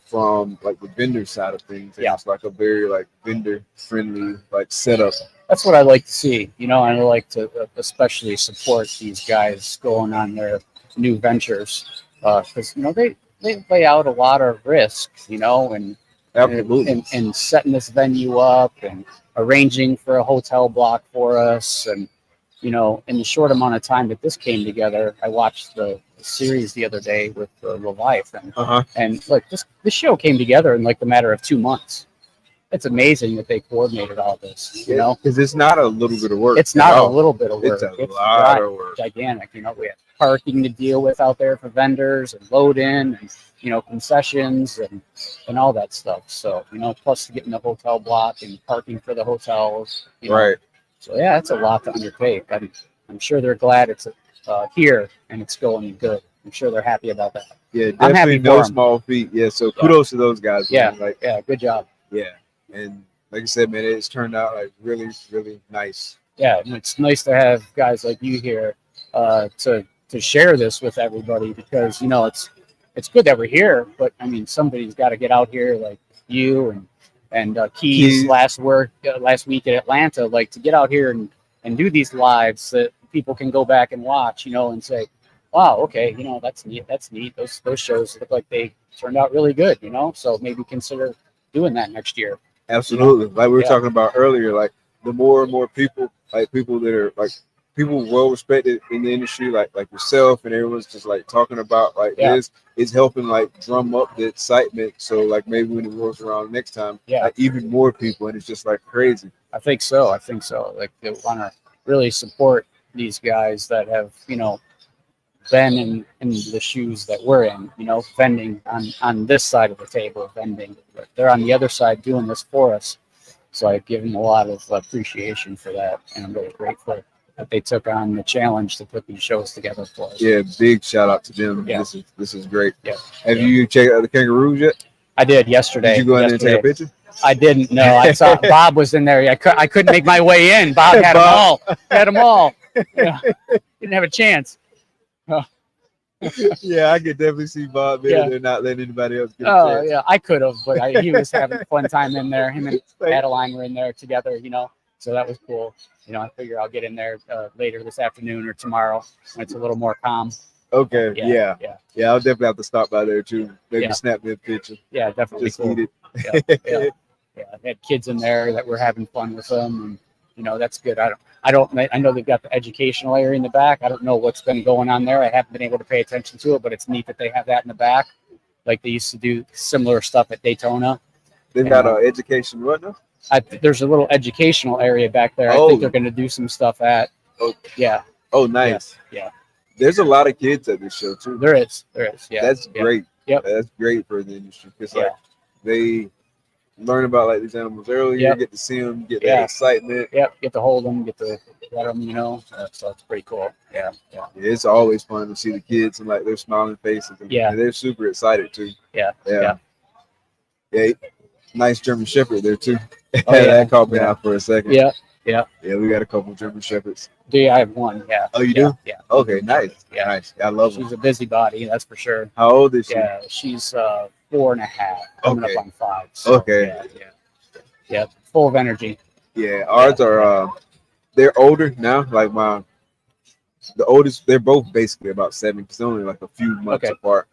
from the vendor side of things. And it's a very vendor friendly setup that's what I like to see, you know, and I like to especially support these guys going on their new ventures, because you know they lay out a lot of risk, you know, and Absolutely. and setting this venue up and arranging for a hotel block for us, and you know, in the short amount of time that this came together, I watched the series the other day with Leviathan, and like this show came together in like the matter of 2 months. It's amazing that they coordinated all this, you know, because it's not a little bit of work. It's not a little bit of work. It's a lot of work. Gigantic. You know, we have parking to deal with out there for vendors and load in and, you know, concessions and all that stuff. So, you know, plus getting the hotel block and parking for the hotels. You know. Right. So, yeah, it's a lot to undertake. I'm sure they're glad it's here and it's going good. I'm sure they're happy about that. Yeah, I'm definitely happy no for 'em. small feat. Yeah, so kudos to those guys. Yeah, man. Like, yeah, good job. Yeah, and like I said, man, it's turned out like really, really nice. Yeah, and it's nice to have guys like you here to share this with everybody, because you know it's good that we're here, but I mean somebody's got to get out here, like you and Keys last week at Atlanta, like to get out here and do these lives that people can go back and watch, you know, and say, wow, okay, you know, that's neat. Those shows look like they turned out really good, you know, so maybe consider doing that next year. Absolutely. Like we were Yeah. talking about earlier, like the more and more people, like people that are like people well respected in the industry, like yourself, and everyone's just like talking about like this is helping like drum up the excitement. So like maybe when it rolls around next time, like even more people, and it's just like crazy. I think so. Like they want to really support these guys that have, you know, been in the shoes that we're in, you know, vending on this side of the table, vending. But they're on the other side doing this for us. So I give them a lot of appreciation for that, and I'm really grateful that they took on the challenge to put these shows together for us. Yeah, big shout out to them. Yeah. This is great. Yeah. Have you checked out the kangaroos yet? I did yesterday. Did you go in there and take a picture? I didn't. No, I saw Bob was in there. I couldn't make my way in. Bob had them all. Yeah. Didn't have a chance. Yeah, I could definitely see Bob there. Yeah. They're not letting anybody else get a Oh chance. yeah, I could have, but he was having a fun time in there. Him and Adeline were in there together, you know. So that was cool. You know, I figure I'll get in there later this afternoon or tomorrow when it's a little more calm. Okay. Yeah. I'll definitely have to stop by there too. Maybe Yeah. snap me a picture. Yeah, definitely Just cool. eat it. Yeah. I had kids in there that were having fun with them, and you know that's good. I know they've got the educational area in the back. I don't know what's been going on there. I haven't been able to pay attention to it, but it's neat that they have that in the back. Like they used to do similar stuff at Daytona. They've got an education what now? There's a little educational area back there. I think they're going to do some stuff at. Yeah. Oh, nice. Yeah. There's a lot of kids at this show too. There is. Yeah. That's great. Yep. That's great for the industry because like they learn about like these animals earlier. Yep. Get to see them, get that excitement. Yep. Get to hold them, get to let them. You know, so it's pretty cool. Yeah. It's always fun to see the kids and like their smiling faces. And, Yeah. and they're super excited too. Yeah. Nice German Shepherd there too. Oh, yeah. That caught me out for a second. Yeah. Yeah, we got a couple German Shepherds. I have one. Yeah. Oh, you do? Yeah. Okay, nice. Yeah. Nice. I love her. She's a busybody, that's for sure. How old is she? Yeah, she's 4.5, coming Okay. up on 5. So, Okay. Yeah, full of energy. Yeah, ours are they're older now. Like the oldest, they're both basically about 7 because they're only like a few months apart.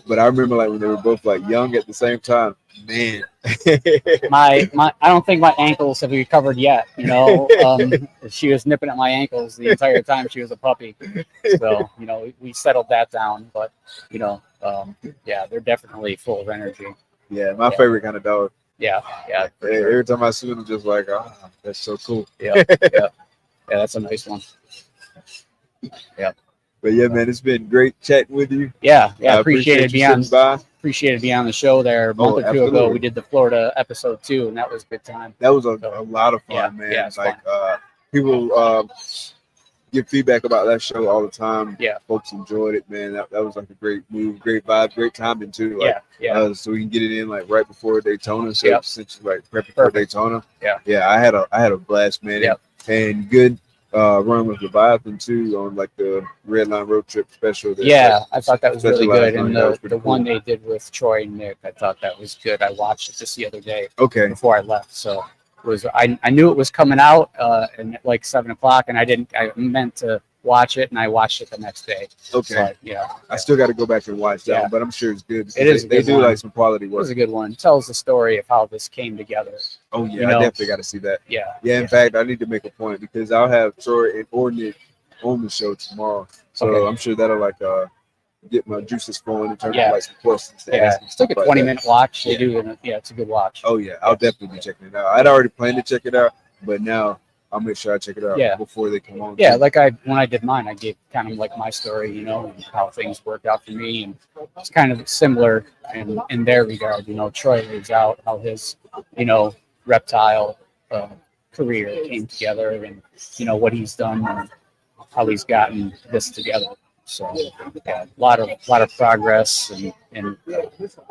But I remember like when they were both like young at the same time. Man, my I don't think my ankles have recovered yet. You know, she was nipping at my ankles the entire time she was a puppy. So you know, we settled that down. But you know, they're definitely full of energy. Yeah, my favorite kind of dog. Yeah. Every time I see them, I'm just like, that's so cool. Yeah, that's a nice one. Yeah. But yeah, man, it's been great chatting with you. Yeah, I appreciated you sitting by. being on the show there a month or two ago. absolutely. We did the Florida episode 2, and that was a good time. That was a lot of fun, man. Yeah, it's like people give feedback about that show all the time. Yeah, folks enjoyed it, man. That was like a great move, great vibe, great timing too. Like, so we can get it in like right before Daytona. So since like prepping for Daytona. Yeah. I had a blast, man. And good run with Leviathan too on like the Redline road trip special. I thought that was really good. And the cool. one they did with Troy and Nick, I thought that was good. I watched it just the other day. Okay. Before I left. So I knew it was coming out and at like 7 o'clock, and I meant to watch it, and I watched it the next day. Okay. But, yeah. I still got to go back and watch that Yeah. one, but I'm sure it's good. It is. They do like some quality It work. was a good one. It tells the story of how this came together. Oh yeah, You know? I definitely got to see that. Yeah. Yeah, in fact, I need to make a point because I'll have Troy and Ornit on the show tomorrow, so Okay. I'm sure that'll like get my juices flowing in terms Yeah. of like some questions to Yeah. ask. and It's like a stuff like 20-minute watch. They Yeah. do, and it's a good watch. Oh yeah, I'll definitely be checking it out. I'd already planned to check it out, but now I'll make sure I check it out Yeah. before they come on. Yeah, like when I did mine, I gave kind of like my story, you know, and how things worked out for me, and it's kind of similar in their regard. You know, Troy lays out how his, you know, reptile career came together, and you know what he's done and how he's gotten this together. So yeah, a lot of progress and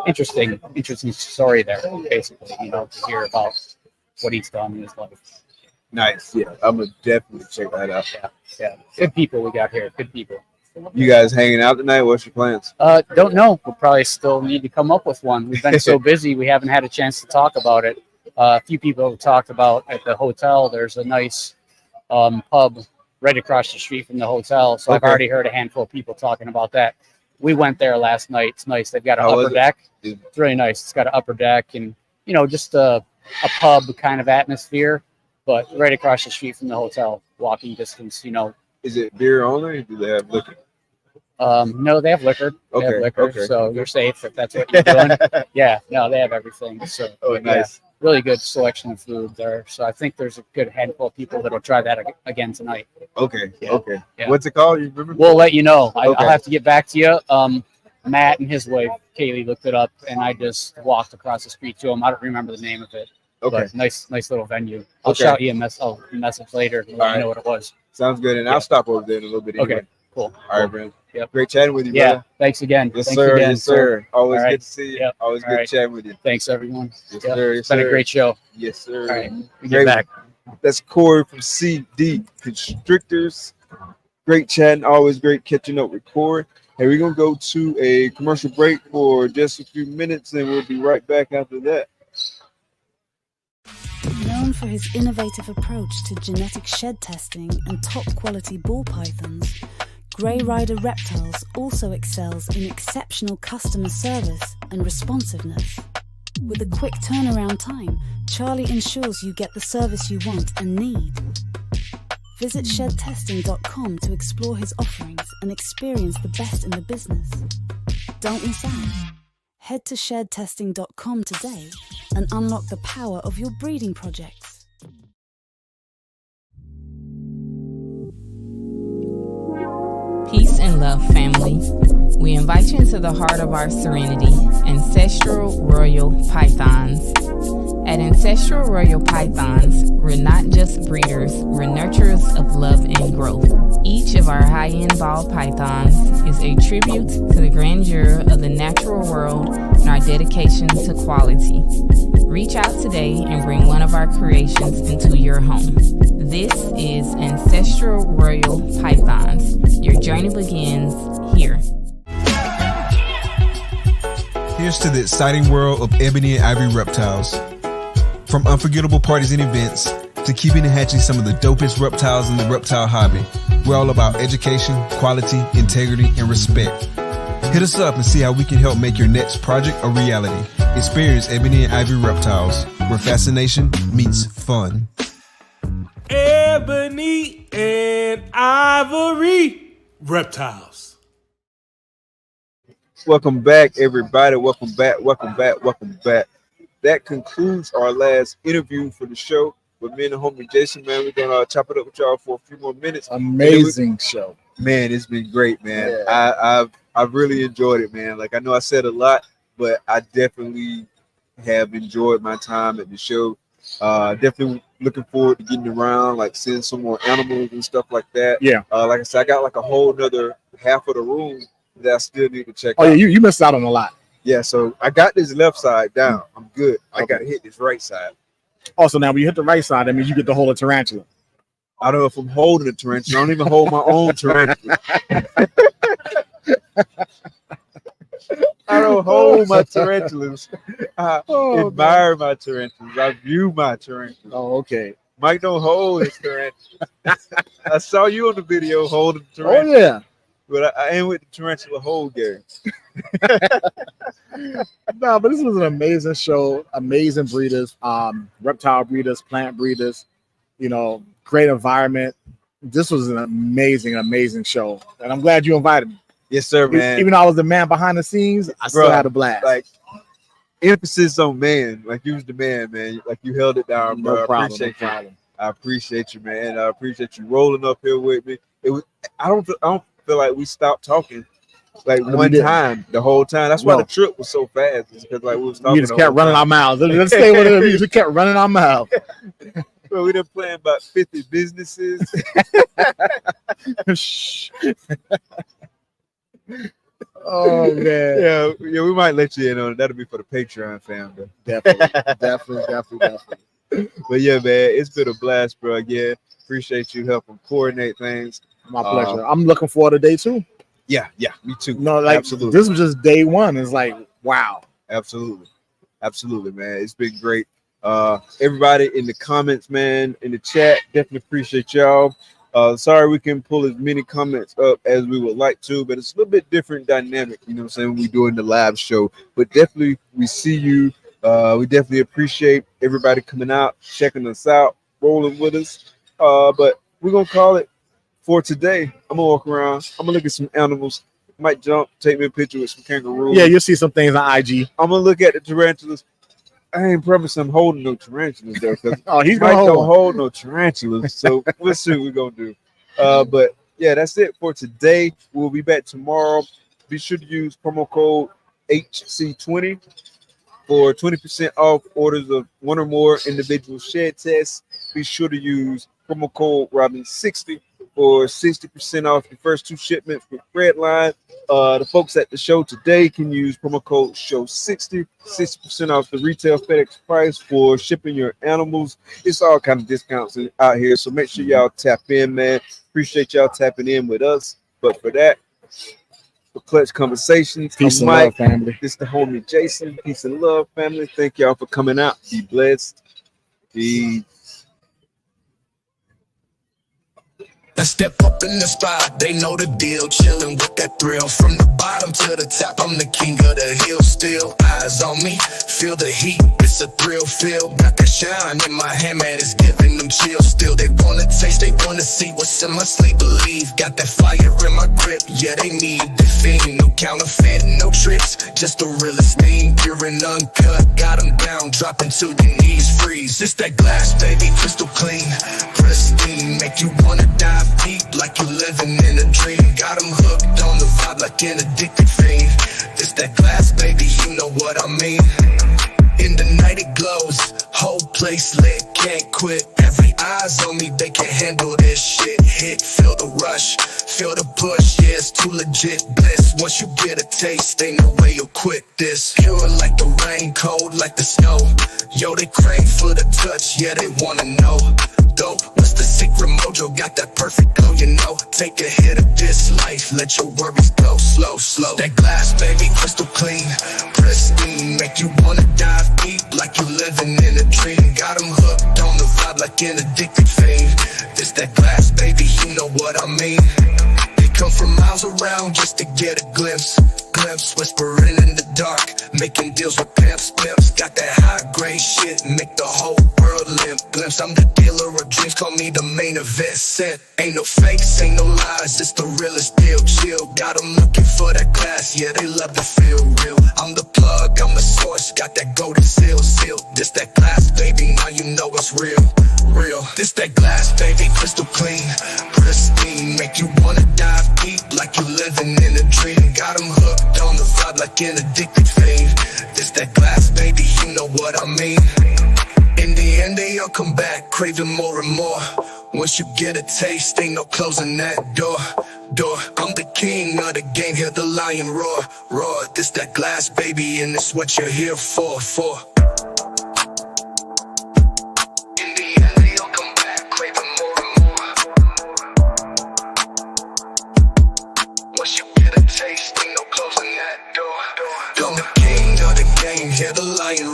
interesting story there, basically. You know, to hear about what he's done in his life. Nice. Yeah, I'm gonna definitely check that out. Yeah, good people we got here. Good people. You guys hanging out tonight? What's your plans? Don't know. We'll probably still need to come up with one. We've been so busy, we haven't had a chance to talk about it. A few people have talked about at the hotel. There's a nice pub right across the street from the hotel. So I've Okay. already heard a handful of people talking about that. We went there last night. It's nice. They've got an How was upper it? deck. It's really nice. It's got an upper deck and, you know, just a pub kind of atmosphere, but right across the street from the hotel, walking distance, you know. Is it beer only? Or do they have liquor? No, they have liquor. They have Okay, liquor, okay. so you're safe if that's what you're doing. Yeah, no, they have everything. So, Oh, yeah, nice. really good selection of food there. So I think there's a good handful of people that'll try that again tonight. Okay. Yeah. Okay. Yeah. What's it called? You remember? We'll let you know. Okay. I'll have to get back to you. Matt and his wife Kaylee looked it up, and I just walked across the street to them. I don't remember the name of it. Okay. But nice little venue. I'll Okay. shout you a message later and let All you know right. what it was. Sounds good. And Yeah. I'll stop over there in a little bit. Anyway. Okay. Cool. All right, man. Yep. Great chatting with you, Yeah. brother. Thanks again. Yes, Thanks sir. again, Yes, sir. Always All right. good to see you. Yep. Always All good right. chatting with you. Thanks, everyone. Yes, Yep. sir. Yes, It's been a sir. great show. Yes, sir. All right. We Great. get back. That's Corey from CD Constrictors. Great chatting. Always great catching up with Corey. Hey, we're gonna go to a commercial break for just a few minutes, and we'll be right back after that. Known for his innovative approach to genetic shed testing and top quality ball pythons, Grey Rider Reptiles also excels in exceptional customer service and responsiveness. With a quick turnaround time, Charlie ensures you get the service you want and need. Visit shedtesting.com to explore his offerings and experience the best in the business. Don't miss out. Head to shedtesting.com today and unlock the power of your breeding projects. Peace and love, family. We invite you into the heart of our serenity, Ancestral Royal Pythons. At Ancestral Royal Pythons, we're not just breeders, we're nurturers of love and growth. Each of our high-end ball pythons is a tribute to the grandeur of the natural world and our dedication to quality. Reach out today and bring one of our creations into your home. This is Ancestral Royal Pythons. Your journey begins here. Here's to the exciting world of Ebony and Ivory reptiles. From unforgettable parties and events to keeping and hatching some of the dopest reptiles in the reptile hobby, we're all about education, quality, integrity, and respect. Hit us up and see how we can help make your next project a reality. Experience Ebony and Ivory reptiles, where fascination meets fun. Ebony and Ivory Reptiles. Welcome back, everybody. Welcome back. Welcome back. Welcome back. That concludes our last interview for the show with me and the homie Jason. Man, we're gonna chop it up with y'all for a few more minutes. Amazing show. Man, it's been great, man. Yeah. I've really enjoyed it, man. Like I know I said a lot, but I definitely have enjoyed my time at the show. Definitely looking forward to getting around, like seeing some more animals and stuff like that. Yeah. Like I said, I got like a whole nother half of the room that I still need to check Oh out. yeah, you missed out on a lot. Yeah, so I got this left side down. I'm good. I got to hit this right side. Also, now when you hit the right side, that means you get to hold a tarantula. I don't know if I'm holding a tarantula. I don't even hold my own tarantula. I don't hold my tarantulas. I Oh, admire my tarantulas. I view my tarantulas. Oh, okay. Mike don't hold his tarantula. I saw you on the video holding the Oh tarantula. yeah. But I ain't with the tarantula hold game. No, but this was an amazing show. Amazing breeders, reptile breeders, plant breeders. You know, great environment. This was an amazing show, and I'm glad you invited me. Yes, sir, man. Even though I was the man behind the scenes, I still had a blast. Like, emphasis on man. Like, you was the man, man. Like, you held it down, bro. No problem. I appreciate you. I appreciate you, man. I appreciate you rolling up here with me. It was. I don't feel like we stopped talking. Like one time, the whole time. That's why the trip was so fast. Because like we was talking. We just kept running our mouths. Let's stay with it. We just kept running our mouths. Well, we done playing about 50 businesses. Oh man. Yeah, we might let you in on it. That'll be for the Patreon family. Definitely. But yeah, man, it's been a blast, bro. Yeah, appreciate you helping coordinate things. My pleasure. I'm looking forward to day 2. Yeah, me too. No, like absolutely. This was just day 1. It's like, wow. Absolutely, man. It's been great. Everybody in the comments, man, in the chat, definitely appreciate y'all. Sorry we can pull as many comments up as we would like to, but it's a little bit different dynamic, you know what I'm saying, when we're doing the live show. But definitely we see you. We definitely appreciate everybody coming out, checking us out, rolling with us. But we're gonna call it for today. I'm gonna walk around, I'm gonna look at some animals, might jump, take me a picture with some kangaroos. Yeah, you'll see some things on IG. I'm gonna look at the tarantulas. I ain't promising I'm holding no tarantulas though, because he's gonna hold no tarantulas. So we'll see what we're gonna do. But yeah, that's it for today. We'll be back tomorrow. Be sure to use promo code HC20 for 20% off orders of 1 or more individual shed tests. Be sure to use promo code Robin60 for 60% off the first 2 shipments with Redline. The folks at the show today can use promo code SHOW60, 60% off the retail FedEx price for shipping your animals. It's all kind of discounts out here, so make sure y'all tap in, man. Appreciate y'all tapping in with us. But for that, for Clutch Conversations, peace and Mike, love, family. This the homie Jason. Peace and love, family. Thank y'all for coming out. Be blessed. Peace. I step up in the spot, they know the deal. Chillin' with that thrill. From the bottom to the top, I'm the king of the hill. Still eyes on me, feel the heat. It's a thrill feel. Got that shine in my hand, man, it's giving them chills. Still they wanna taste, they wanna see what's in my sleep. Believe, got that fire in my grip. Yeah, they need the thing. No counterfeit, no tricks, just the realest thing. Pure and uncut, got them down, dropping to your knees, freeze. It's that glass, baby, crystal clean, pristine. Make you wanna dive deep like you living in a dream. Got them hooked on the vibe like an addicted fiend. This that glass, baby, you know what I mean. In the night it glows, whole place lit, can't quit. Every eyes on me, they can handle this shit. Hit, feel the rush, feel the push, yeah, it's too legit bliss. Once you get a taste, ain't no way you'll quit this. Pure like the rain, cold like the snow. Yo, they crave for the touch, yeah, they wanna know. Dope, what's the secret mojo? Got that perfect glow, you know. Take a hit of this life, let your worries go slow. That glass, baby, crystal clean, pristine. Make you wanna dive deep like you living in a dream. Got them hooked on the vibe like an addicted fiend. This that glass, baby, you know what I mean. They come from miles around just to get a glimpse. Whispering in the dark, making deals with pimps. Got that high grade shit, make the whole world limp. Glimpse, I'm the dealer of dreams, call me the main event set. Ain't no fakes, ain't no lies, it's the realest deal. Chill, got them looking for that glass, yeah, they love to feel real. I'm the plug, I'm the source, got that golden seal. This that glass, baby, now you know it's real. This that glass, baby, crystal clean, pristine. Make you wanna dive deep like you living in a dream. Got them hooked on the vibe like an addicted fiend. This that glass, baby, you know what I mean. In the end, they all come back, craving more and more. Once you get a taste, ain't no closing that door. I'm the king of the game, hear the lion roar. This that glass, baby, and it's what you're here for. Hear the lion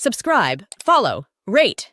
Subscribe, follow, rate,